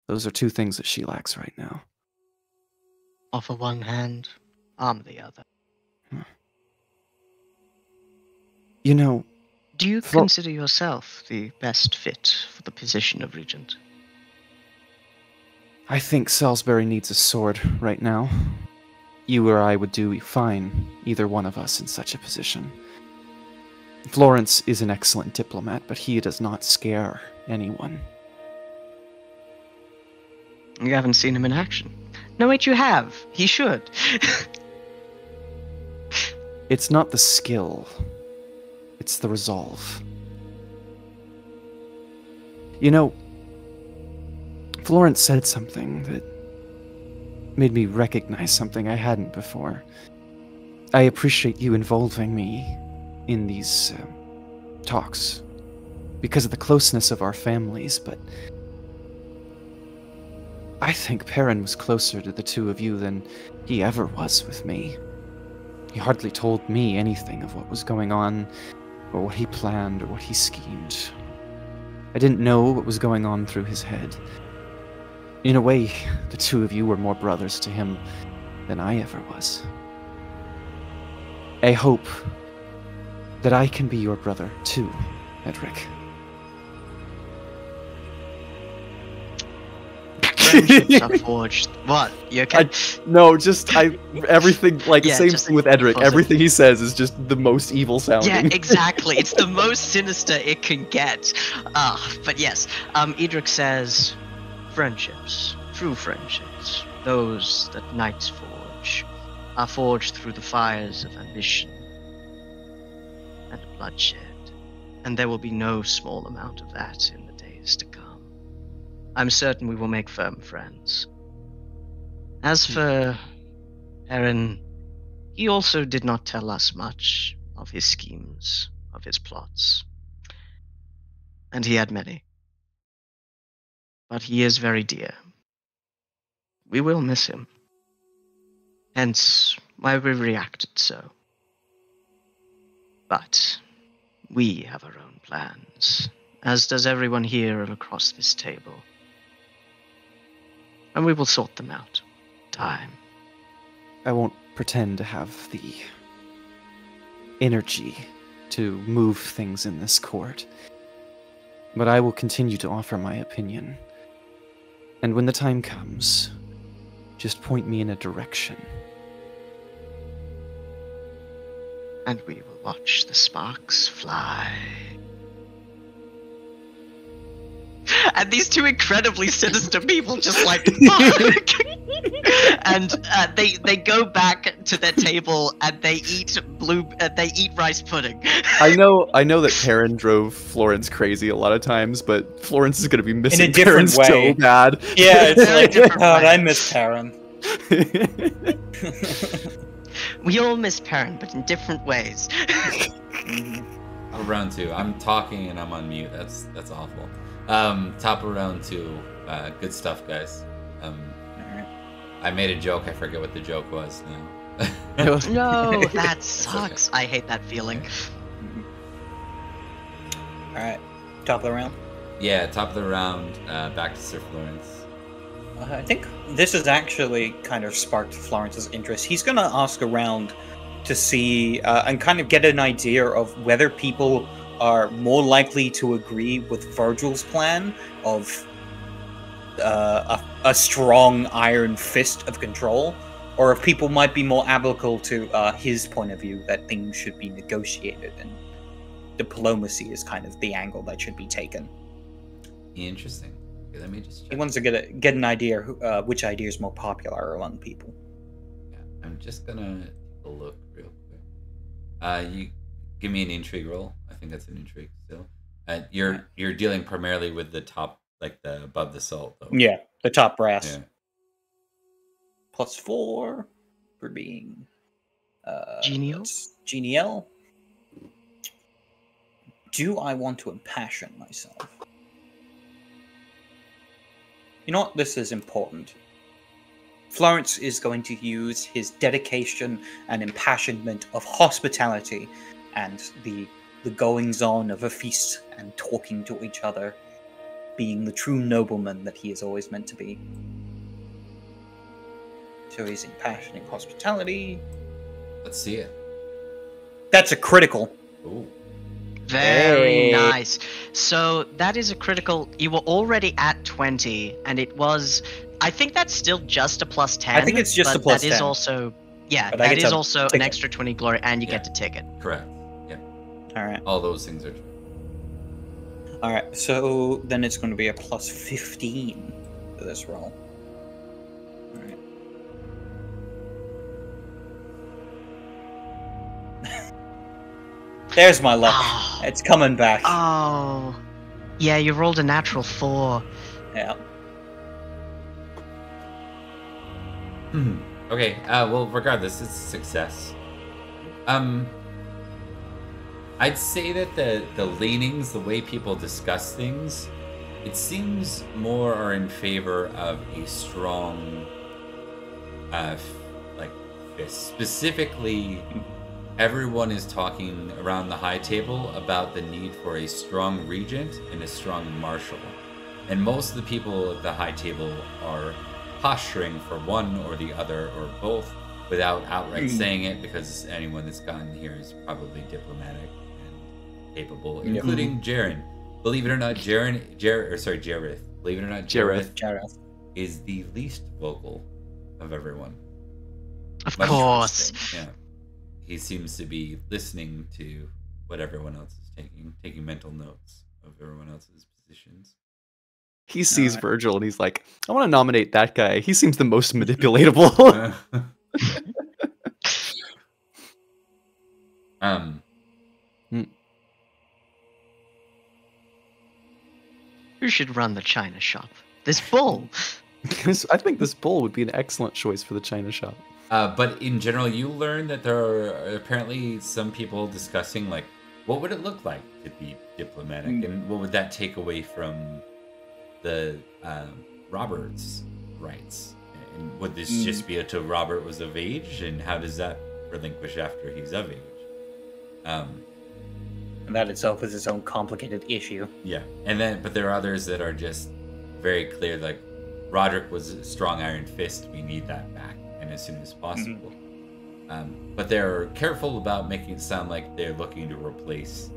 Those are two things that she lacks right now. Offer one hand, arm the other. You know... Do you consider yourself the best fit for the position of regent? I think Salisbury needs a sword right now. You or I would do fine, either one of us in such a position. Florence is an excellent diplomat, but he does not scare anyone. You haven't seen him in action. No, wait, you have. He should. It's not the skill. It's the resolve. You know, Florence said something that made me recognize something I hadn't before. I appreciate you involving me in these talks because of the closeness of our families, but I think Perin was closer to the two of you than he ever was with me. He hardly told me anything of what was going on, or what he planned, or what he schemed. I didn't know what was going on through his head. In a way, the two of you were more brothers to him than I ever was. I hope that I can be your brother too, Edrich. Friendships are forged. What? You okay? Everything, like, Yeah, same just thing with Edrich. positive. Everything he says is just the most evil sounding. Yeah, exactly. It's the most sinister it can get. But yes, Edrich says, friendships, true friendships, those that knights forge, are forged through the fires of ambition and bloodshed. And there will be no small amount of that in the days to come. I'm certain we will make firm friends. As for Perin, he also did not tell us much of his schemes, of his plots. And he had many. But he is very dear. We will miss him. Hence why we reacted so. But we have our own plans, as does everyone here across this table. And we will sort them out. Time. I won't pretend to have the energy to move things in this court, but I will continue to offer my opinion. And when the time comes, just point me in a direction. And we will watch the sparks fly. And these two incredibly sinister people just like, fuck! And they go back to their table and they eat rice pudding. I know that Perin drove Florence crazy a lot of times, but Florence is going to be missing Perin different way. so bad. Yeah, it's like, different God, way. I miss Perin. We all miss Perin, but in different ways. Round two. I'm talking and I'm on mute. That's awful. Top of round two. Good stuff, guys. I made a joke. I forget what the joke was now. No, that sucks. I hate that feeling. Alright, top of the round. Yeah, top of the round. Back to Sir Florence. I think this has actually kind of sparked Florence's interest. He's going to ask around to see and kind of get an idea of whether people are more likely to agree with Virgil's plan of a strong iron fist of control, or if people might be more applicable to his point of view that things should be negotiated and diplomacy is kind of the angle that should be taken. Interesting. Okay, let me just check. He wants to get an idea which idea is more popular among people. Yeah, I'm just gonna take a look real quick. You give me an intrigue roll. I think that's an intrigue still. You're dealing primarily with the top, like the above the salt, though. Yeah, the top brass. Yeah. +4 for being Genial. that's genial. Do I want to impassion myself? You know what? This is important. Florence is going to use his dedication and impassionment of hospitality and the goings-on of a feast and talking to each other, being the true nobleman that he is always meant to be. So he's impassioning hospitality. Let's see it. That's a critical. Ooh. Very Hey. nice. So that is a critical. You were already at 20, and it was. I think that's still just a +10. I think it's just but a +10. That is also. Yeah, But I that get is to also an ticket. extra 20 glory, and you Yeah. get to ticket. Correct. Yeah. All right. All those things are true. All right. So then it's going to be a +15 for this roll. All right. There's my luck. Oh. It's coming back. Oh. Yeah, you rolled a natural 4. Yeah. Okay. Well, regardless, it's a success. I'd say that the leanings, the way people discuss things, it seems more are in favor of a strong, fist. Specifically, everyone is talking around the high table about the need for a strong regent and a strong marshal. And most of the people at the high table are posturing for one or the other or both without outright saying it, because anyone that's gotten here is probably diplomatic and capable, including Jaren. Believe it or not, Jareth. Believe it or not, Jareth is the least vocal of everyone. Of Much course. interesting, yeah. He seems to be listening to what everyone else is taking mental notes of everyone else's positions. He sees Alright. Virgil and he's like, I want to nominate that guy. He seems the most manipulatable. Who should run the China shop? This bull. I think this bull would be an excellent choice for the China shop. But in general, you learn that there are apparently some people discussing, like, what would it look like to be diplomatic, and what would that take away from the Robert's rights? And would this just be until Robert was of age, and how does that relinquish after he's of age? And that itself is its own complicated issue. Yeah, but there are others that are just very clear, like, Roderick was a strong iron fist, we need that back, and as soon as possible. But they're careful about making it sound like they're looking to replace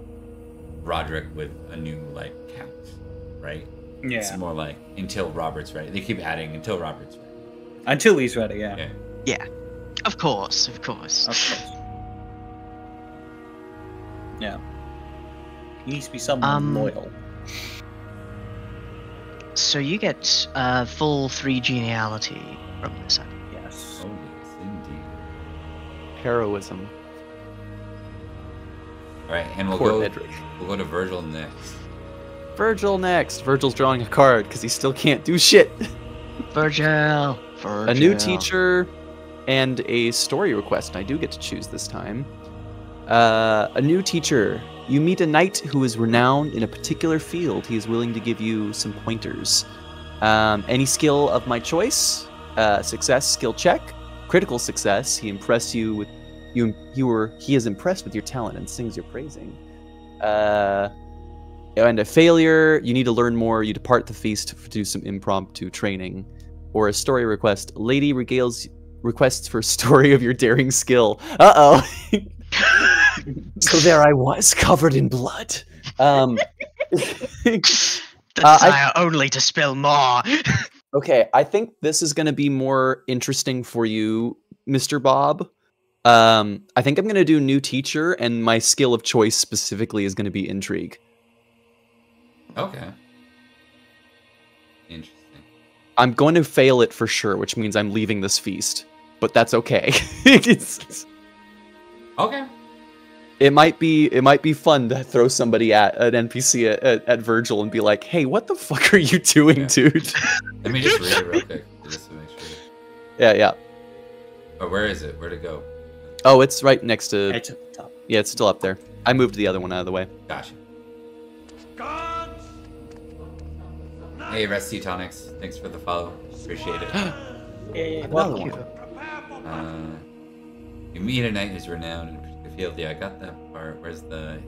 Roderick with a new, like, count, right? Yeah. It's more like, until Robert's ready. They keep adding, until Robert's ready. Until he's ready, yeah. Yeah. Yeah. Of course. Of course. Yeah. He needs to be someone loyal. So you get full 3 geniality from this. Yes. Oh, yes, indeed. Heroism. All right, and we'll Poor go Edrich. to Virgil next. Virgil next. Virgil's drawing a card because he still can't do shit. Virgil. A new teacher and a story request. I do get to choose this time. A new teacher. You meet a knight who is renowned in a particular field. He is willing to give you some pointers. Any skill of my choice. Success, skill check. Critical success. He impressed you with he is impressed with your talent and sings your praising. And a failure. You need to learn more. You depart the feast to do some impromptu training. Or a story request. Lady requests for story of your daring skill. Uh-oh. So there I was, covered in blood. Desire only to spill more. Okay, I think this is going to be more interesting for you, Mr. Bob. I think I'm going to do new teacher, and my skill of choice specifically is going to be intrigue. Okay. Interesting. I'm going to fail it for sure, which means I'm leaving this feast. But that's okay. Okay. It might be fun to throw somebody at an NPC at Virgil and be like, "Hey, what the fuck are you doing, dude?" Let me just read it real quick, just to make sure. Yeah. Or where is it? Where'd it go? Oh, it's right next to. Right at the top. Yeah, it's still up there. I moved the other one out of the way. Gotcha. Hey, Resty Tonics. Thanks for the follow. Appreciate it. Another one. You meet a knight who's renowned in a particular field. Yeah, I got that part. Where's the...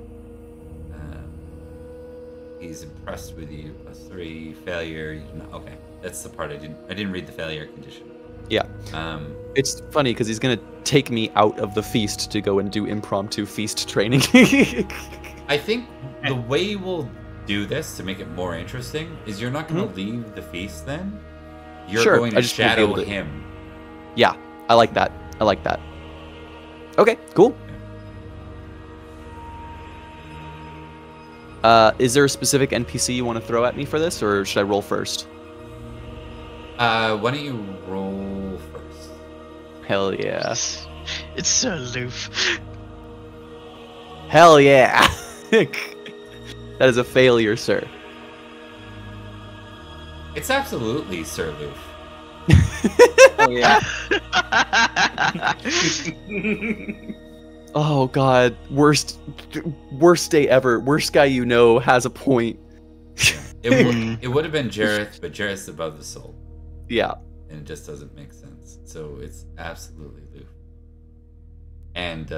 he's impressed with you. +3 failure. You can, okay, that's the part I didn't read the failure condition. Yeah. It's funny because he's gonna take me out of the feast to go and do impromptu feast training. I think the way we'll do this to make it more interesting is you're not going to leave the feast then. You're going to shadow him. Yeah, I like that. Okay, cool. Is there a specific NPC you want to throw at me for this, or should I roll first? Why don't you roll first? Hell yeah. It's so aloof. Hell yeah. That is a failure, sir. It's absolutely Sir Loof. Oh yeah. Oh god, worst day ever. Worst guy you know has a point. It would have been Jareth, but Jareth's above the soul. Yeah. And it just doesn't make sense. So it's absolutely Loof. And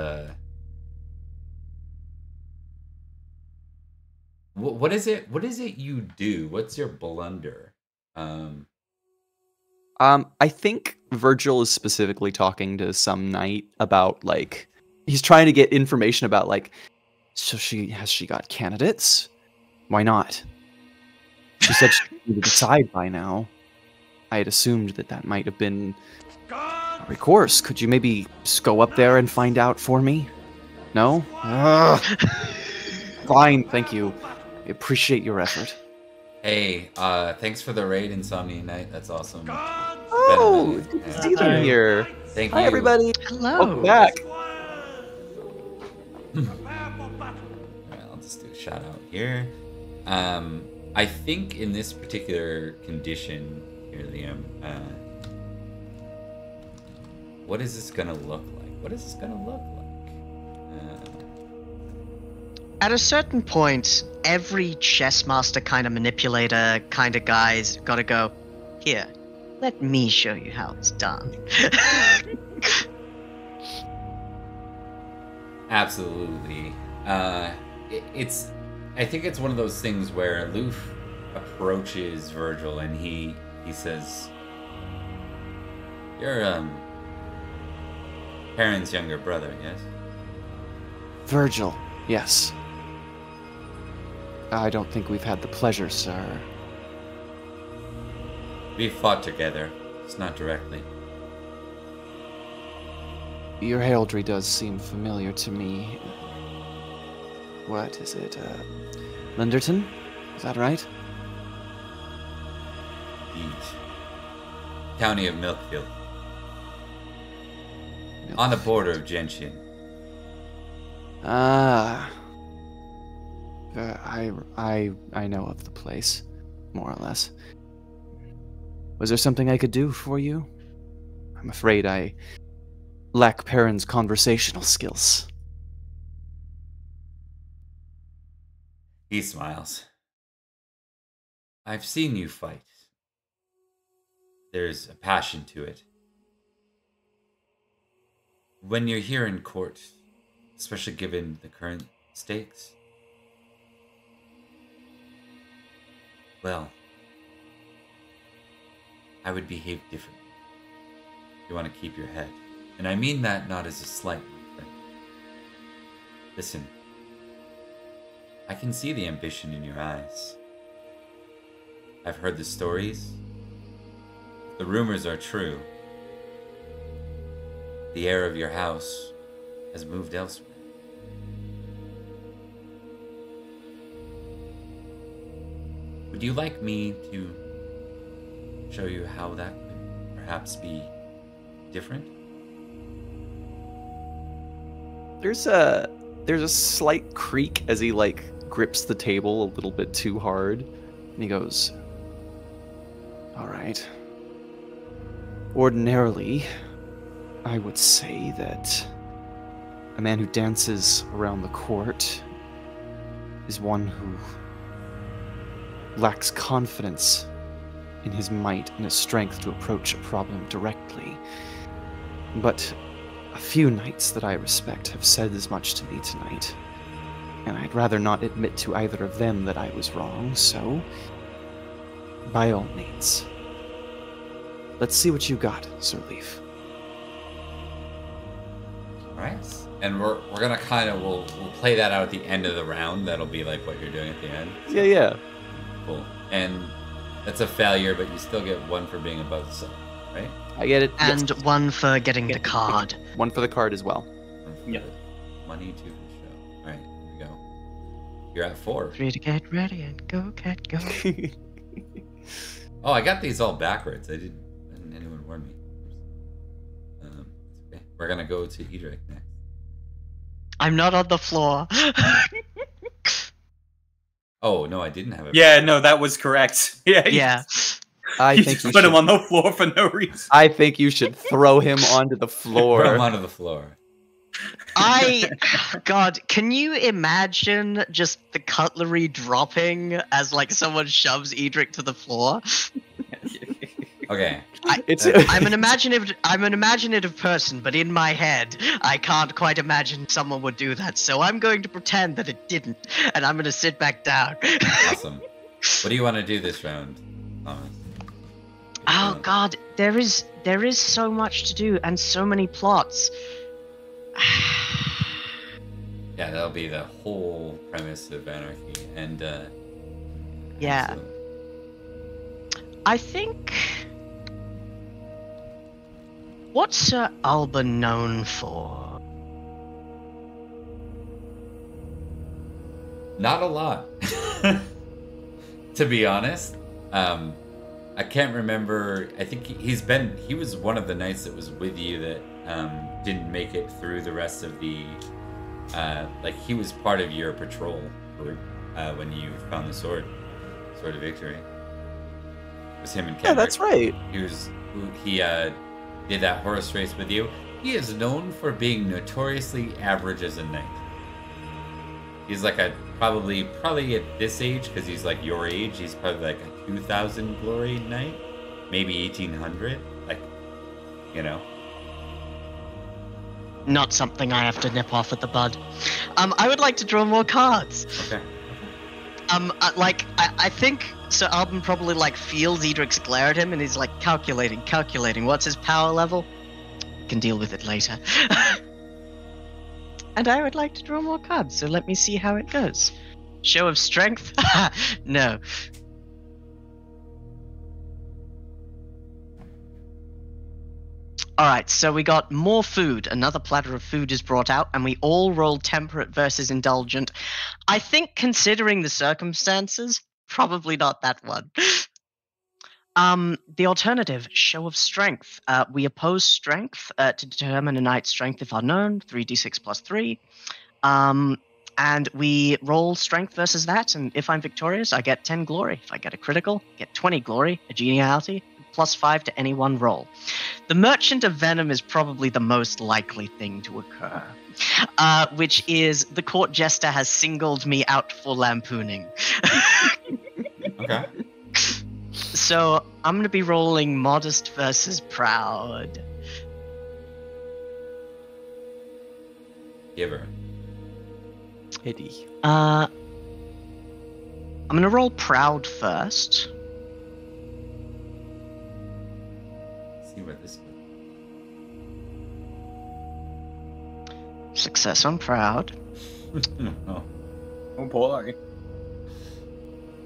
what is it you do? What's your blunder? I think Virgil is specifically talking to some knight about, like, he's trying to get information about, like, so has she got candidates? Why not? She said she would decide by now. I had assumed that might have been a recourse. Could you maybe just go up there and find out for me? No? Fine, thank you. I appreciate your effort. Hey, thanks for the raid, Insomnia Knight. That's awesome. Oh, good to see them here. Thank you. Hi, everybody. Hello. Welcome back. Alright, I'll just do a shout out here. I think in this particular condition here, Liam, what is this gonna look like? At a certain point, every chess master kind of manipulator kind of guy's got to go, here, let me show you how it's done. Absolutely. I think it's one of those things where Loof approaches Virgil and he says, "You're Perin's younger brother, yes?" Virgil, yes. I don't think we've had the pleasure, sir. We've fought together, just not directly. Your heraldry does seem familiar to me. What is it? Linderton? Is that right? Indeed. County of Milkfield. On the border of Gentian. Ah. I know of the place, more or less. Was there something I could do for you? I'm afraid I lack Perin's conversational skills. He smiles. I've seen you fight. There's a passion to it. When you're here in court, especially given the current stakes, well, I would behave differently. You want to keep your head. And I mean that not as a slight, my friend. Listen, I can see the ambition in your eyes. I've heard the stories. The rumors are true. The heir of your house has moved elsewhere. Would you like me to show you how that could perhaps be different? There's there's a slight creak as he like grips the table a little bit too hard, and he goes, "All right. Ordinarily, I would say that a man who dances around the court is one who lacks confidence in his might and his strength to approach a problem directly. But a few knights that I respect have said as much to me tonight, and I'd rather not admit to either of them that I was wrong, so by all means, let's see what you got, Sir Leaf." Alright. And we're gonna kind of, we'll play that out at the end of the round. That'll be like what you're doing at the end. Yeah. Cool. And that's a failure, but you still get 1 for being above the sun, right? I get it. And 1 for getting the card. 1 for the card as well. 1 for the money, 2 for the show. Alright, here we go. You're at 4. 3 to get ready and go, cat, go. Oh, I got these all backwards. Didn't anyone warn me? Okay. We're gonna go to Edrich next. I'm not on the floor. Oh no, I didn't have it. Yeah, no, that was correct. Yeah. Yeah. I You think just you put should, him on the floor for no reason. I think you should throw him onto the Throw floor. him onto the floor. God, can you imagine just the cutlery dropping as like someone shoves Edrich to the floor? Okay. I'm an imaginative person, but in my head, I can't quite imagine someone would do that. So I'm going to pretend that it didn't, and I'm going to sit back down. Awesome. What do you want to do this round, Thomas? Oh God, there is so much to do and so many plots. Yeah, that'll be the whole premise of Anarchy, and Yeah. excellent. I think. What's Sir Alban known for? Not a lot, to be honest. I can't remember. I think he was one of the knights that was with you that didn't make it through the rest of the. Like he was part of your patrol group when you found the sword of victory. It was him and Kendrick. Yeah, that's right. He did that horse race with you. He is known for being notoriously average as a knight. He's like probably at this age, because he's like your age, he's probably like a 2,000 glory knight, maybe 1,800. Like, you know. Not something I have to nip off at the bud. I would like to draw more cards. Okay. I think Sir Alban probably like feels Edric's glare at him and he's like calculating. What's his power level? Can deal with it later. And I would like to draw more cards, so let me see how it goes. Show of strength? No. Alright, so we got more food. Another platter of food is brought out, and we all roll temperate versus indulgent. I think, considering the circumstances, probably not that one. The alternative, show of strength. We oppose strength to determine a knight's strength if unknown, 3d6 plus 3. And we roll strength versus that, and if I'm victorious, I get 10 glory. If I get a critical, I get 20 glory, a geniality, plus 5 to any one roll. The Merchant of Venom is probably the most likely thing to occur, which is the court jester has singled me out for lampooning. Okay. So I'm going to be rolling modest versus proud. Giver. Eddie. I'm going to roll proud first. See what this. Success on proud. Oh. Oh boy.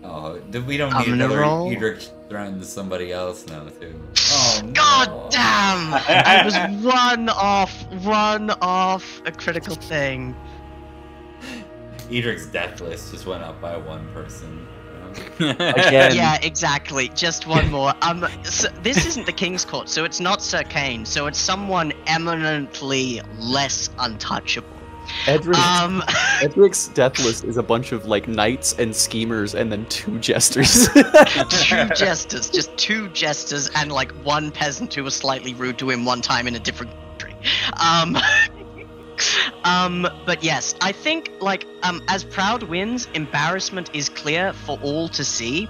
Oh, we don't I'm need gonna another roll. Edrich threatened to somebody else now too. Oh no. God damn! I was one off a critical thing. Edric's death list just went up by one person. Again. Yeah, exactly. Just one more. So this isn't the King's Court, so it's not Sir Kane. So it's someone eminently less untouchable. Edric's death list is a bunch of like knights and schemers and then 2 jesters. 2 jesters, just 2 jesters and like 1 peasant who was slightly rude to him one time in a different country. But yes, I think like as Proud wins, embarrassment is clear for all to see.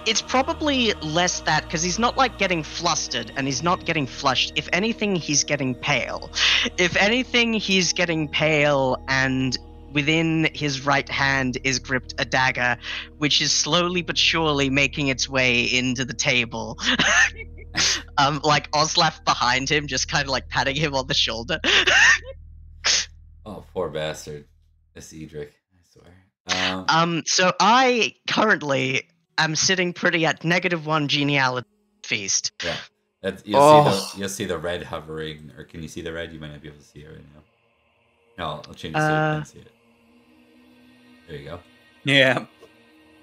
It's probably less that, because he's not like getting flustered and he's not getting flushed. If anything, he's getting pale. If anything, he's getting pale, and within his right hand is gripped a dagger, which is slowly but surely making its way into the table. Like Oslaf behind him, just kind of like patting him on the shoulder. Oh, poor bastard. This Edrich, I swear. So I currently am sitting pretty at -1 genealogy feast. Yeah. You'll see the red hovering, or can you see the red? You might not be able to see it right now. No, I'll change it so you can see it. There you go. Yeah.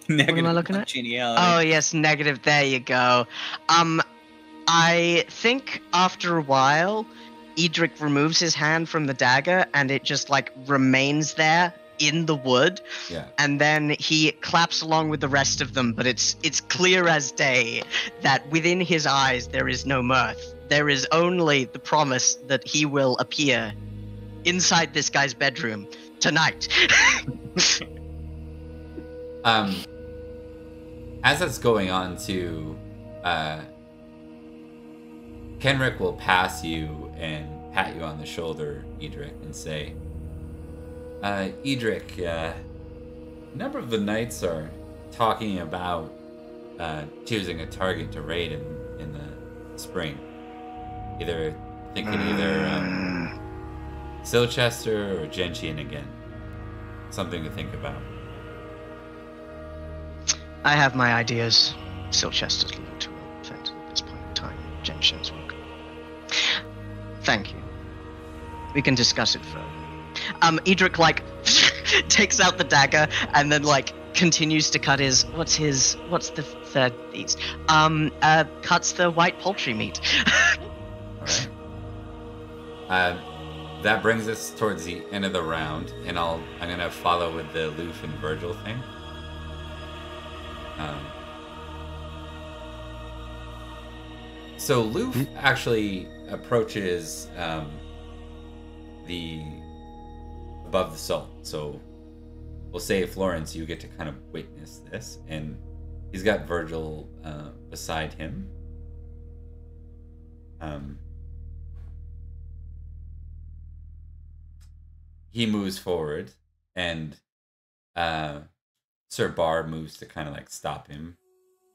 What am I looking at? Genealogy. Oh yes, negative. There you go. I think after a while, Edrich removes his hand from the dagger, and it just like remains there in the wood. Yeah. And then he claps along with the rest of them, but it's clear as day that within his eyes there is no mirth. There is only the promise that he will appear inside this guy's bedroom tonight. As that's going on too, Kenrick will pass you and pat you on the shoulder, Edrich, and say, Edrich, a number of the knights are talking about choosing a target to raid in the spring. Either Silchester or Gentian again. Something to think about. I have my ideas. Silchester's a little too offensive at this point in time. Gentian's work. Thank you. We can discuss it further. Edrich like takes out the dagger and then like continues to cut what's the third beast? Cuts the white poultry meat. Alright. That brings us towards the end of the round, and I'm gonna follow with the Loof and Virgil thing. So Loof actually approaches above the salt. So we'll say, Florence, you get to kind of witness this, and he's got Virgil beside him. He moves forward, and Sir Bar moves to kind of like stop him,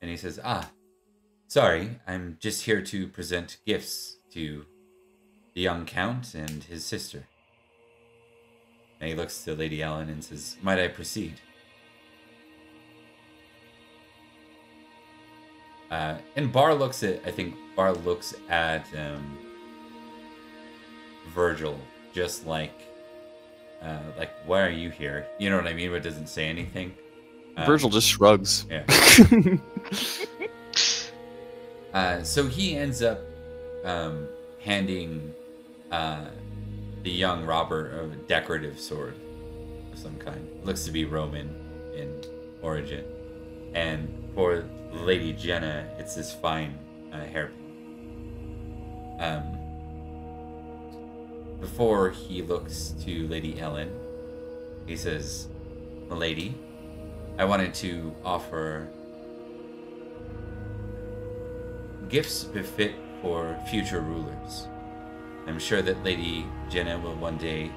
and he says, sorry, I'm just here to present gifts to the young count and his sister. And he looks to Lady Ellen and says, might I proceed? And Bar looks at Virgil just like, why are you here? You know what I mean? But doesn't say anything. Virgil just shrugs. Yeah. So he ends up handing the young Robert a decorative sword of some kind. It looks to be Roman in origin. And for Lady Jenna, it's this fine hairpin. Before he looks to Lady Ellen, he says, "Milady, I wanted to offer gifts befit for future rulers. I'm sure that Lady Jenna will one day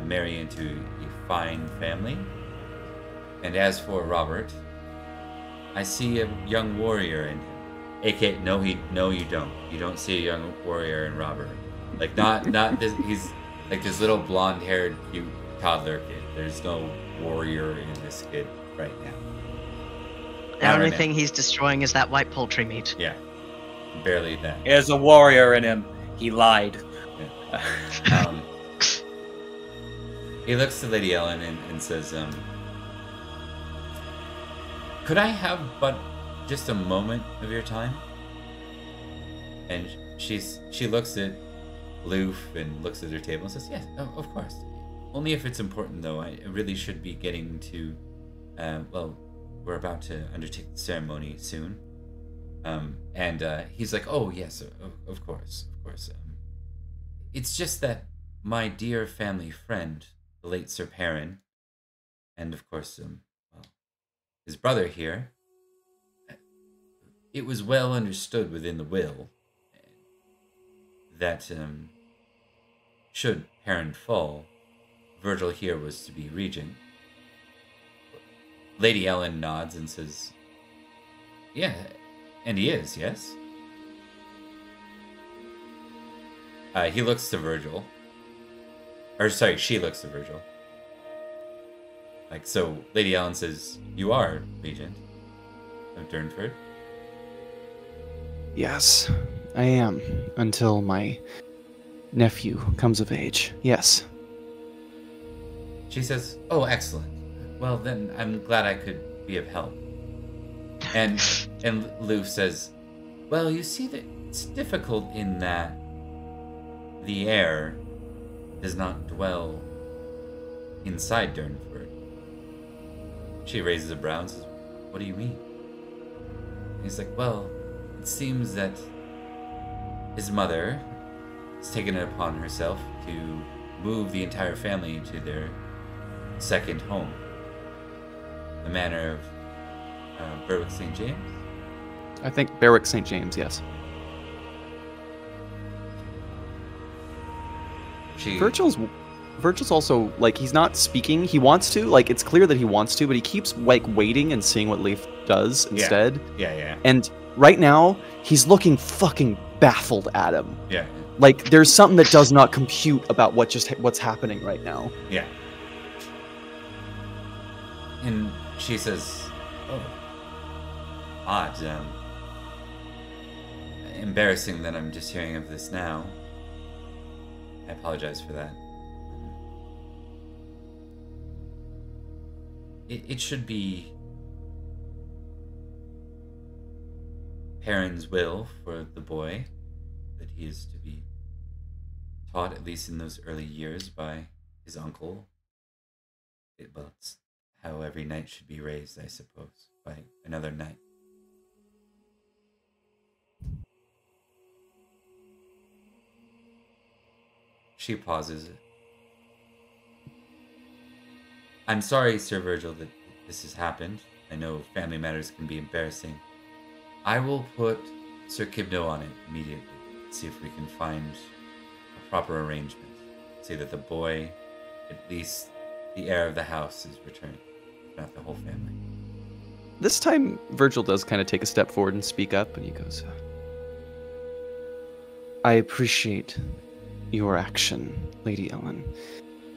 marry into a fine family. And as for Robert, I see a young warrior in him. A.K. No, you don't. You don't see a young warrior in Robert. Like not this. He's like this little blonde-haired, cute toddler kid. There's no warrior in this kid right now. The only thing he's destroying is that white poultry meat. Yeah, barely that. There's a warrior in him. He lied." Yeah. He looks to Lady Ellen and says, "Could I have but just a moment of your time?" And she looks at aloof and looks at their table and says, yes, of course. Only if it's important, though. I really should be getting to... well, we're about to undertake the ceremony soon. And he's like, oh, yes, of course. It's just that my dear family friend, the late Sir Perin, and of course, well, his brother here, it was well understood within the will that should Perin fall, Virgil here was to be regent. Lady Ellen nods and says, yeah, and he is, yes? He looks to Virgil. Or, sorry, she looks to Virgil. Like, so Lady Ellen says, you are regent of Durnford? Yes, I am, until my nephew comes of age. Yes. She says, oh, excellent. Well, then I'm glad I could be of help. And Lou says, well, you see that it's difficult in that the heir does not dwell inside Durnford. She raises a brow and says, what do you mean? And he's like, well, it seems that his mother has taken it upon herself to move the entire family into their second home, the manor of Berwick St. James. I think Berwick St. James, yes. Virgil's also, like, he's not speaking. He wants to, like, it's clear that he wants to, but he keeps, like, waiting and seeing what Leif does instead. Yeah. And right now, he's looking fucking baffled at him. Yeah. Like, there's something that does not compute about what's happening right now. Yeah. And she says, oh, odd. Embarrassing that I'm just hearing of this now. I apologize for that. It should be Perin's will for the boy that he is to be taught, at least in those early years, by his uncle. Well, it's how every knight should be raised, I suppose, by another knight. She pauses. I'm sorry, Sir Virgil, that this has happened. I know family matters can be embarrassing. I will put Sir Kibno on it immediately. See if we can find a proper arrangement. See that the boy, at least the heir of the house, is returned, if not the whole family. This time, Virgil does kind of take a step forward and speak up, and he goes, I appreciate your action, Lady Ellen.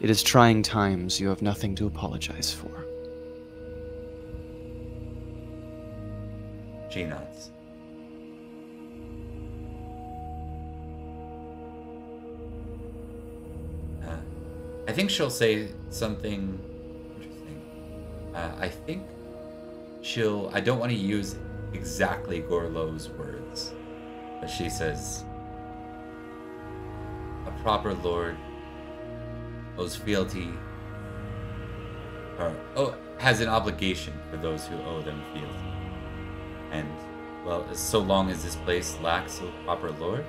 It is trying times. You have nothing to apologize for. She nods. I think she'll say something interesting. I think I don't want to use exactly Gorlo's words, but she says, a proper lord owes fealty, or has an obligation for those who owe them fealty. And, well, so long as this place lacks a proper lord,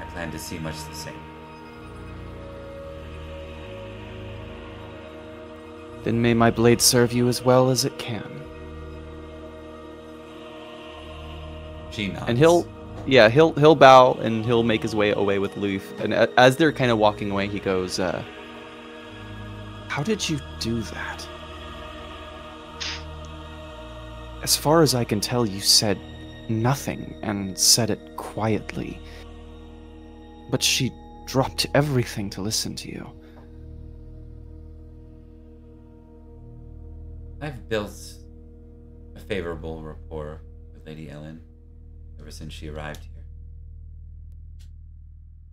I plan to see much the same. Then may my blade serve you as well as it can. She nods. And he'll bow and he'll make his way away with Leif. And as they're kind of walking away, he goes, how did you do that? As far as I can tell, you said nothing and said it quietly. But she dropped everything to listen to you. I've built a favorable rapport with Lady Ellen ever since she arrived here.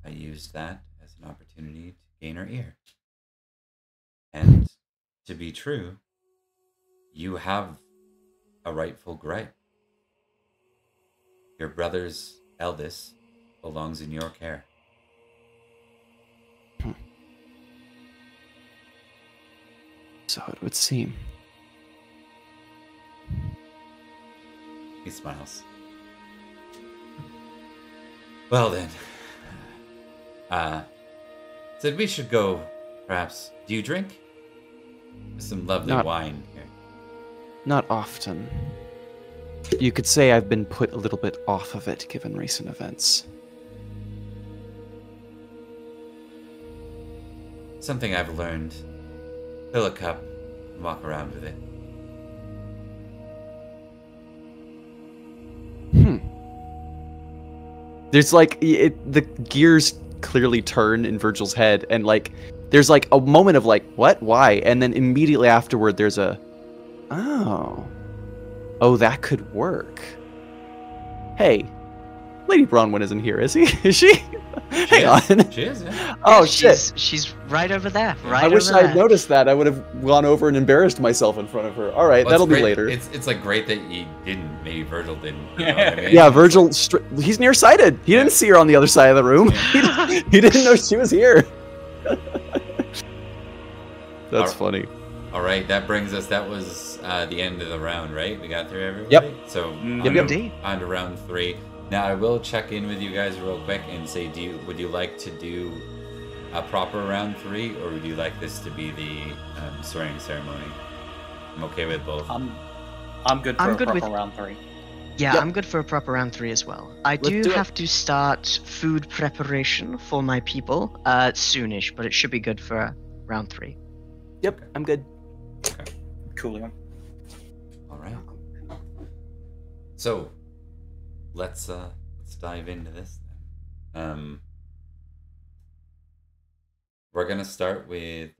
I used that as an opportunity to gain her ear. And to be true, you have a rightful gripe. Your brother's eldest belongs in your care. So it would seem. He smiles. Well then, said we should go. Perhaps. Do you drink? There's some lovely wine here. Not often. You could say I've been put a little bit off of it given recent events. Something I've learned. Fill a cup and walk around with it. There's like the gears clearly turn in Virgil's head, and like there's like a moment of like, what, why, and then immediately afterward there's a, oh, that could work. Hey, Lady Bronwyn isn't here, is he? Is she? Hang on. She is, yeah. Oh, shit. She's right over there. Right. I wish I had noticed that. I would have gone over and embarrassed myself in front of her. All right, that'll be later. It's like great that you didn't. Maybe Virgil didn't. You know what I mean? Yeah, Virgil. He's nearsighted. He didn't see her on the other side of the room. Yeah. He didn't know she was here. That's funny. All right, that brings us. That was the end of the round, right? We got through everybody. Yep. So Indeed. On to round 3. Now I will check in with you guys real quick and say, would you like to do a proper round 3, or would you like this to be the swearing ceremony? I'm okay with both. I'm good for a proper round 3. Yeah, Yep. I'm good for a proper round 3 as well. I do do it. have to start food preparation for my people soonish, but it should be good for round 3. Yep, I'm good. Okay. Cool. All right. So, let's dive into this then. We're gonna start with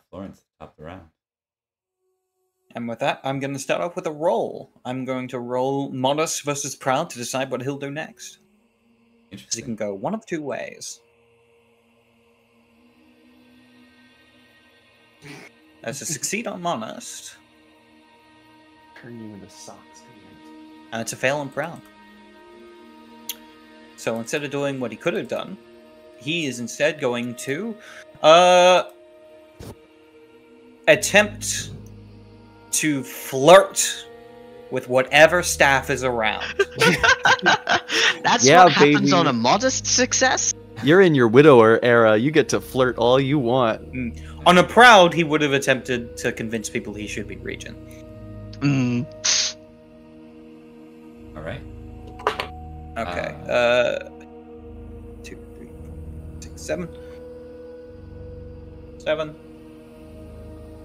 Florence top of the round. And with that, I'm going to start off with a roll. I'm going to roll Modest versus Proud to decide what he'll do next. So he Interesting. can go one of 2 ways. As to succeed on Modest, Turn you into socks. and it's a fail on Proud. So instead of doing what he could have done, he is instead going to attempt to flirt with whatever staff is around. That's Yeah, what happens baby. on a modest success. You're in your widower era. You get to flirt all you want. On a Proud, he would have attempted to convince people he should be regent. All right. Okay. 2, 3, 4, 6, 7. 7.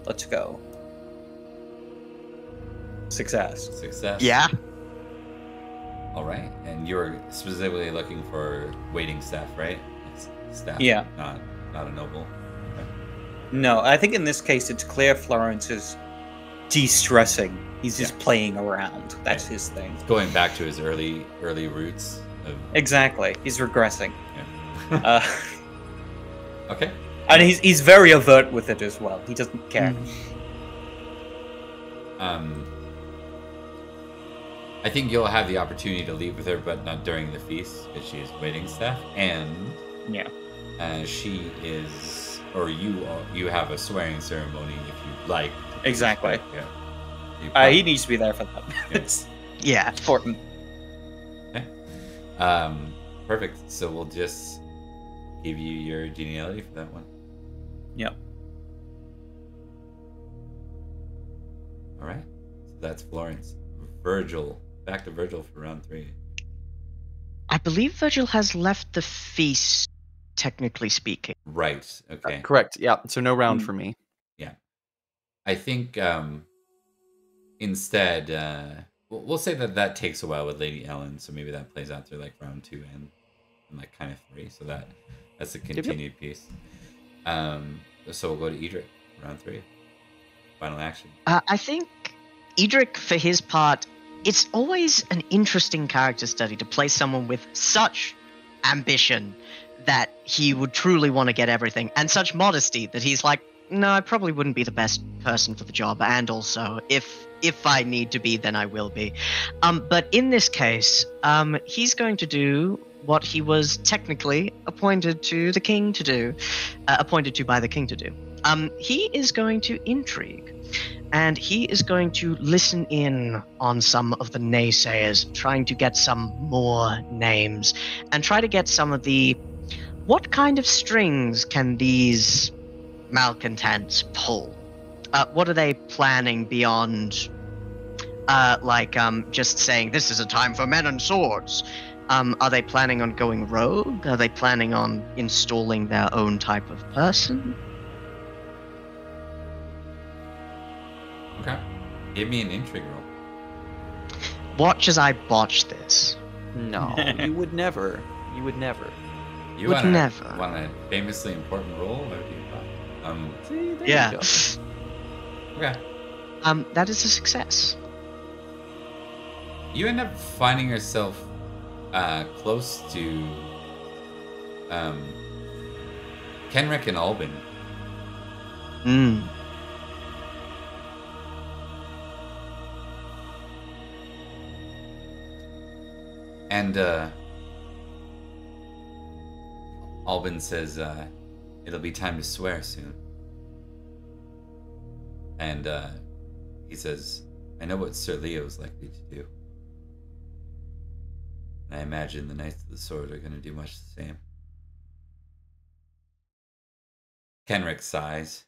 Let's go. Success. Success. Yeah. All right. And you're specifically looking for waiting staff, right? It's staff. Yeah. Not a noble. Okay. No, I think in this case it's clear Florence is de-stressing. He's just playing around. That's his thing. Going back to his early roots. Exactly. He's regressing. Yeah. Okay. And he's very overt with it as well. He doesn't care. I think you'll have the opportunity to leave with her, but not during the feast, because she is waiting staff, and she is, or you have a swearing ceremony if you'd like. Exactly. Yeah. He needs to be there for that. It's important. Okay. Perfect. So we'll just give you your genealogy for that one. Yep. All right. So that's Florence. Virgil. Back to Virgil for round 3. I believe Virgil has left the feast, technically speaking. Right. Okay. Correct. Yeah. So no round for me. Yeah. I think instead, we'll say that takes a while with Lady Ellen, so maybe that plays out through like round 2 and like kind of 3. So that's a continued piece. So we'll go to Edrich, round 3. Final action. I think Edrich, for his part, it's always an interesting character study to play someone with such ambition that he would truly want to get everything, and such modesty that he's like, no, I probably wouldn't be the best person for the job, and also, if I need to be, then I will be. But in this case, he's going to do what he was technically appointed to the king to do, appointed to by the king to do. He is going to intrigue, and he is going to listen in on some of the naysayers, trying to get some more names, and try to get some of the what kind of strings can these malcontents pull? What are they planning beyond, just saying this is a time for men and swords? Are they planning on going rogue? Are they planning on installing their own type of person? Okay. Give me an intrigue roll. Watch as I botch this. No, you would never. You would never. You Would want never. a famously important roll? What do you thought? See, there Yeah. you go. Okay. That is a success. You end up finding yourself close to Kenrick and Alban. Mm. And Alban says, it'll be time to swear soon. And he says, I know what Sir Leo's likely to do. And I imagine the Knights of the Sword are going to do much the same. Kenrick sighs.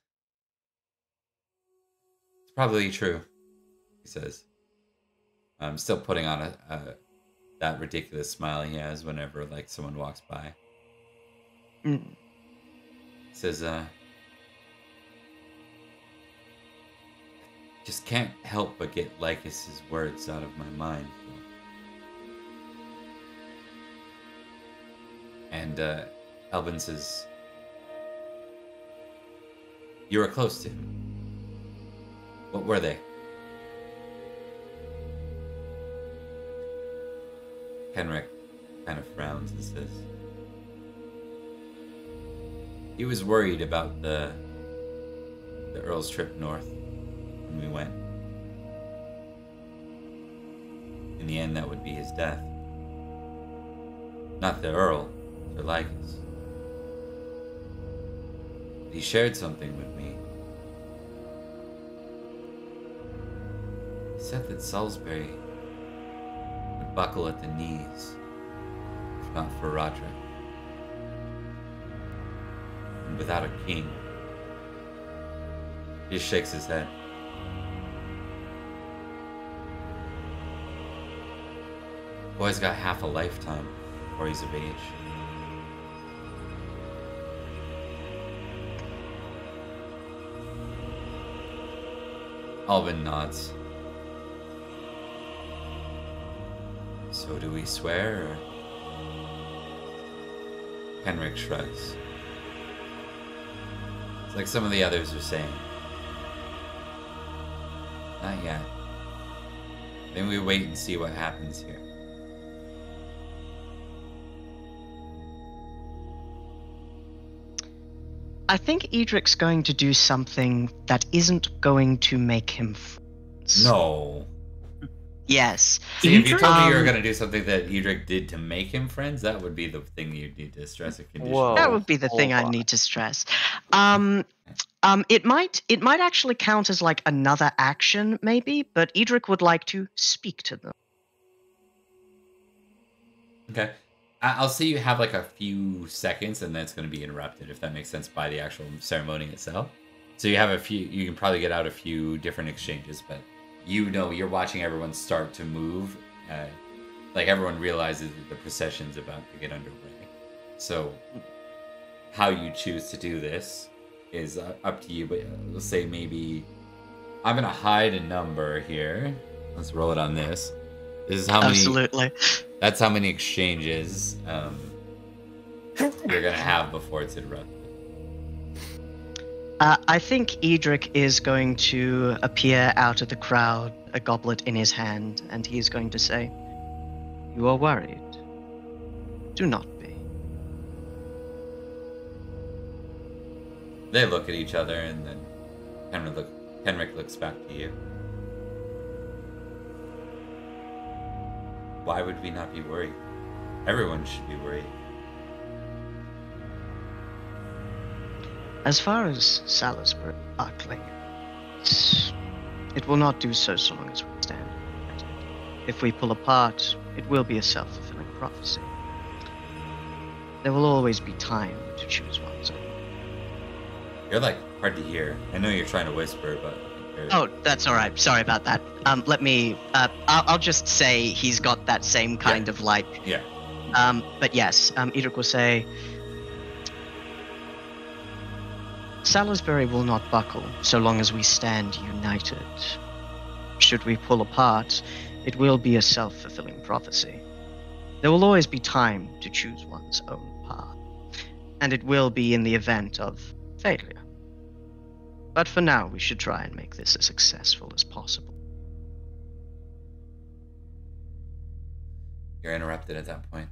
It's probably true, he says. I'm still putting on that ridiculous smile he has whenever someone walks by. Mm. He says, just can't help but get Lycus's words out of my mind. And Albans says, you were close to him. What were they? Kenrick kind of frowns and says, he was worried about the Earl's trip north when we went. In the end, that would be his death. Not the Earl, Sir Lycus. He shared something with me. He said that Salisbury would buckle at the knees, if not for Rhodri. And without a king, he just shakes his head. Boy's got half a lifetime before he's of age. Alban nods. So do we swear, or? Henrik shrugs. It's like some of the others are saying. Not yet. Then we wait and see what happens here. I think Edric's going to do something that isn't going to make him friends. No. Yes. See, if you told me you were Um, going to do something that Edric did to make him friends, that would be the thing you'd need to stress a condition. Whoa. That would be the thing Hold I on. need to stress. It might actually count as like another action, maybe, but Edric would like to speak to them. Okay. I'll say you have like a few seconds and then it's going to be interrupted, if that makes sense, by the actual ceremony itself. So you have a few, you can probably get out a few different exchanges, but you know, you're watching everyone start to move. Like everyone realizes that the procession's about to get underway. So how you choose to do this is up to you, but let's say maybe I'm going to hide a number here. Let's roll it on this. This is how many. Absolutely. That's how many exchanges you're gonna have before it's interrupted. I think Edric is going to appear out of the crowd, a goblet in his hand, and he is going to say, "You are worried. Do not be." They look at each other, and then Henrik looks back to you. Why would we not be worried? Everyone should be worried. As far as Salisbury Arcling, it will not do so long as we stand united. If we pull apart, it will be a self-fulfilling prophecy. There will always be time to choose one's own. You're like hard to hear. I know you're trying to whisper, but Oh, that's all right. Sorry about that. Let me. I'll just say he's got that same kind of like. Yeah. But yes, Edrich will say, Salisbury will not buckle so long as we stand united. Should we pull apart, it will be a self-fulfilling prophecy. There will always be time to choose one's own path, and it will be in the event of failure. But for now, we should try and make this as successful as possible. You're interrupted at that point.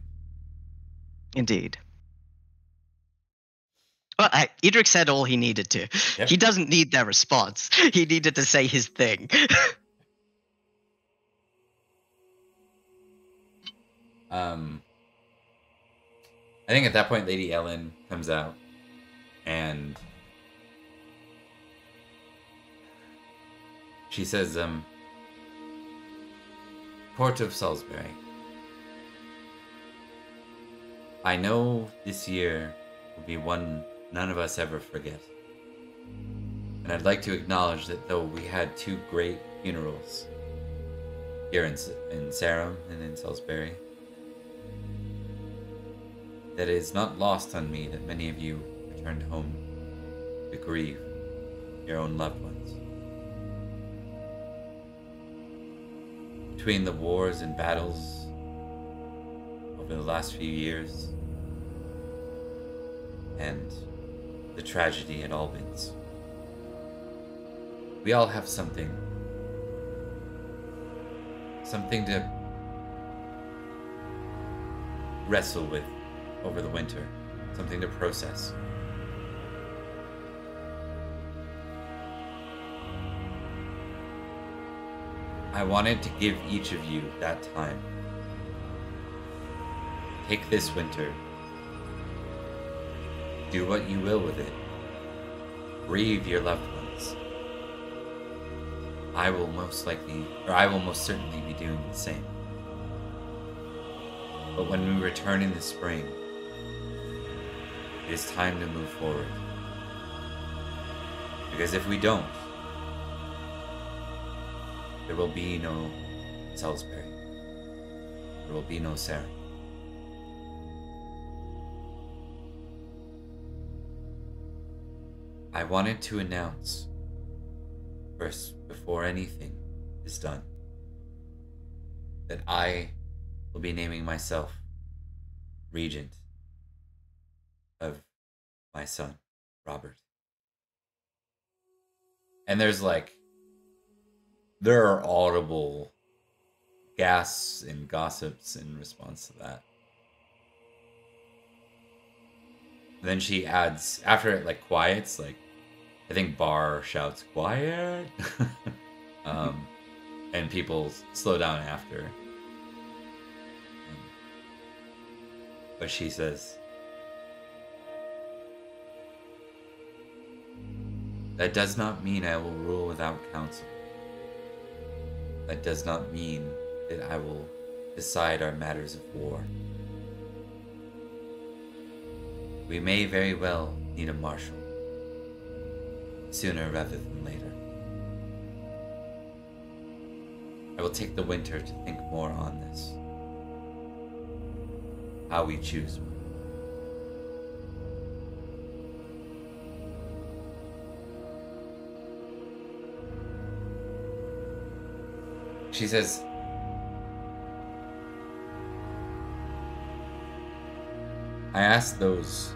Indeed. Well, Edrich said all he needed to. Yep. He doesn't need their response. He needed to say his thing. I think at that point, Lady Ellen comes out, and she says, Court of Salisbury. I know this year will be one none of us ever forget. And I'd like to acknowledge that though we had two great funerals here in Sarum and in Salisbury, that it is not lost on me that many of you returned home to grieve your own loved ones. Between the wars and battles over the last few years and the tragedy at Albans, we all have something to wrestle with over the winter, something to process. I wanted to give each of you that time. Take this winter. Do what you will with it. Grieve your loved ones. I will most certainly be doing the same. But when we return in the spring, it is time to move forward. Because if we don't, there will be no Salisbury. There will be no Sarum. I wanted to announce, first, before anything is done, that I will be naming myself Regent of my son, Robert. And there are audible gasps and gossips in response to that. And then she adds, after it quiets, I think Bar shouts, "Quiet!" And people slow down after. But she says, that does not mean I will rule without counsel. That does not mean that I will decide our matters of war. We may very well need a marshal, sooner rather than later. I will take the winter to think more on this. How we choose one. She says, I ask those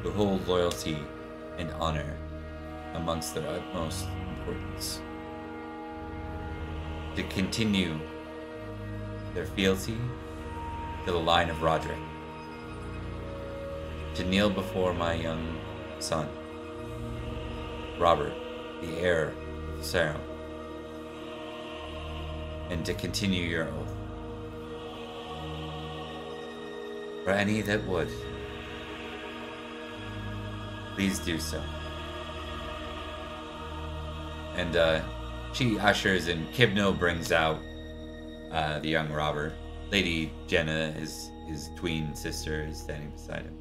who hold loyalty and honor amongst their utmost importance to continue their fealty to the line of Rhodri, to kneel before my young son, Robert, the heir of Sarum, and to continue your oath. For any that would, please do so. And she ushers in. Kibno brings out the young robber. Lady Jenna, his tween sister, is standing beside him.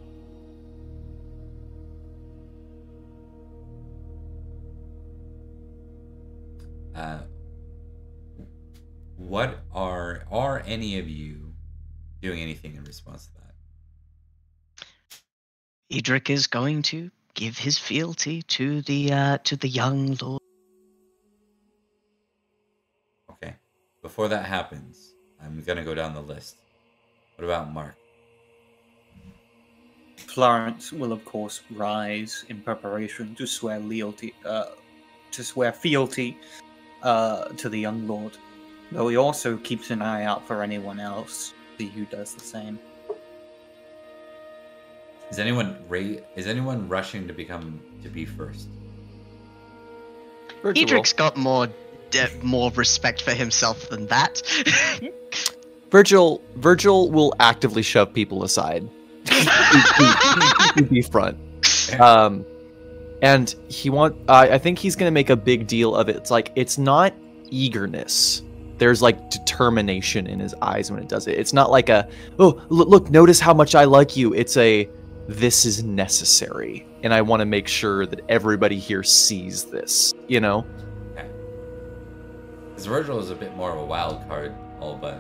What are any of you doing anything in response to that? Edrich is going to give his fealty to the young lord. Okay. Before that happens, I'm gonna go down the list. What about Mark? Florence will, of course, rise in preparation to swear fealty to the young lord. Though he also keeps an eye out for anyone else, see who does the same. Is anyone rushing to be first? Virgil Edric's got more respect for himself than that. Virgil will actively shove people aside. to be front. And I think he's gonna make a big deal of it. It's like, it's not eagerness. There's like determination in his eyes when it does it. It's not like look, notice how much I like you. It's this is necessary, and I want to make sure that everybody here sees this, you know? Okay. Because Virgil is a bit more of a wild card, but...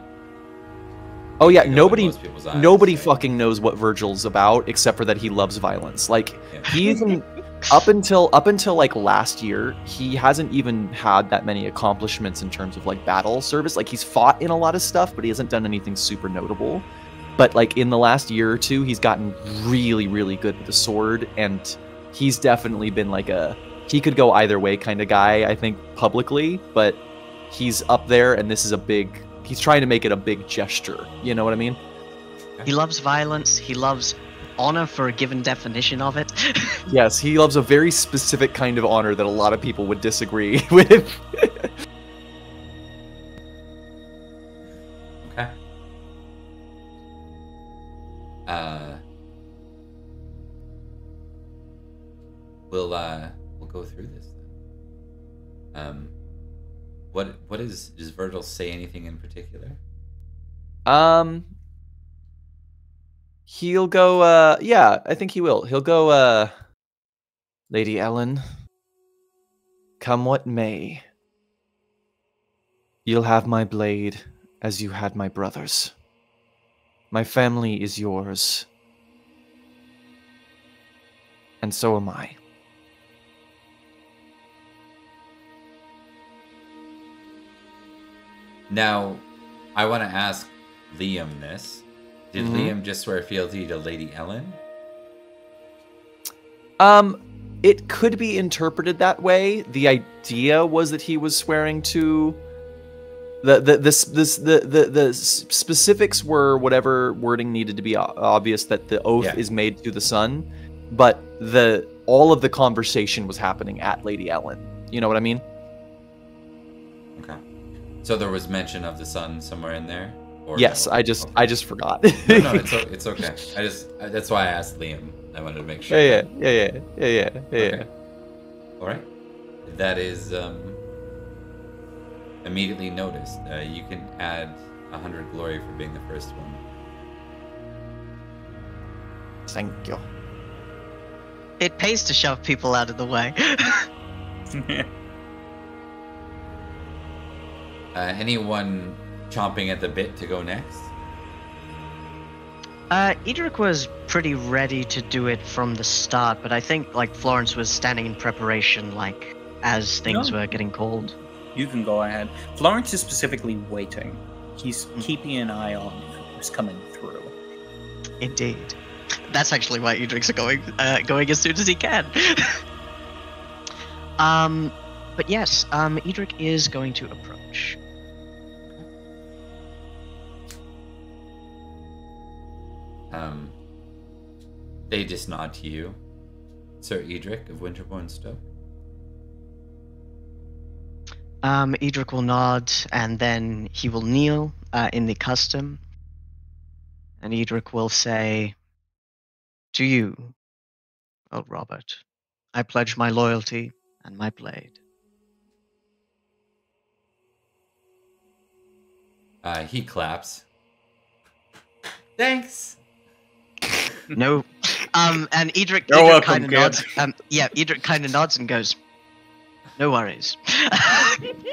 Oh yeah, nobody eyes, fucking knows what Virgil's about, except for that he loves violence. Like, he even... Up until like last year, he hasn't even had that many accomplishments in terms of like battle service. Like, he's fought in a lot of stuff, but he hasn't done anything super notable. But like in the last year or two, he's gotten really, really good with the sword, and he's definitely been like he could go either way kind of guy, I think, publicly, but he's up there, and this is he's trying to make it a big gesture. You know what I mean? He loves violence. He loves honor for a given definition of it. Yes, he loves a very specific kind of honor that a lot of people would disagree with. Okay. We'll go through this then. Does Virgil say anything in particular? He'll go, yeah, I think he will. He'll go, Lady Ellen, come what may, you'll have my blade as you had my brother's. My family is yours, and so am I. Now, I want to ask Liam this. Did Liam just swear fealty to Lady Ellen? It could be interpreted that way. The idea was that he was swearing to the specifics were whatever wording needed to be obvious that the oath is made to the son, but all of the conversation was happening at Lady Ellen. You know what I mean? Okay. So there was mention of the son somewhere in there? Or yes, no? I just forgot. No, it's okay. That's why I asked Liam. I wanted to make sure. Yeah. All right. That is immediately noticed. You can add 100 glory for being the first one. Thank you. It pays to shove people out of the way. Anyone chomping at the bit to go next? Edrich was pretty ready to do it from the start, but I think like Florence was standing in preparation, like as things were getting called. You can go ahead. Florence is specifically waiting. He's keeping an eye on who's coming through. Indeed. That's actually why Edric's going as soon as he can. But yes, Edrich is going to approach. They just nod to you, Sir Edrich of Winterbourne Stoke. Edrich will nod, and then he will kneel in the custom. And Edrich will say, "To you, O Robert, I pledge my loyalty and my blade." He claps. Thanks. No. And Edrich You're Edrich welcome, kind of kid. nods. Edrich kind of nods and goes, "No worries."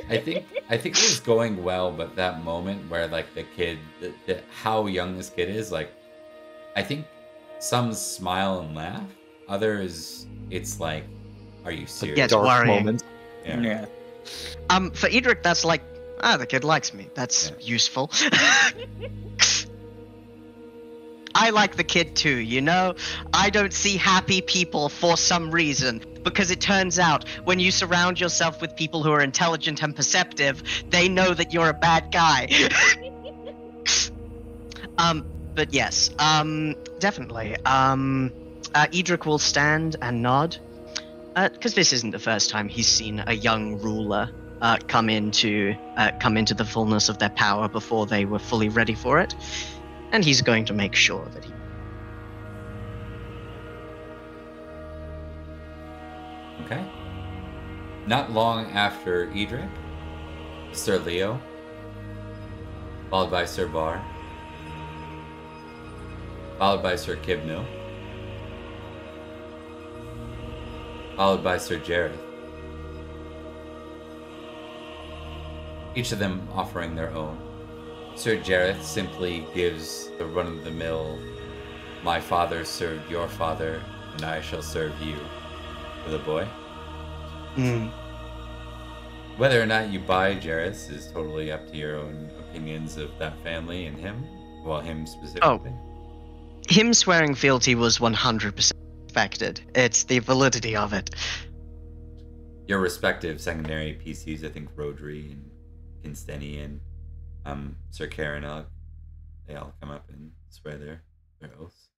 I think it was going well, but that moment where like the kid, how young this kid is, like, I think some smile and laugh, others it's like, are you serious? Yes, Dark worrying. moment. Yeah. For Edrich, that's like, the kid likes me. That's useful. I like the kid too, you know? I don't see happy people for some reason, because it turns out when you surround yourself with people who are intelligent and perceptive, they know that you're a bad guy. But yes, definitely. Edrich will stand and nod, because this isn't the first time he's seen a young ruler come into the fullness of their power before they were fully ready for it. And he's going to make sure that he... Okay. Not long after Edrich, Sir Leo, followed by Sir Bar, followed by Sir Kibno, followed by Sir Jareth. Each of them offering their own. Sir Jareth simply gives the run-of-the-mill, "My father served your father, and I shall serve you," for the boy. Whether or not you buy Jareth is totally up to your own opinions of that family and him. Well, him specifically. Him swearing fealty was 100% expected. It's the validity of it. Your respective secondary PCs, I think Rhodri and Cynstenian, Sir Karanog, they all come up and swear their oaths.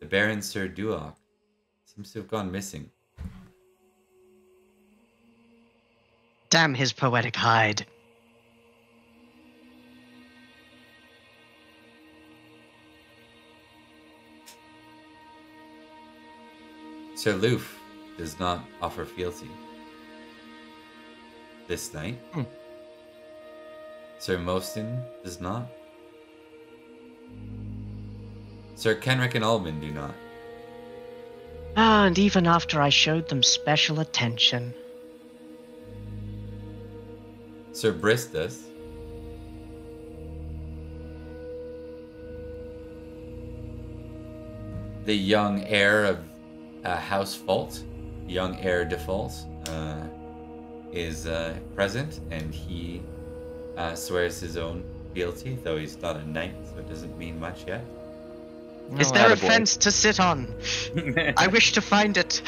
The Baron Sir Duoc seems to have gone missing. Damn his poetic hide. Sir Loof does not offer fealty this night. Sir Moston does not. Sir Kenrick and Alban do not. And even after I showed them special attention. Sir Briss does. The young heir of House Fault, young heir default, is present, and he swears his own fealty, though he's not a knight, so it doesn't mean much yet. Is there a fence to sit on? I wish to find it.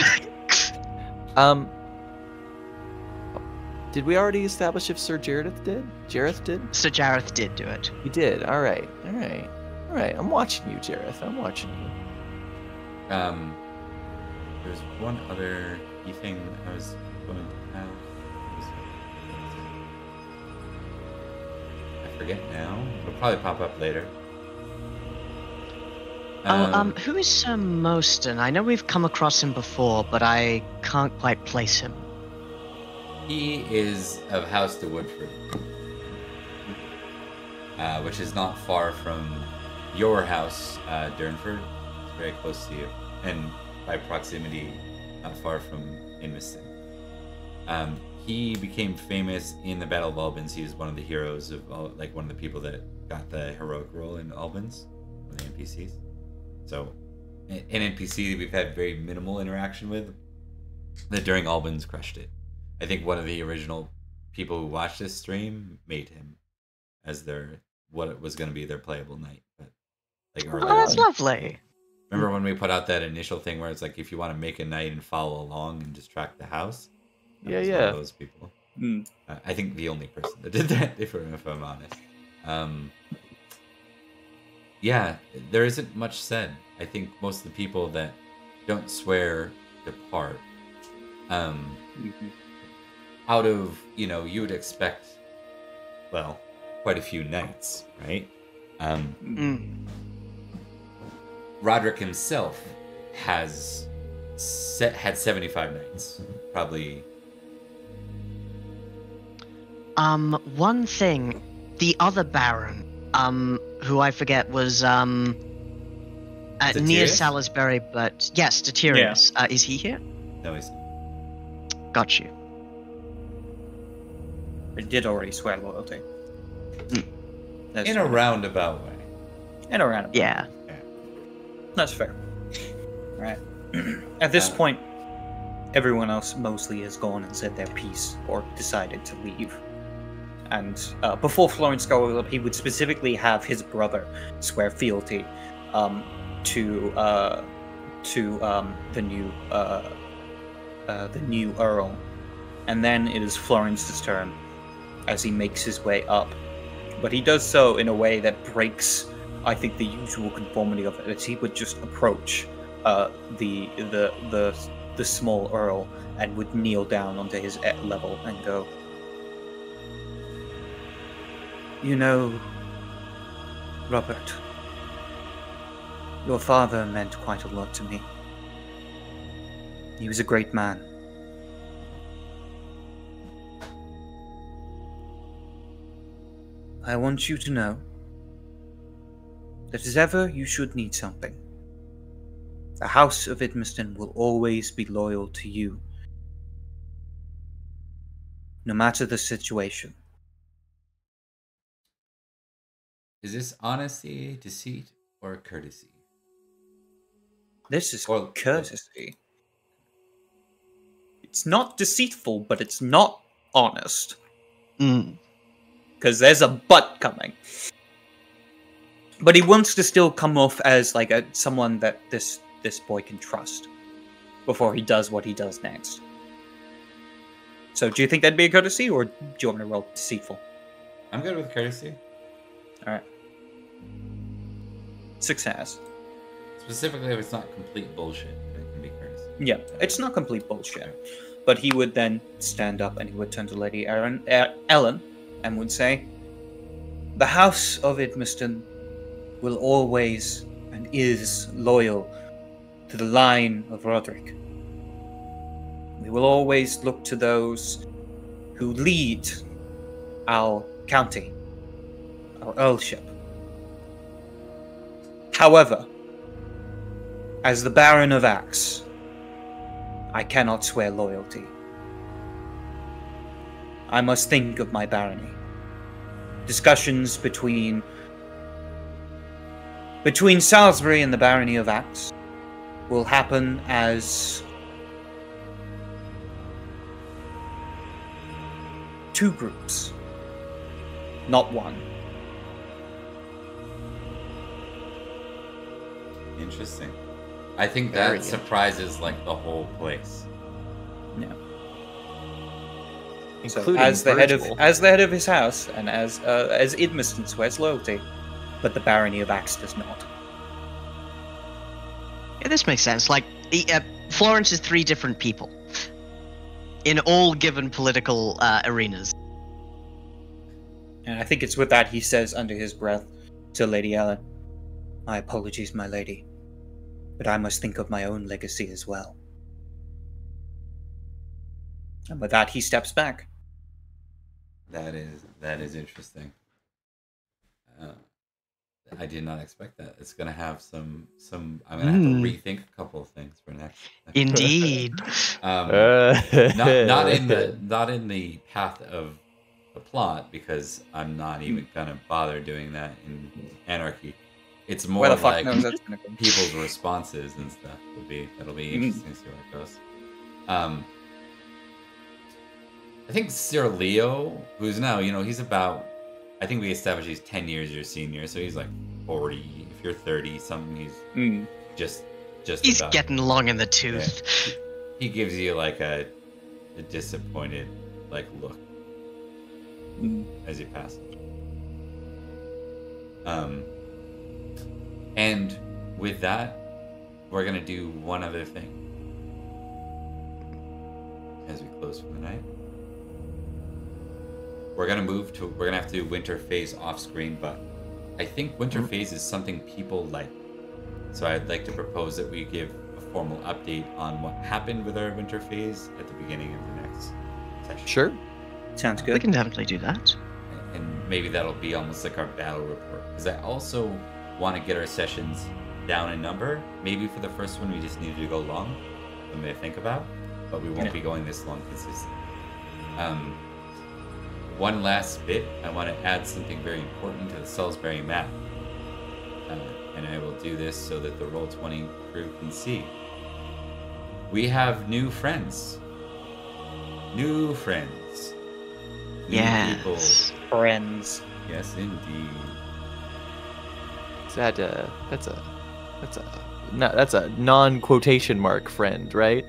Did we already establish if Sir Jareth did? Jareth did? Sir Jareth did do it. He did. All right. I'm watching you, Jareth. I'm watching you. There's one other key thing I was going to have. I forget now. It'll probably pop up later. Who is Sir Moston? I know we've come across him before, but I can't quite place him. He is of House de Woodford, which is not far from your house, Durnford. It's very close to you, and by proximity, not far from Idmiston. He became famous in the Battle of Albans. He was one of the heroes of, like, one of the people that got the heroic role in Albans, one of the NPCs. So, an NPC we've had very minimal interaction with, that during Albans crushed it. I think one of the original people who watched this stream made him as what it was going to be their playable knight. But like early that's on. lovely. Remember when we put out that initial thing where it's like, if you want to make a knight and follow along and just track the house? That was one of those people. I think the only person that did that, if I'm honest. Yeah, there isn't much said. I think most of the people that don't swear depart. Out of, you would expect well, quite a few knights, right? Roderick himself has had 75 knights, probably. One thing, the other Baron, who I forget was near Satirius? Salisbury, but yes, Satirius. Is he here? No, he's Got you. I did already swear loyalty. That's in a roundabout way. In a roundabout. Yeah. That's fair. Right. At this point, everyone else mostly has gone and said their piece or decided to leave. And before Florence goes up, he would specifically have his brother swear fealty to the new Earl, and then it is Florence's turn as he makes his way up. But he does so in a way that breaks, I think, the usual conformity of it. As he would just approach the small Earl and would kneel down onto his level and go, "You know, Robert, your father meant quite a lot to me. He was a great man. I want you to know that if ever you should need something, the House of Idmiston will always be loyal to you, no matter the situation." Is this honesty, deceit, or courtesy? This is Or- courtesy. It's not deceitful, but it's not honest. Because there's a but coming. But he wants to still come off as like someone that this boy can trust before he does what he does next. So do you think that'd be a courtesy, or do you want me to roll deceitful? I'm good with courtesy. Alright. Success. Specifically, if it's not complete bullshit, it can be courtesy. Yeah, it's not complete bullshit. But he would then stand up and he would turn to Lady Ellen and would say, "The House of Idmiston will always and is loyal to the line of Rhodri. We will always look to those who lead our county, our earlship. However, as the Baron of Axe, I cannot swear loyalty. I must think of my barony. Discussions between Salisbury and the Barony of Axe will happen as two groups, not one." Interesting. I think Very that good. surprises like the whole place. Yeah. So Including as the Virgil. head of his house, and as Idmiston swears loyalty, but the Barony of Axe does not. Yeah, this makes sense. Like, Florence is three different people in all given political arenas. And I think it's with that he says under his breath to Lady Ellen, "My apologies, my lady, but I must think of my own legacy as well." And with that, he steps back. That is interesting. I did not expect that. It's gonna have some. I'm gonna have to rethink a couple of things for next. Indeed. Not in the path of the plot, because I'm not even gonna bother doing that in Anarchy. It's more Where the fuck like knows that's gonna come? people's responses and stuff. That'll be interesting to see where it goes. I think Sir Leo, who's now, he's about, I think we established he's 10 years your senior, so he's like 40. If you're 30 something, he's just He's about. getting long in the tooth. Yeah. He gives you like a disappointed like look as he passes. And with that, we're gonna do one other thing as we close for the night. we're gonna have to do winter phase off screen, but I think winter phase is something people like. So I'd like to propose that we give a formal update on what happened with our winter phase at the beginning of the next session. Sure. Sounds We good. can definitely do that. And maybe that'll be almost like our battle report. Because I also want to get our sessions down in number. Maybe for the first one we just needed to go long, something to think about. But we won't be going this long consistently. One last bit, I want to add something very important to the Salisbury map. And I will do this so that the Roll20 crew can see. We have new friends. New friends. New people. Yes. Friends. Yes, indeed. Is that that's a non-quotation mark friend, right?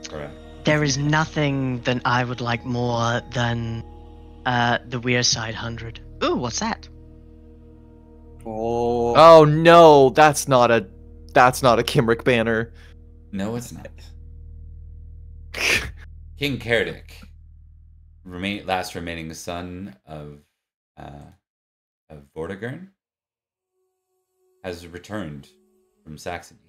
Correct. There is nothing that I would like more than the Weir Side 100. Ooh, what's that? Oh. Oh no, that's not a Kimrick banner. No, it's not. King Cerdic, last remaining son of Vortigern, has returned from Saxony.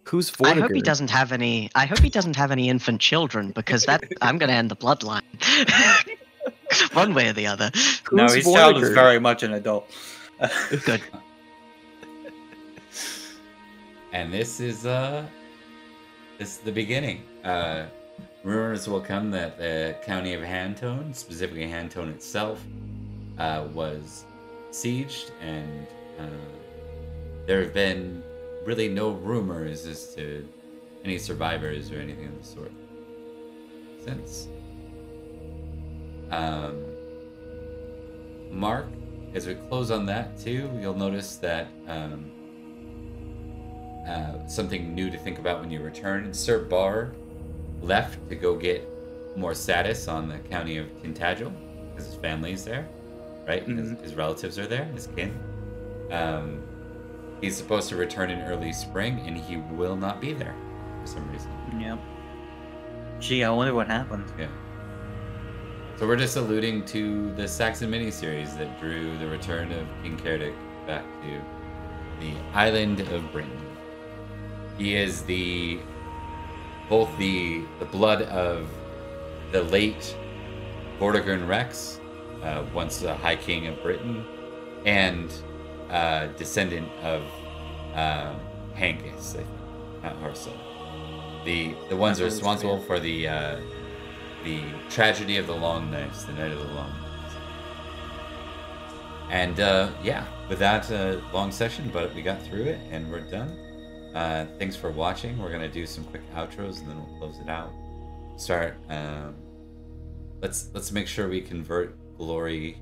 Who's I hope he Vortigern? doesn't have any. I hope he doesn't have any infant children because that I'm going to end the bloodline. One way or the other. No, Who's his child is Vortigern? very much an adult. Good. And this is the beginning. Rumors will come that the county of Hantone, specifically Hantone itself, was sieged, and there have been really no rumors as to any survivors or anything of the sort since. Mark, as we close on that too, you'll notice that something new to think about when you return. Sir Barr left to go get more status on the county of Tintagel because his family is there, right? His relatives are there, his kin. He's supposed to return in early spring, and he will not be there for some reason. Yeah. Gee, I wonder what happened. Yeah. So we're just alluding to the Saxon miniseries that drew the return of King Cerdic back to the island of Britain. He is both the blood of the late Vortigern Rex, once the High King of Britain, and descendant of Hengist, I think, not Harsel. The ones responsible for the tragedy of the Long Knives, the Night of the Long Knives. And yeah, with that long session, but we got through it and we're done. Thanks for watching. We're gonna do some quick outros and then we'll close it out. Start. Let's make sure we convert glory.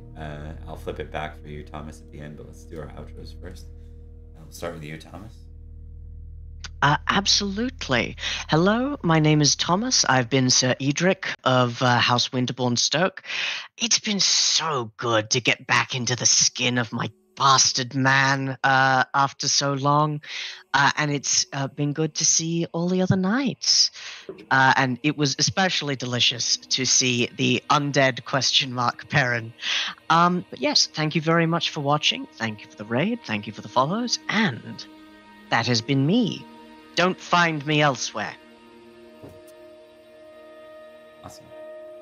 I'll flip it back for you, Thomas, at the end, but let's do our outros first. I'll start with you, Thomas. Absolutely. Hello, my name is Thomas. I've been Sir Edrich of House Winterbourne Stoke. It's been so good to get back into the skin of my bastard man after so long, and it's been good to see all the other knights. And it was especially delicious to see the undead Perin. But yes, thank you very much for watching. Thank you for the raid. Thank you for the follows. And that has been me. Don't find me elsewhere. Awesome.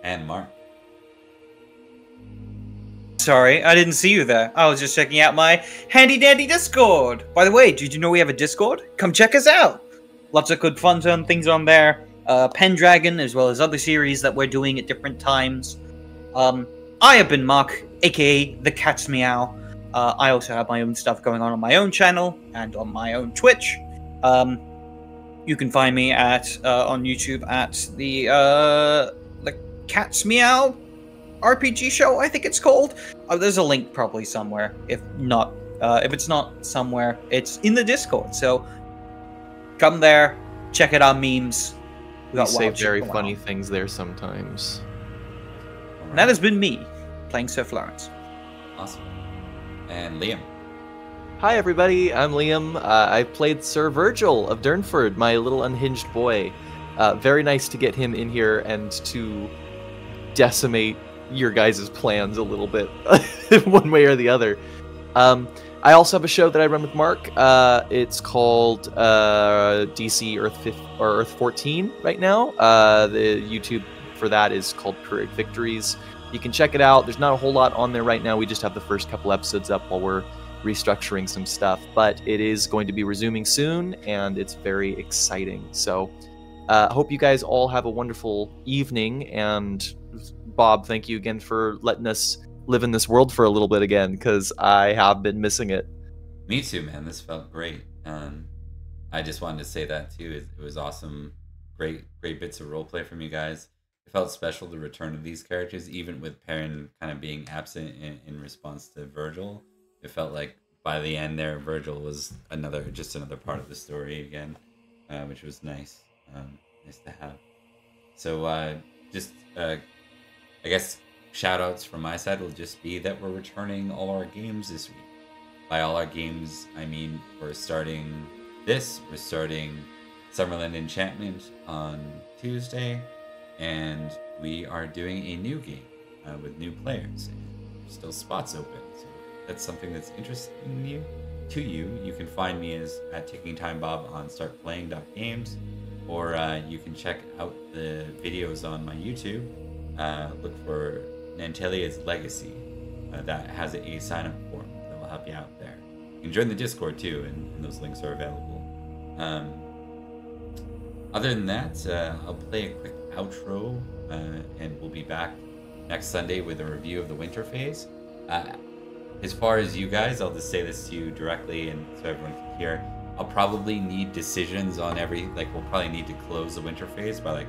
And Mark. Sorry, I didn't see you there. I was just checking out my handy-dandy Discord. By the way, did you know we have a Discord? Come check us out. Lots of good fun zone things on there. Pendragon, as well as other series that we're doing at different times. I have been Mark, aka The Cat's Meow. I also have my own stuff going on my own channel and on my own Twitch. You can find me at on YouTube at the Cat's Meow RPG show, I think it's called. There's a link probably somewhere. If it's not somewhere, it's in the Discord. So come there, check out our memes. We say very funny things there sometimes. And that has been me playing Sir Florence. Awesome. And Liam. Hi everybody, I'm Liam. I played Sir Virgil of Durnford, my little unhinged boy. Very nice to get him in here and to decimate your guys' plans a little bit, one way or the other. I also have a show that I run with Mark. It's called DC Earth 14 right now. The YouTube for that is called Pyrrhic Victories. You can check it out. There's not a whole lot on there right now. We just have the first couple episodes up while we're restructuring some stuff. But it is going to be resuming soon, and it's very exciting. So I hope you guys all have a wonderful evening. And Bob, thank you again for letting us live in this world for a little bit again, because I have been missing it. Me too, man. This felt great. I just wanted to say that too. It was awesome. Great bits of roleplay from you guys. It felt special to return to these characters, even with Perin kind of being absent in response to Virgil. It felt like by the end there, Virgil was just another part of the story again, which was nice. Nice to have. So I guess shout outs from my side will just be that we're returning all our games this week. By all our games, I mean we're starting Summerland Enchantment on Tuesday, and we are doing a new game with new players. And still spots open, so that's something that's interesting to you. You can find me at Ticking Time Bob on startplaying.games, or you can check out the videos on my YouTube. Look for Nantelia's Legacy. That has a sign-up form that will help you out there. You can join the Discord too, and those links are available. Other than that, I'll play a quick outro, and we'll be back next Sunday with a review of the winter phase. As far as you guys, I'll just say this to you directly, and so everyone can hear. I'll probably need decisions on we'll probably need to close the winter phase by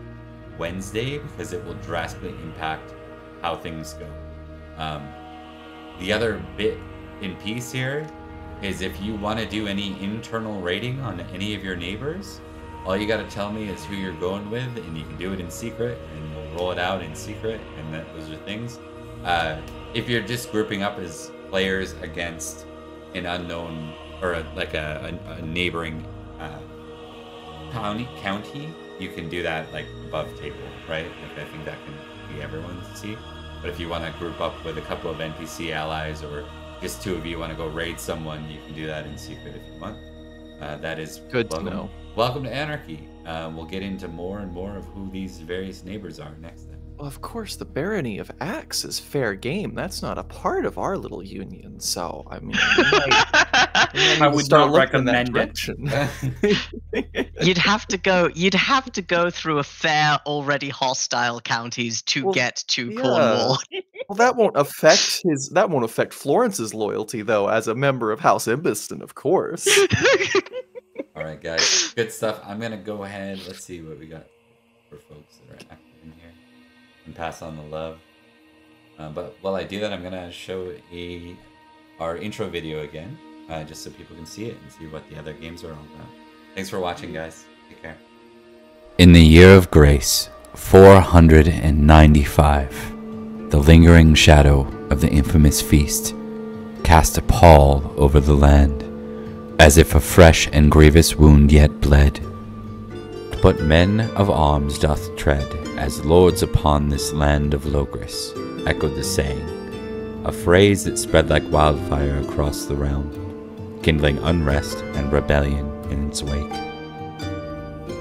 Wednesday, because it will drastically impact how things go. The other bit in piece here is if you want to do any internal rating on any of your neighbors, all you got to tell me is who you're going with, and you can do it in secret, and we'll roll it out in secret, and those are things. If you're just grouping up as players against an unknown or a neighboring county, you can do that above table, right? I think that can be everyone's to see. But if you want to group up with a couple of NPC allies, or just two of you want to go raid someone, you can do that in secret if you want. That is good to know. Welcome to Anarchy. We'll get into more and more of who these various neighbors are next time. Well, of course, the barony of Axe is fair game. That's not a part of our little union, so I mean, I would not recommend it. You'd have to go through a fair, already hostile counties to get to Cornwall. Well, that won't affect Florence's loyalty, though, as a member of House Edmiston, of course. All right, guys, good stuff. I'm gonna go ahead. Let's see what we got for folks that are active in here, and pass on the love. But while I do that, I'm gonna show our intro video again, just so people can see it and see what the other games are all about. Thanks for watching, guys. Take care. In the year of grace 495, the lingering shadow of the infamous feast cast a pall over the land, as if a fresh and grievous wound yet bled. But men of arms doth tread as lords upon this land of Logres, echoed the saying, a phrase that spread like wildfire across the realm, kindling unrest and rebellion in its wake.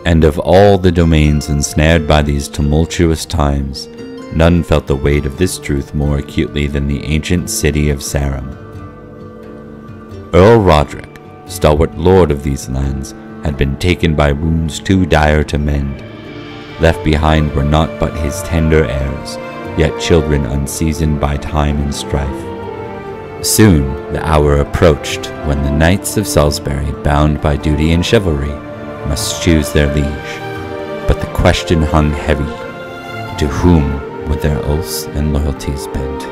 And of all the domains ensnared by these tumultuous times, none felt the weight of this truth more acutely than the ancient city of Sarum. Earl Rhodri, stalwart lord of these lands, had been taken by wounds too dire to mend. Left behind were naught but his tender heirs, yet children unseasoned by time and strife. Soon the hour approached when the Knights of Salisbury, bound by duty and chivalry, must choose their liege. But the question hung heavy: to whom would their oaths and loyalties bend?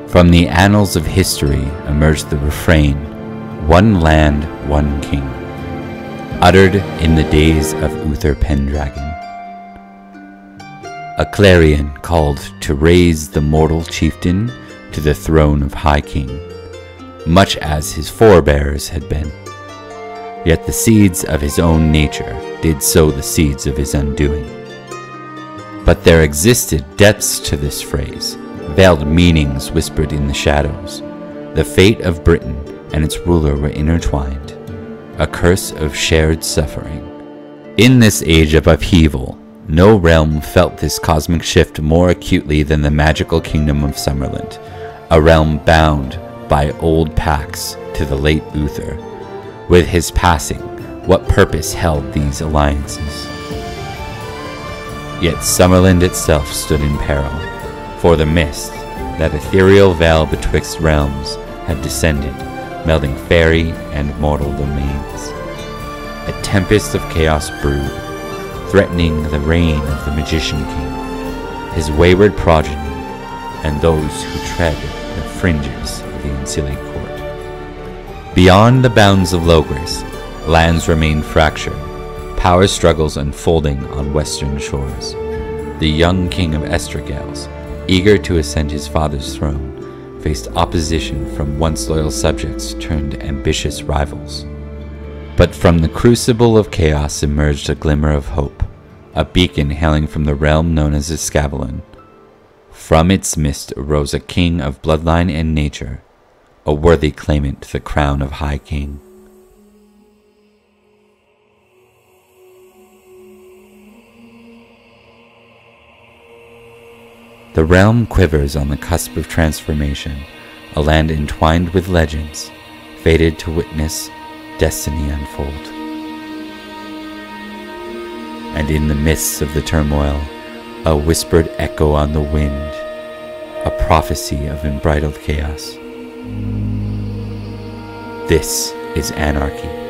From the annals of history emerged the refrain, one land, one king, uttered in the days of Uther Pendragon. A clarion called to raise the mortal chieftain to the throne of High King, much as his forebears had been. Yet the seeds of his own nature did sow the seeds of his undoing. But there existed depths to this phrase, veiled meanings whispered in the shadows. The fate of Britain and its ruler were intertwined, a curse of shared suffering. In this age of upheaval, no realm felt this cosmic shift more acutely than the magical kingdom of Summerland, a realm bound by old pacts to the late Uther. With his passing, what purpose held these alliances? Yet Summerland itself stood in peril, for the mist, that ethereal veil betwixt realms, had descended, melding fairy and mortal domains. A tempest of chaos brewed, threatening the reign of the Magician King, his wayward progeny, and those who tread the fringes of the Ancili court. Beyond the bounds of Logres, lands remained fractured, power struggles unfolding on western shores. The young king of Estragales, eager to ascend his father's throne, faced opposition from once loyal subjects turned ambitious rivals. But from the crucible of chaos emerged a glimmer of hope, a beacon hailing from the realm known as Escavalon. From its mist arose a king of bloodline and nature, a worthy claimant to the crown of High King. The realm quivers on the cusp of transformation, a land entwined with legends, fated to witness destiny unfold. And in the midst of the turmoil, a whispered echo on the wind, a prophecy of unbridled chaos. This is Anarchy.